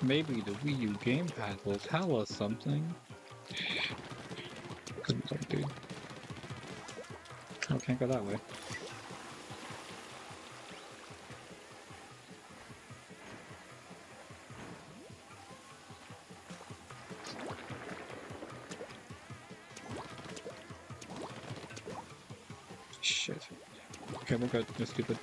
Maybe the Wii U gamepad will tell us something. Good luck, dude. Oh, can't go that way. Shit. Okay, we're good. You're stupid.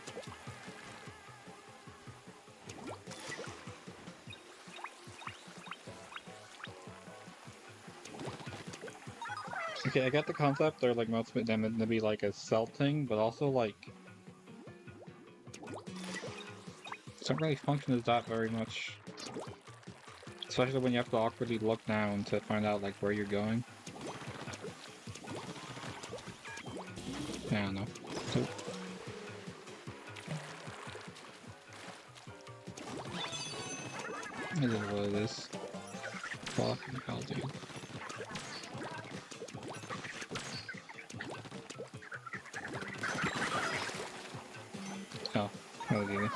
Okay, I get the concept. They're like most of them to be like a cell thing, but also like don't really function as that very much. Especially when you have to awkwardly look down to find out like where you're going. Yeah, I don't know. So, it is what it is. Fucking hell, dude. Oh, oh, dude.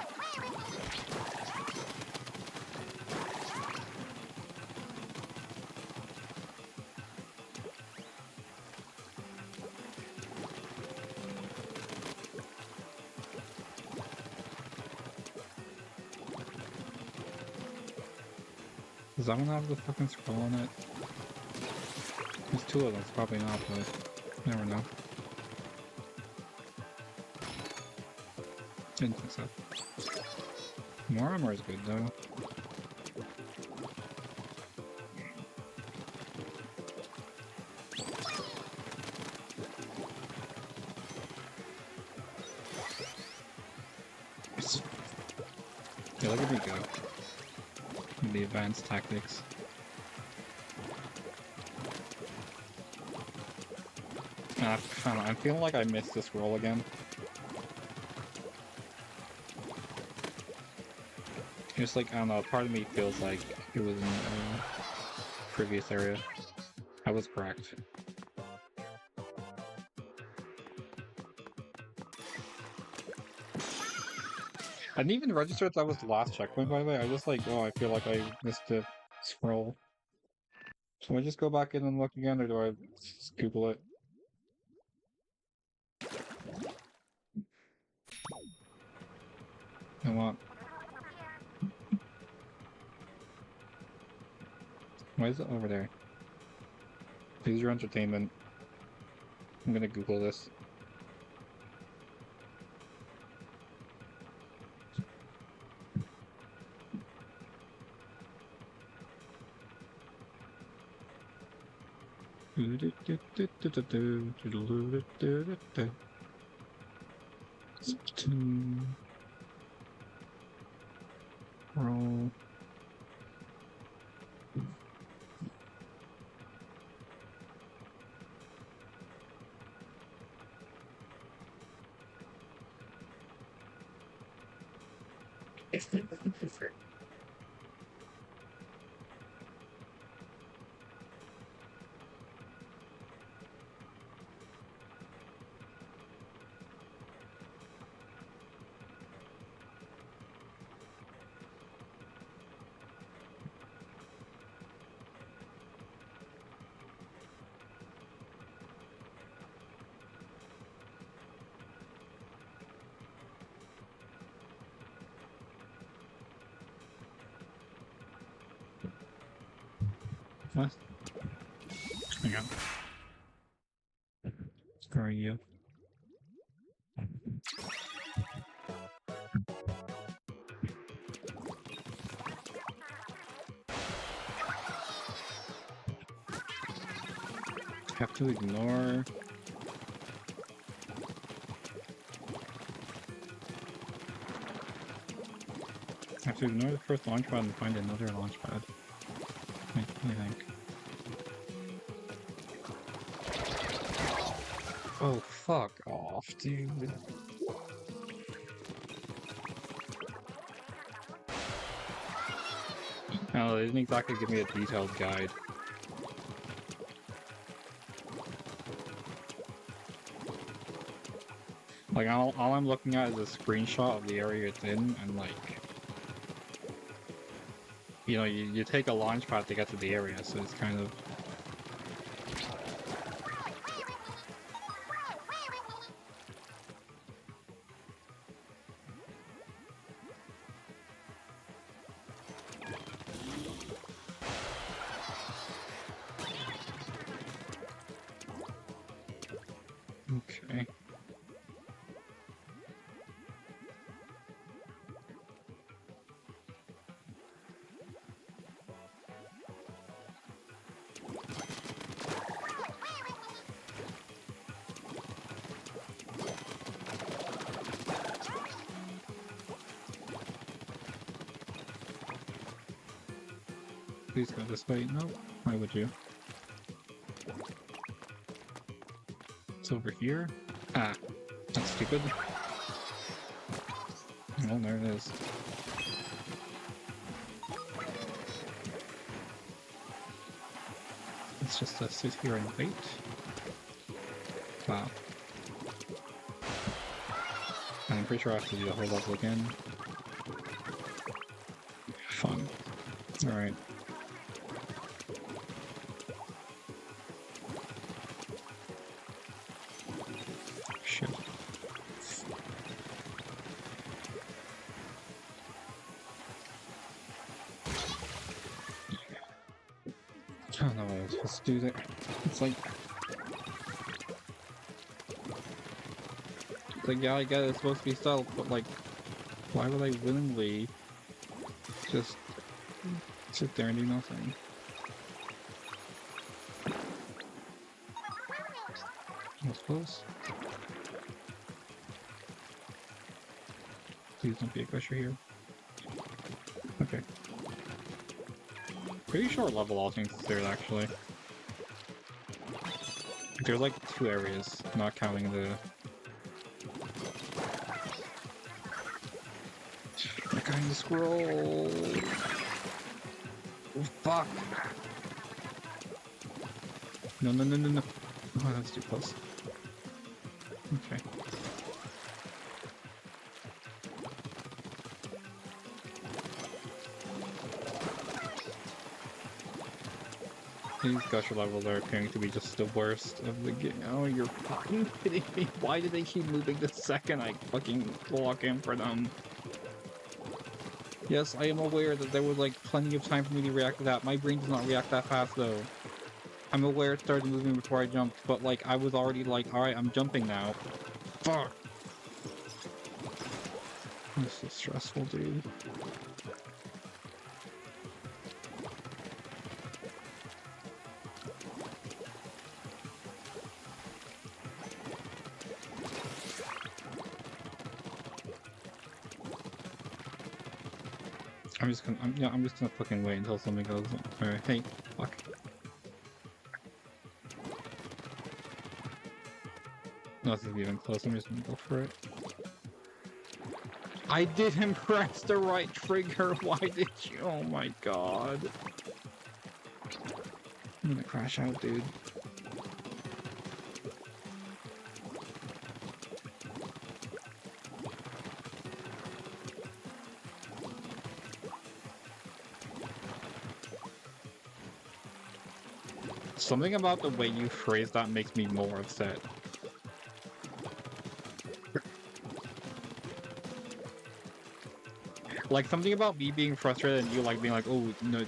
Does that one have the fucking scroll on it? There's two of them, it's probably not, but never know. Didn't think so. More armor is good though. Yeah, look at me go. The advanced tactics. I don't know, I'm feeling like I missed this roll again. It's like, I don't know, part of me feels like it was in the previous area. I was correct. I didn't even register that was the last checkpoint, by the way. I just like, oh, I feel like I missed the scroll. So I just go back in and look again, or do I just Google it? I want. Why is it over there? Use your entertainment. I'm gonna Google this. Splatoon. Roll. What? Hang on. Where are you? Have to ignore. Have to ignore the first launch pad and find another launch pad. I think. Oh, fuck off, dude. No, they didn't exactly give me a detailed guide. Like, all I'm looking at is a screenshot of the area it's in, and like, you know, you take a launch pad to get to the area, so it's kind of... Okay. Please go this way. No, why would you? It's over here. Ah, that's stupid. Oh, there it is. It's just a sit here and wait. Wow. I'm pretty sure I have to do the whole level again. Fun. Alright. Shit. I don't know what I was supposed to do there. It's like, yeah, I get it's supposed to be stealth, but like, why would I willingly just sit there and do nothing? I suppose. Please don't be a crusher here. Okay. Pretty short level, all things considered, actually. There's like 2 areas, not counting the... The guy in the scroll... Oh, fuck! No, no, no, no, no. Oh, that's too close. Okay. These gusher levels are appearing to be just the worst of the game. Oh, you're fucking kidding me. Why do they keep moving the second I fucking walk in for them? Yes, I am aware that there was like plenty of time for me to react to that. My brain does not react that fast though. I'm aware it started moving before I jumped, but like I was already like, alright, I'm jumping now. Fuck! This is stressful, dude. I'm just gonna fucking wait until something goes. Alright, hey, fuck. Nothing's even close, I'm just gonna go for it. I didn't press the right trigger, why did you? Oh my god. I'm gonna crash out, dude. Something about the way you phrase that makes me more upset. Like something about me being frustrated and you like being like, oh no,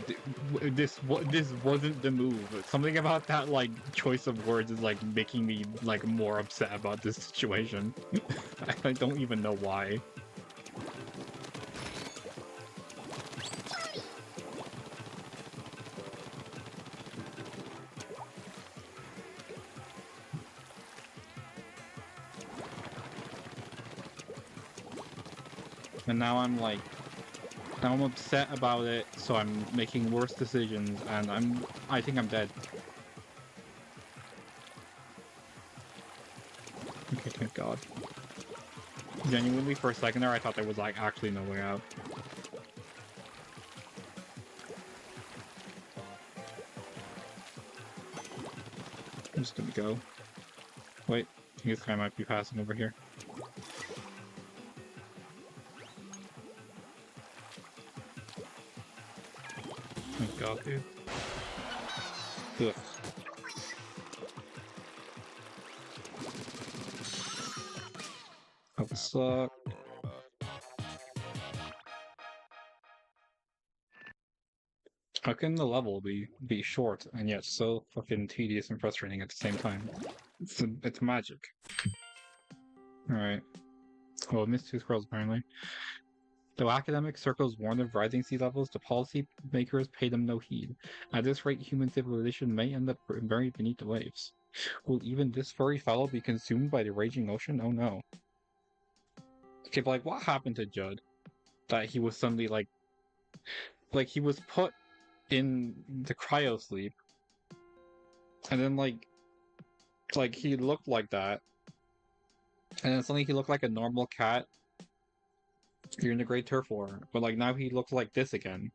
this wasn't the move. Something about that like choice of words is like making me like more upset about this situation. I don't even know why. And now I'm like, now I'm upset about it, so I'm making worse decisions, and I think I'm dead. Okay, thank God. Genuinely, for a second there, I thought there was like actually no way out. I'm just gonna go. Wait, I think this guy might be passing over here. Thank God, dude. Ugh. That would suck. How can the level be short and yet so fucking tedious and frustrating at the same time? It's magic. Alright. Well, I missed 2 scrolls apparently. Though academic circles warn of rising sea levels, the policy makers pay them no heed. At this rate, human civilization may end up buried beneath the waves. Will even this furry fellow be consumed by the raging ocean? Oh no. Okay, but like, what happened to Judd? That he was suddenly like he was put in the cryo sleep, and then like he looked like that, and then suddenly he looked like a normal cat during the Great Turf War, but like now he looks like this again.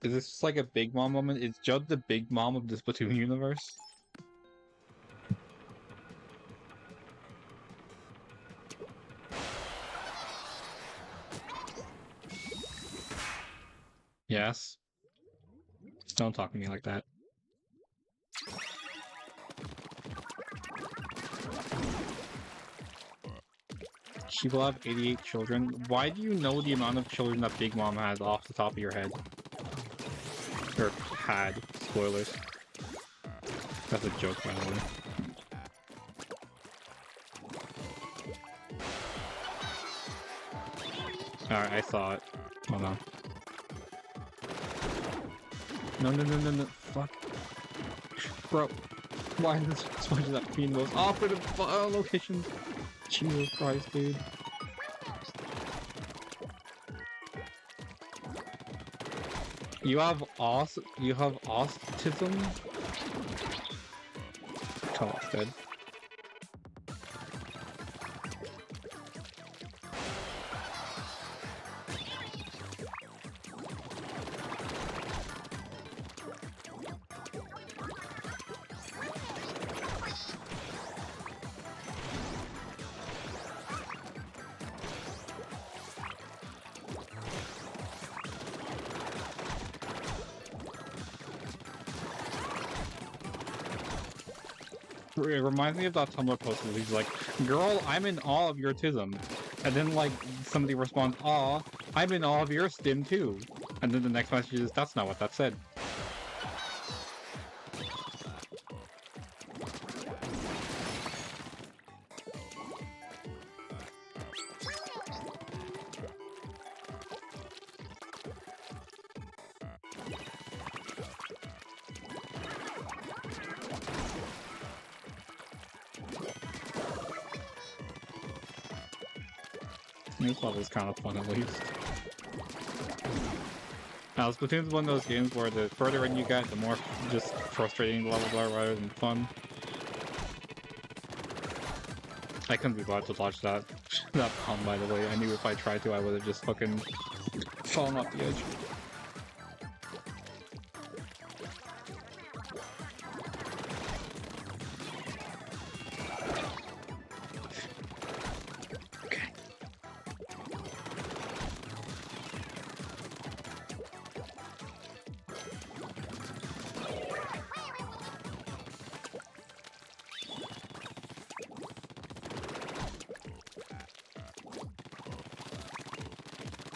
Is this just like a Big Mom moment? Is Judd the Big Mom of the Splatoon universe? Yes. Don't talk to me like that. She will have 88 children. Why do you know the amount of children that Big Mom has off the top of your head? Or had. Spoilers. That's a joke, by the way. Alright, I saw it. Hold on. No, no, no, no, no. Fuck. Bro. Why is this so much of that being the most awkward of locations? Jesus Christ, dude. You have autism? Oh, that's good. It reminds me of that Tumblr post where he's like, "Girl, I'm in awe of your autism," and then like somebody responds, "Aw, I'm in awe of your stim too," and then the next message is, "That's not what that said." This level's kind of fun at least. Now, Splatoon's one of those games where the further in you get, the more just frustrating the levels are rather than fun. I couldn't be bothered to dodge that bomb, by the way. I knew if I tried to, I would have just fucking fallen off the edge.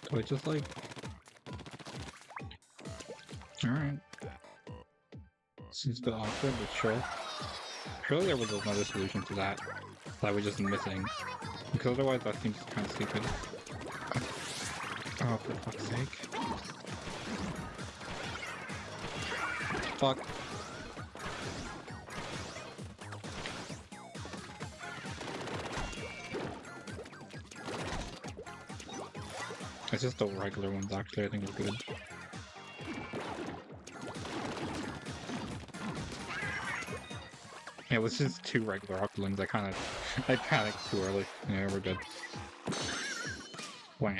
Do I just like... Alright. Seems a bit awkward, but sure. Surely there was another solution to that I was just missing. Because otherwise that seems kind of stupid. Oh, for fuck's sake. Fuck. It's just the regular ones actually I think are good. Yeah, it was just two regular Octolings. I panicked too early. Yeah, we're good. Wah.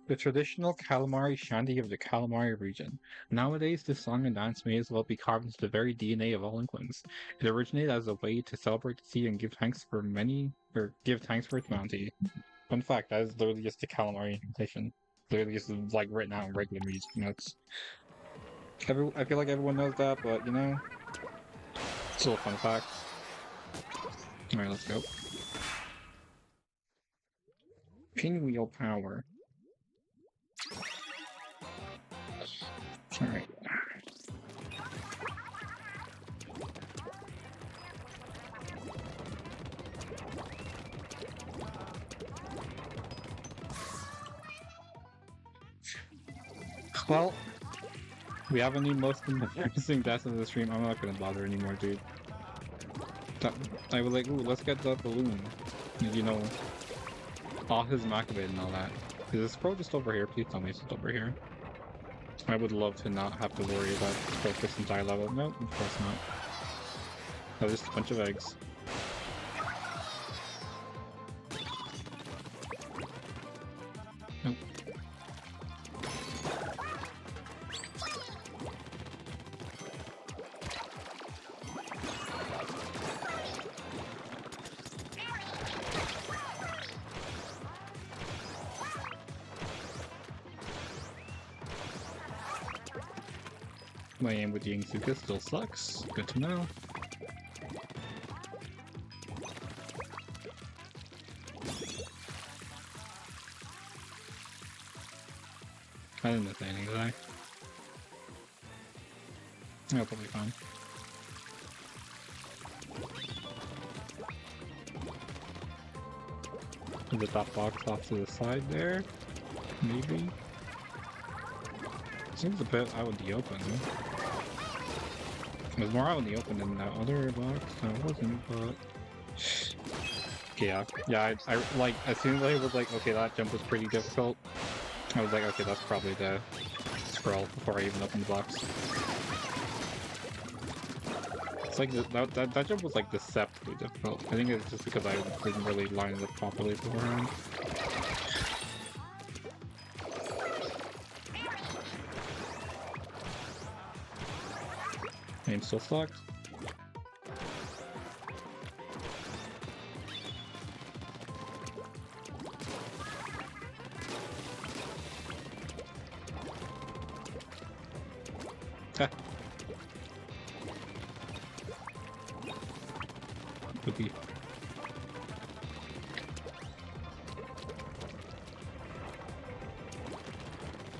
The traditional calamari shanty of the Calamari region. Nowadays, this song and dance may as well be carved into the very DNA of all Inklings. It originated as a way to celebrate the sea and give thanks for its bounty. Fun fact, that is literally just the calamari invitation. Literally just like written out in regular music notes. I feel like everyone knows that, but you know, still a fun fact. Alright, let's go. Pinwheel power. Alright. Well, we have a new most embarrassing death in the stream. I'm not gonna bother anymore, dude. I was like, ooh, let's get the balloon. You know, all his activated and all that. Is this pro just over here? Please tell me it's just over here. I would love to not have to worry about this entire level. Nope, of course not. Oh, just a bunch of eggs. Nope. My aim with the Yingzuka still sucks. Good to know. I didn't miss anything, did I? I'll probably fine. Is it that box off to the side there? Maybe? Seems a bit out in the open. It was more out in the open than that other box. No, it wasn't, but... Yeah. Yeah, I like, as soon as I was like, okay, that jump was pretty difficult, I was like, okay, that's probably the scroll before I even opened the box. It's like, that jump was like deceptively difficult. I think it's just because I didn't really line it up properly beforehand. Aim still sucked. Cookie. It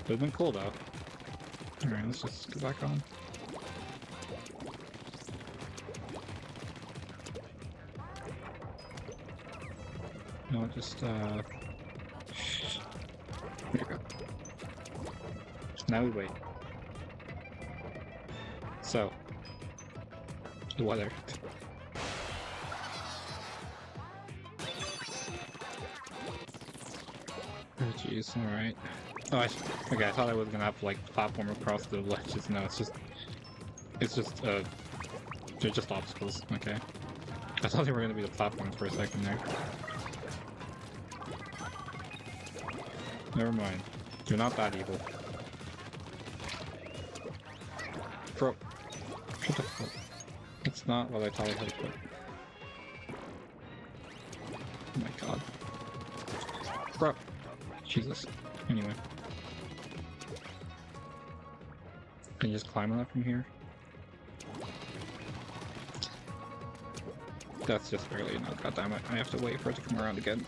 would've been cool though. Alright, let's just go back on. No, just there you go. Now we wait. So, the weather. Oh jeez, alright. Oh, okay, I thought I was gonna have to like platform across the ledges. No, they're just obstacles. Okay. I thought they were gonna be the platforms for a second there. Never mind. You're not that evil. Bro. Shut the fuck. That's not what I thought I had. Oh my god. Bro. Jesus. Anyway. Can you just climb on that from here? That's just barely enough. God damn it. I have to wait for it to come around again.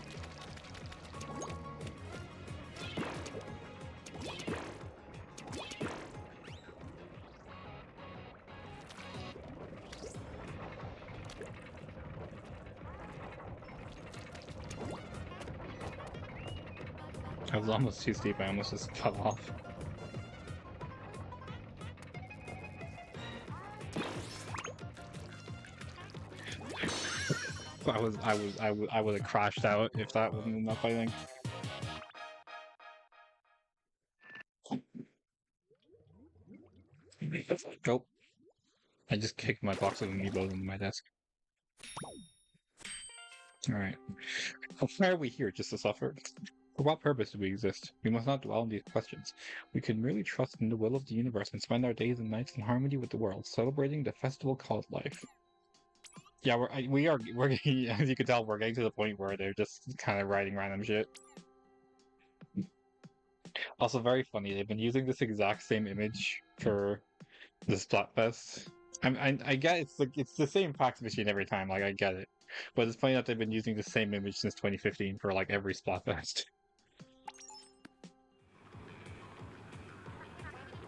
I was almost too steep, I almost just fell off. I would have crashed out if that wasn't enough, I think. Nope. I just kicked my box of amiibos into my desk. Alright. Why are we here? Just to suffer? For what purpose do we exist? We must not dwell on these questions. We can merely trust in the will of the universe and spend our days and nights in harmony with the world, celebrating the festival called life. Yeah, we're as you can tell, we're getting to the point where they're just kind of writing random shit. Also, very funny. They've been using this exact same image for the Splatfest. I get it's the same fax machine every time. Like I get it, but it's funny that they've been using the same image since 2015 for like every Splatfest.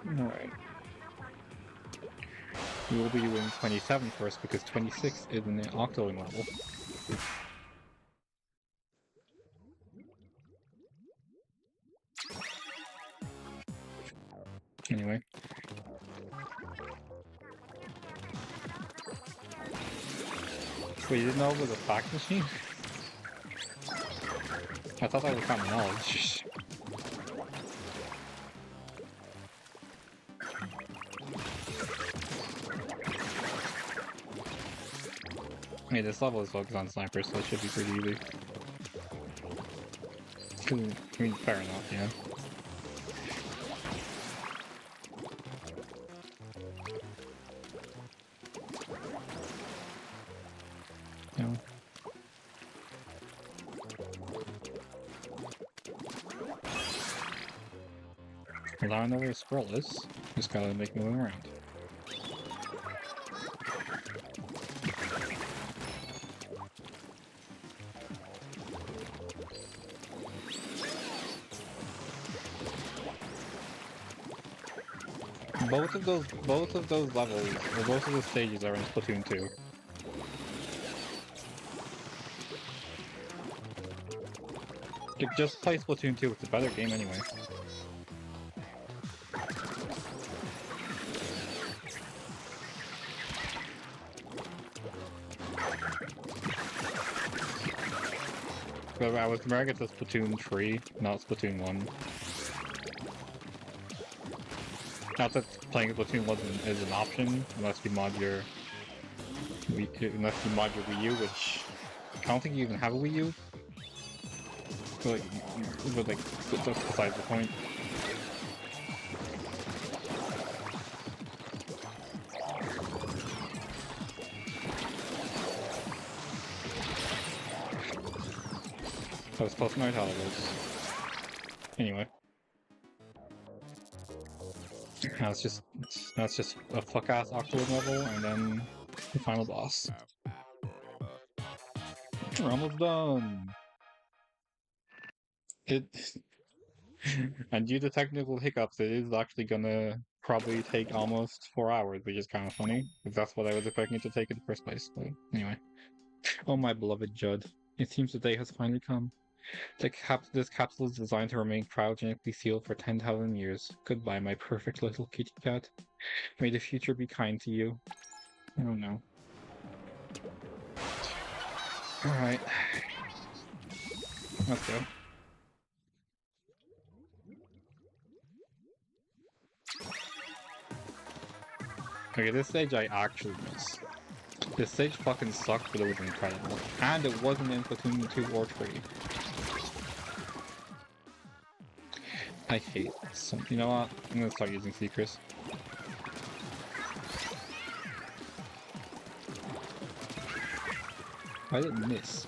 Alright. We will be doing 27 first because 26 is an octoing level. Anyway. Wait, you didn't know it was a fax machine? I thought that was common knowledge. Hey, this level is focused on snipers, so it should be pretty easy. I mean, fair enough, yeah. No. Well, now I know where a squirrel is. Just gotta make my way around. Both of those levels, or both of the stages are in Splatoon 2. Just play Splatoon 2, it's a better game anyway. But I was comparing it to Splatoon 3, not Splatoon 1. Not that playing Splatoon 1 is an option, unless you mod your Wii U, which I don't think you even have a Wii U. But that's besides the point. I was close to my titles. Anyway. Now it's just a fuck ass Octowood level and then the final boss. We're almost done. And due to technical hiccups, it is actually gonna probably take almost 4 hours, which is kind of funny, because that's what I was expecting it to take in the first place. But anyway. Oh my beloved Judd. It seems the day has finally come. This capsule is designed to remain cryogenically sealed for 10,000 years. Goodbye, my perfect little kitty cat. May the future be kind to you. I don't know. Alright. Let's go. Okay, this stage I actually miss. This stage fucking sucked, but it was incredible. And it wasn't in Splatoon 2 or 3. I hate this. You know what? I'm gonna start using secrets. Why did it miss?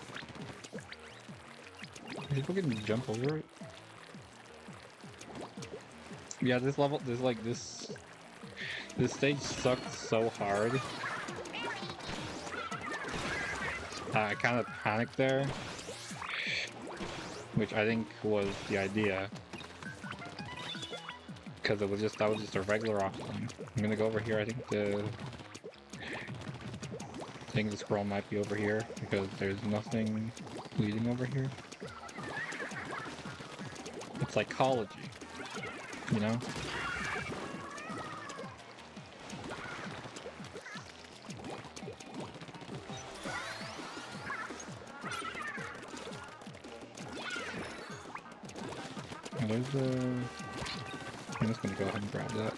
Did people get me to jump over it? Yeah, this level, this stage sucked so hard. I kind of panicked there, which I think was the idea, because that was just a regular option. I'm gonna go over here. I think the scroll might be over here because there's nothing leading over here. It's psychology, you know? There's I'm just gonna go ahead and grab that.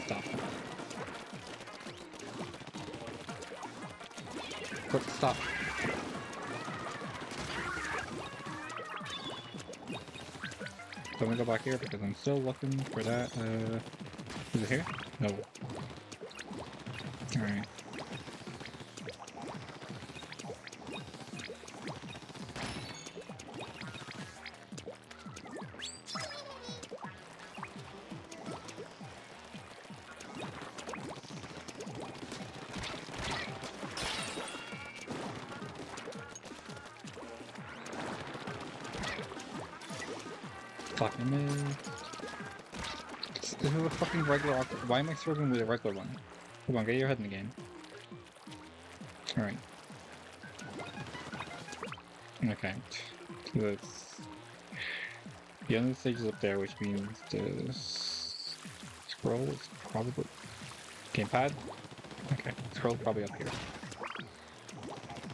Stop. Stop. So I'm gonna go back here because I'm still looking for that. Is it here? No. Alright. Fucking man. This is a fucking regular octopus. Why am I struggling with a regular one? Come on, get your head in the game. Alright. Okay. The end of the stage is up there, which means the scroll is probably... Gamepad? Okay, scroll's probably up here.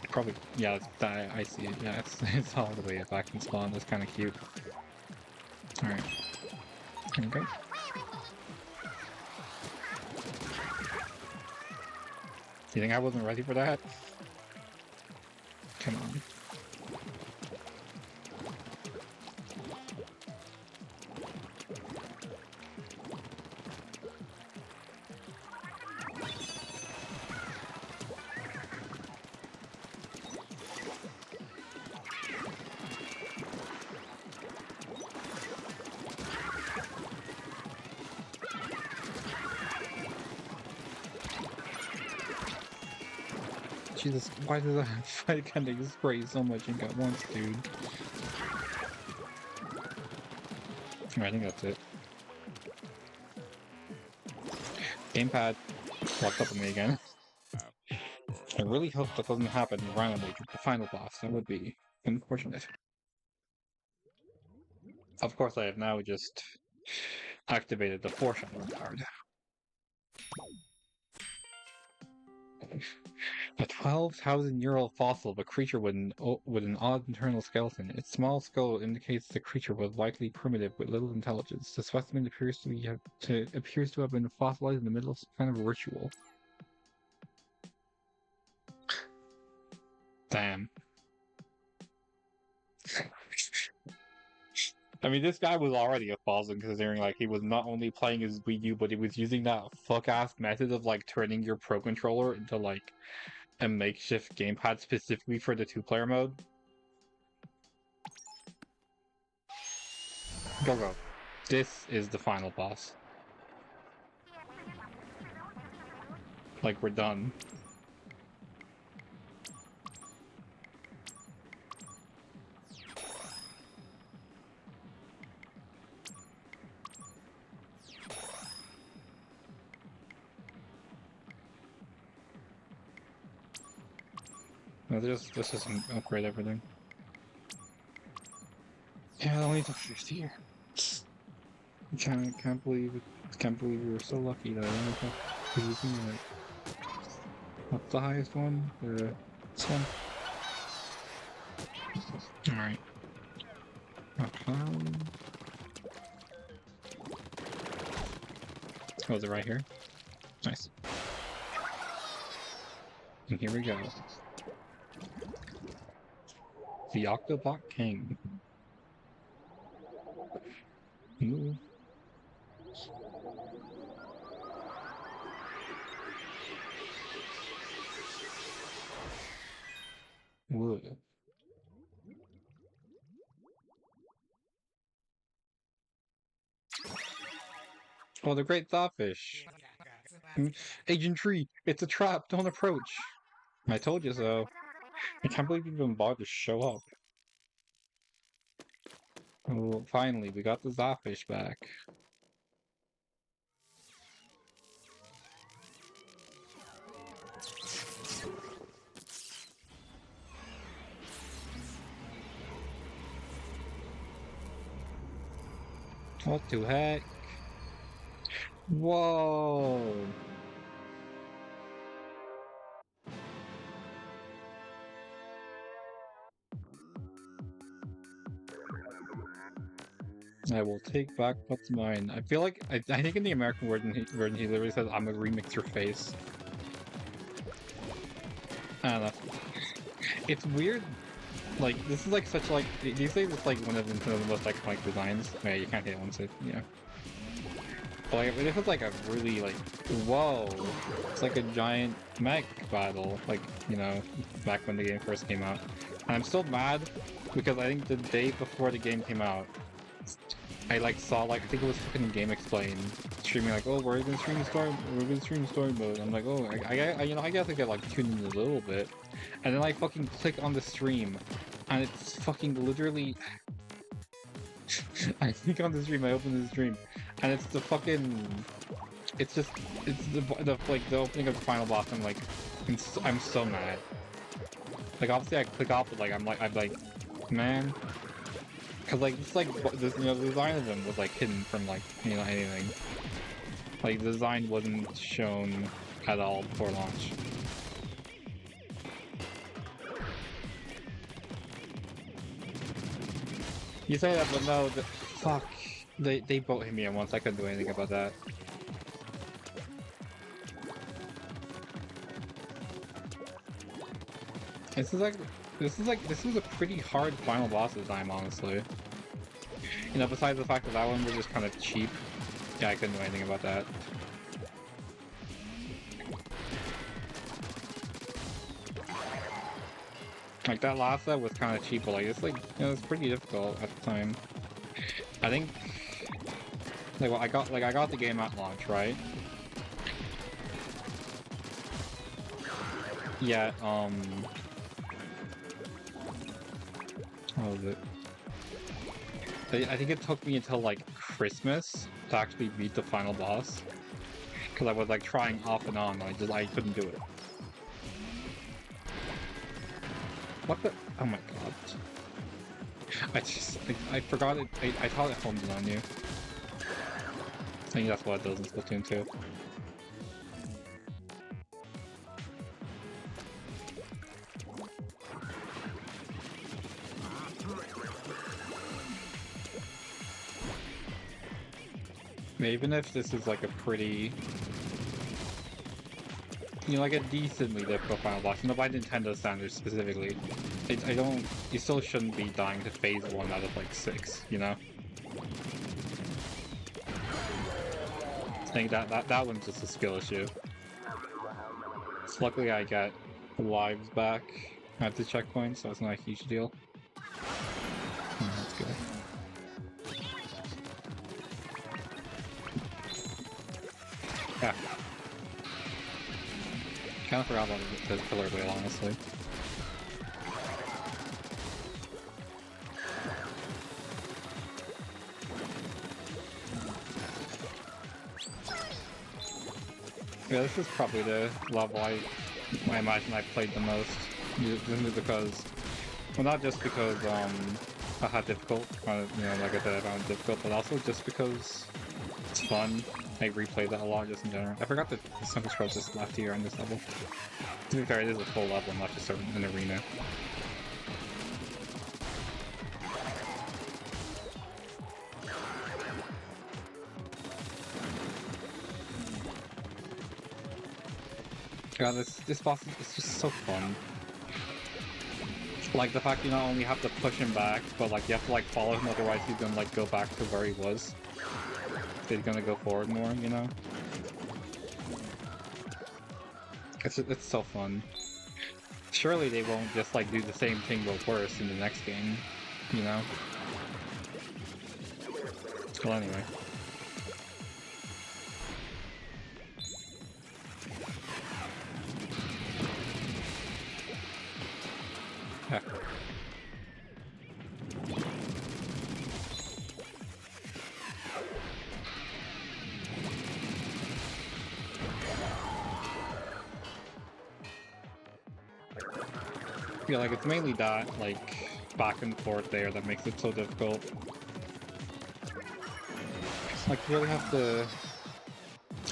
Probably, yeah, I see it, yeah, it's all the way back in spawn, that's kinda cute. Alright. Okay. You think I wasn't ready for that? Come on. Jesus, why does that fight kind of spray so much ink at once, dude? I think that's it. Gamepad walked up on me again. I really hope that doesn't happen randomly to the final boss. That would be unfortunate. Of course, I have now just activated the foreshadowing card. A 12,000-year-old fossil of a creature with an odd internal skeleton. Its small skull indicates the creature was likely primitive with little intelligence. The specimen appears to have been fossilized in the middle of some kind of ritual. Damn. I mean, this guy was already a fossil considering, like, he was not only playing his Wii U, but he was using that fuck-ass method of, like, turning your Pro Controller into, like, a makeshift gamepad specifically for the two-player mode. Go, go. This is the final boss. Like, we're done. No, this just upgrade everything. Yeah, it only took 50 years. Can't believe it. Can't believe we were so lucky that I only took using it. What's the highest one? This one. All right. Oh, is it right here? Nice. And here we go. The Octobot King. Ooh. Wood. Oh, the great Thawfish. Agent Tree, it's a trap, don't approach. I told you so. I can't believe you even bothered to show up. Oh, finally, we got the Thawfish back. What the heck? Whoa! I will take back what's mine. I feel like I think in the American version he literally says, "I'm gonna remix your face." I don't know. It's weird. Like this is like such like these days it's like one of the most iconic designs. Yeah, you can't hit one, so yeah. But like this is like a really like whoa. It's like a giant mech battle. Like you know back when the game first came out. And I'm still mad because I think the day before the game came out. I like saw like I think it was fucking Game Explain streaming like, oh, we're gonna stream story mode. I'm like, oh, I you know I guess I get like tuned in a little bit, and then I fucking click on the stream, and it's fucking literally. I click on the stream, I open the stream, and it's the fucking. It's just it's the like the opening of the final boss. I'm like, I'm so mad. Like obviously I click off, but like I'm like, man. Cause like it's like this, you know, the design of them was like hidden from like you know anything. Like the design wasn't shown at all before launch. You say that, but no, fuck. They both hit me at once. I couldn't do anything about that. This is a pretty hard final boss design, honestly. You know, besides the fact that that one was just kind of cheap. Yeah, I couldn't do anything about that. Like that last set was kind of cheap, but like it's like you know, it's pretty difficult at the time. I think like well, I got the game at launch, right? Yeah, what was it? I think it took me until like Christmas to actually beat the final boss. Because I was like trying off and on, I couldn't do it. What the? Oh my god. I forgot it, I thought it homed in on you. I think that's what it does in Splatoon 2. Even if this is like a pretty, you know, like a decently difficult final boss, you know, by Nintendo standards specifically, I don't, you still shouldn't be dying to phase 1 out of like 6, you know? I think that one's just a skill issue. So luckily I get lives back at the checkpoint, so it's not a huge deal. That's good. Yeah. Kinda forgot about the pillar wheel, honestly. Yeah, this is probably the level I imagine I played the most. Just because, well, not just because how difficult, you know, like I said, I found it difficult, but also just because it's fun. I replay that a lot just in general. I forgot that some controls just left here on this level. To be fair, it is a full level, not just an arena. God, this boss is just so fun. Like the fact you not only have to push him back, but like you have to like follow him, otherwise he's gonna like go back to where he was. He's gonna go forward more, you know? It's so fun. Surely they won't just like do the same thing but worse in the next game, you know? Well, anyway. Yeah. Yeah, like it's mainly that, like, back and forth there that makes it so difficult. Like, you really have to...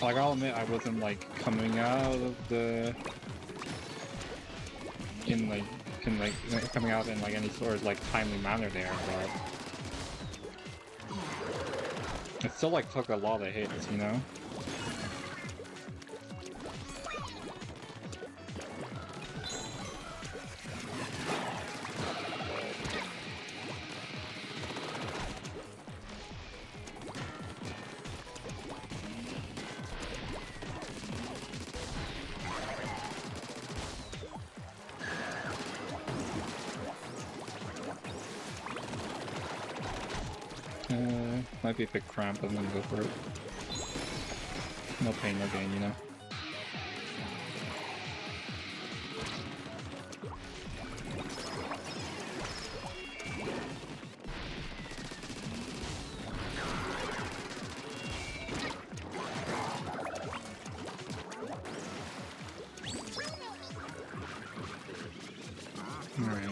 Like, I'll admit I wasn't, like, coming out of the... coming out in, like, any sort of, like, timely manner there, but... It still, like, took a lot of hits, you know? Might be a bit cramp, I'm gonna go for it. No pain, no gain, you know? Alright.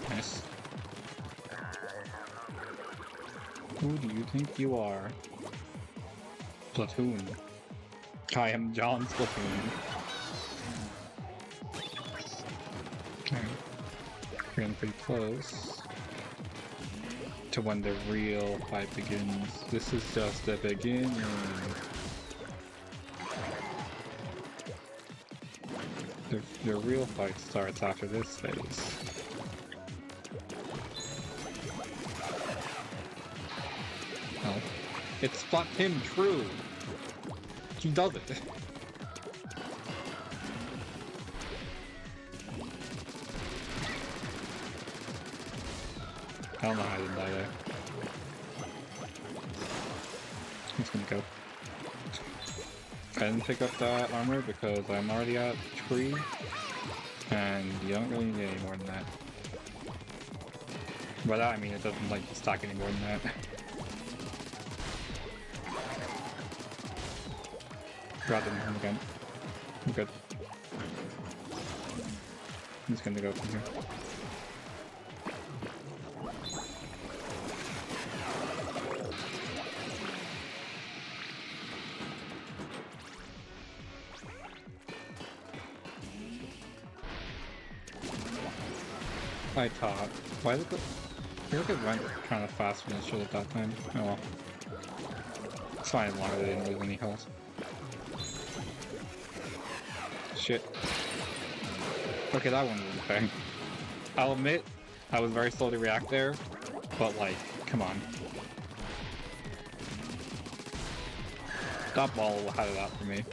Nice. Who do you think you are? Splatoon. I am John Splatoon. Okay. We're getting pretty close to when the real fight begins. This is just the beginning. The real fight starts after this phase. Oh. It's Splatoon true! He does it! I don't know how I didn't die there. I'm just gonna go. I didn't pick up that armor because I'm already at 3, and you don't really need any more than that. By that I mean it doesn't like stack any more than that. Grab him again. I'm good. I'm just gonna go from here. I thought. Why did it? I feel like it went kind of faster than it should at that time. Oh well. It's fine as long as I didn't lose any health. Shit. Okay, that one wasn't fair. I'll admit, I was very slow to react there, but like, come on. That ball had it out for me.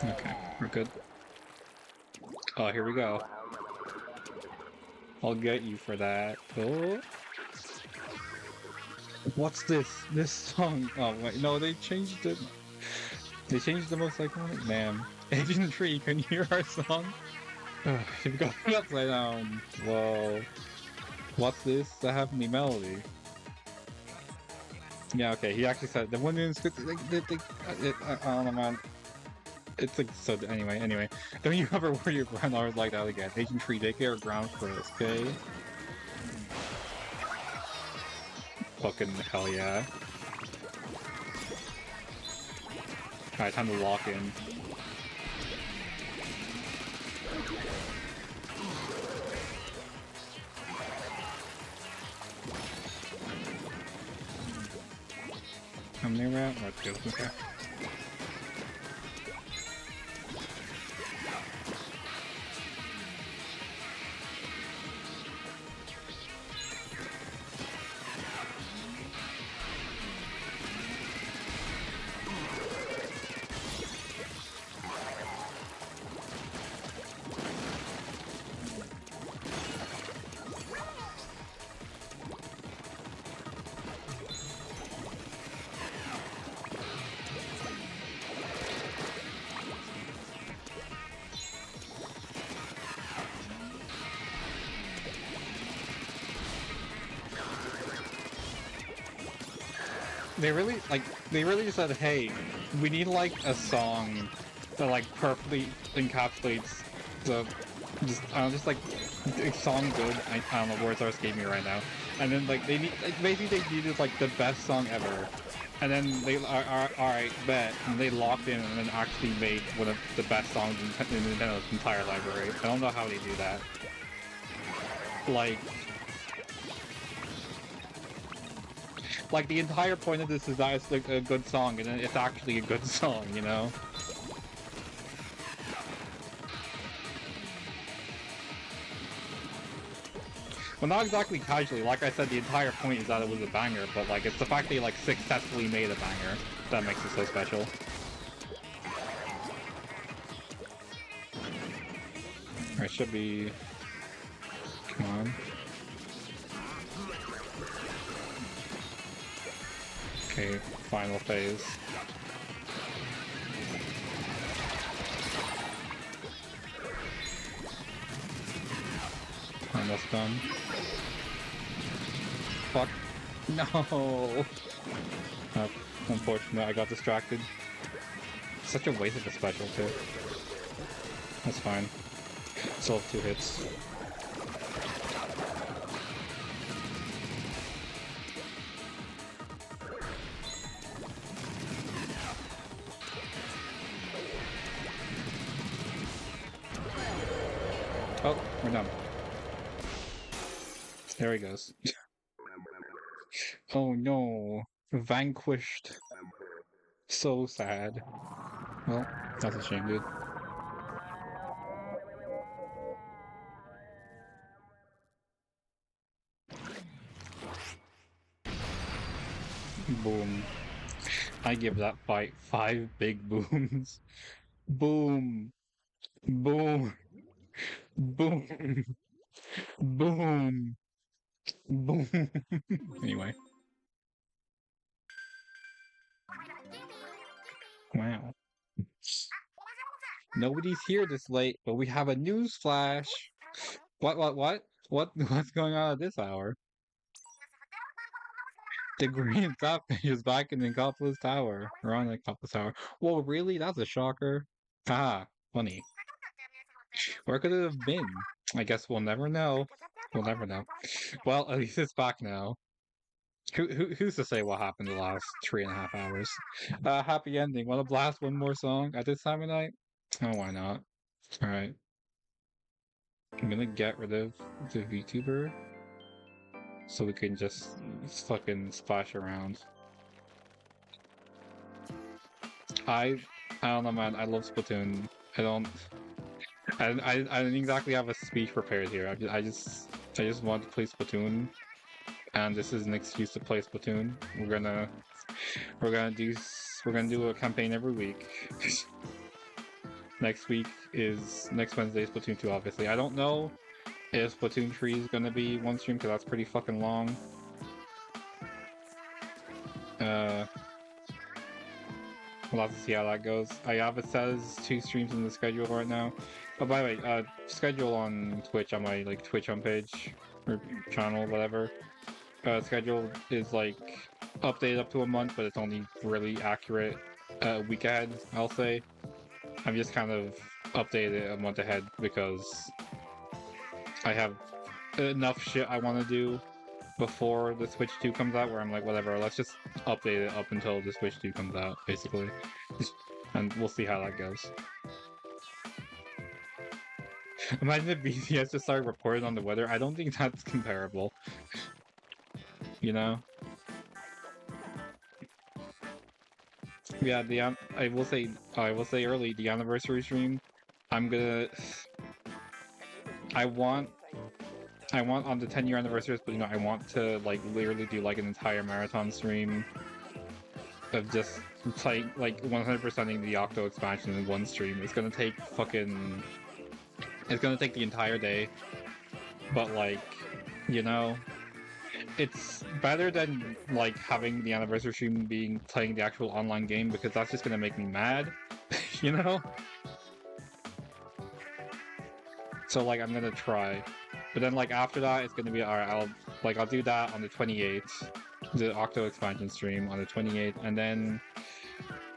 Okay, we're good. Oh, here we go. I'll get you for that. Oh. What's this? This song? Oh wait, no, they changed it. They changed the most iconic. Damn. Agent Tree, can you hear our song? You've got it upside down. Whoa. What's this? The Heavenly Melody. Yeah, okay, he actually said the one in script. I don't know, man. It's like so. Anyway, don't you ever wear your granddaughters like that again? Agent Tree, daycare ground first, okay? Fucking hell yeah! Alright, time to lock in. Come near that. Let's go. Okay. They really said, hey, we need like a song that like perfectly encapsulates the just like a song good. I don't know, words are escaping me right now. And then like they need basically they needed like the best song ever. And then they are alright, bet, and they locked in and then actually made one of the best songs in Nintendo's entire library. I don't know how they do that. Like the entire point of this is that it's like a good song, and it's actually a good song, you know? Well, not exactly casually. Like I said, the entire point is that it was a banger, but like it's the fact they like successfully made a banger that makes it so special. It should be. Come on. Okay, final phase. Almost done. Fuck. No! Oh, unfortunate, I got distracted. Such a waste of a special, too. That's fine. Still have 2 hits. Oh, we're done. There he goes. Oh no. Vanquished. So sad. Well, that's a shame, dude. Boom. I give that fight 5 big booms. Boom. Boom. Boom. Boom. Boom. Anyway. Wow. Nobody's here this late, but we have a news flash. What? What's going on at this hour? The green sapphire is back in the Nicopolis Tower. We're on the Nicopolis Tower. Well, really? That's a shocker. Ah, funny. Where could it have been? I guess we'll never know. We'll never know. Well, at least it's back now. Who's to say what happened the last 3.5 hours? Happy ending. Want to blast one more song at this time of night? Oh, why not? All right. I'm gonna get rid of the VTuber so we can just fucking splash around. I I don't know, man. I love Splatoon. I don't. I didn't exactly have a speech prepared here. I just want to play Splatoon, and this is an excuse to play Splatoon. We're gonna do we're gonna do a campaign every week. Next Wednesday is Splatoon 2. Obviously, I don't know if Splatoon 3 is gonna be one stream because that's pretty fucking long. We'll have to see how that goes. I have it says 2 streams in the schedule right now. Oh, by the way, schedule on Twitch on my like Twitch homepage or channel, whatever. Schedule is like updated up to a month, but it's only really accurate a week ahead, I'll say. I'm just kind of updated a month ahead because I have enough shit I want to do before the Switch 2 comes out, where I'm like, whatever, let's just update it up until the Switch 2 comes out, basically. And we'll see how that goes. Imagine if BTS just started reporting on the weather. I don't think that's comparable. You know? Yeah, I will say early, the anniversary stream, I'm gonna... I want on the 10-year anniversary, but I want to like literally do like an entire marathon stream of just playing like 100%ing the Octo expansion in one stream. It's gonna take the entire day, but like, it's better than like having the anniversary stream being playing the actual online game, because that's just gonna make me mad, you know? So like I'm gonna try. But then like after that it's gonna be alright, I'll do that on the 28th. The Octo expansion stream on the 28th, and then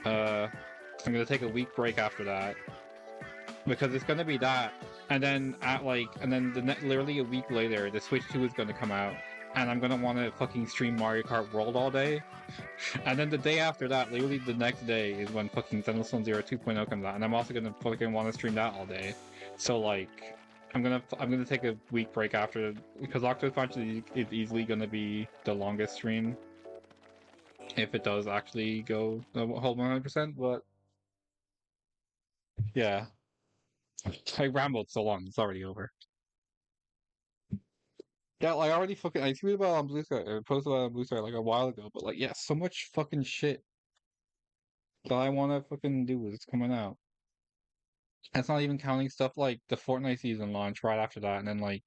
I'm gonna take a week break after that. Because it's gonna be that. And then literally a week later the Switch 2 is gonna come out. And I'm gonna wanna fucking stream Mario Kart World all day. And then the day after that, literally the next day, is when fucking Xenoblade Zero 2.0 comes out, and I'm also gonna fucking wanna stream that all day. So like, I'm gonna take a week break after, because Octo's Punch is easily gonna be the longest stream if it does actually go hold 100%. But yeah, I rambled so long, it's already over. Yeah, like I tweeted about it on Blue Sky, or posted about it on Blue Sky like a while ago, but like, yeah, so much fucking shit that I wanna fucking do is coming out. That's not even counting stuff like the Fortnite season launch right after that, and then like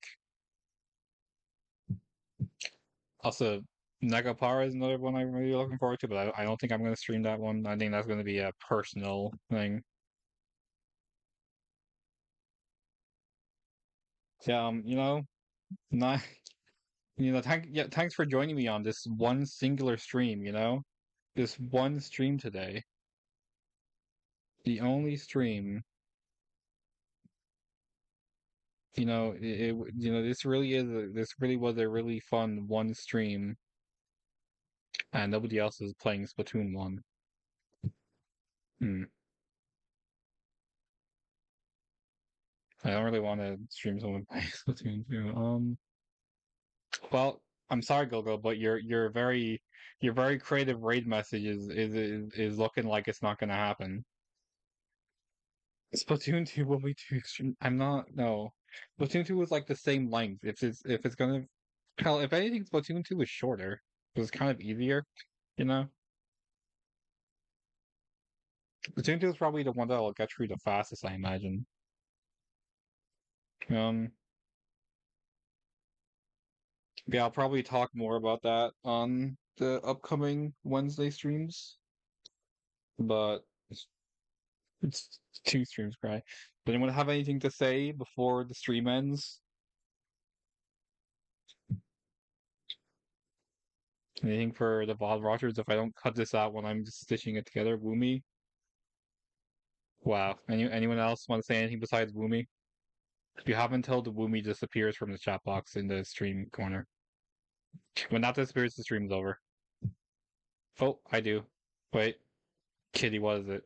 also Negapara is another one I'm really looking forward to, but I don't think I'm gonna stream that one. I think that's gonna be a personal thing. Yeah, not thanks for joining me on this one singular stream, this one stream today. The only stream, this really was a really fun one stream, and nobody else is playing Splatoon 1. Hmm. I don't really want to stream someone playing Splatoon 2. Well, I'm sorry, Gogo, but your very creative raid message is looking like it's not gonna happen. Splatoon 2 will be too extreme. I'm not no. Splatoon 2 is like the same length. If it's gonna hell, if anything, Splatoon 2 is shorter. Because it's kind of easier, you know? Splatoon 2 is probably the one that'll get through the fastest, I imagine. Um yeah, I'll probably talk more about that on the upcoming Wednesday streams. But it's 2 streams, cry. Does anyone have anything to say before the stream ends? Anything for the VOD watchers if I don't cut this out when I'm just stitching it together? Woomy? Wow. Anyone else want to say anything besides Woomy? You have until the Woomy disappears from the chat box in the stream corner. When that disappears, the stream's over. Oh, I do. Wait, Kitty, what is it?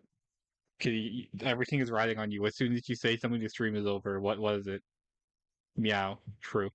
Kitty, everything is riding on you. As soon as you say something, the stream is over. What is it? Meow. True.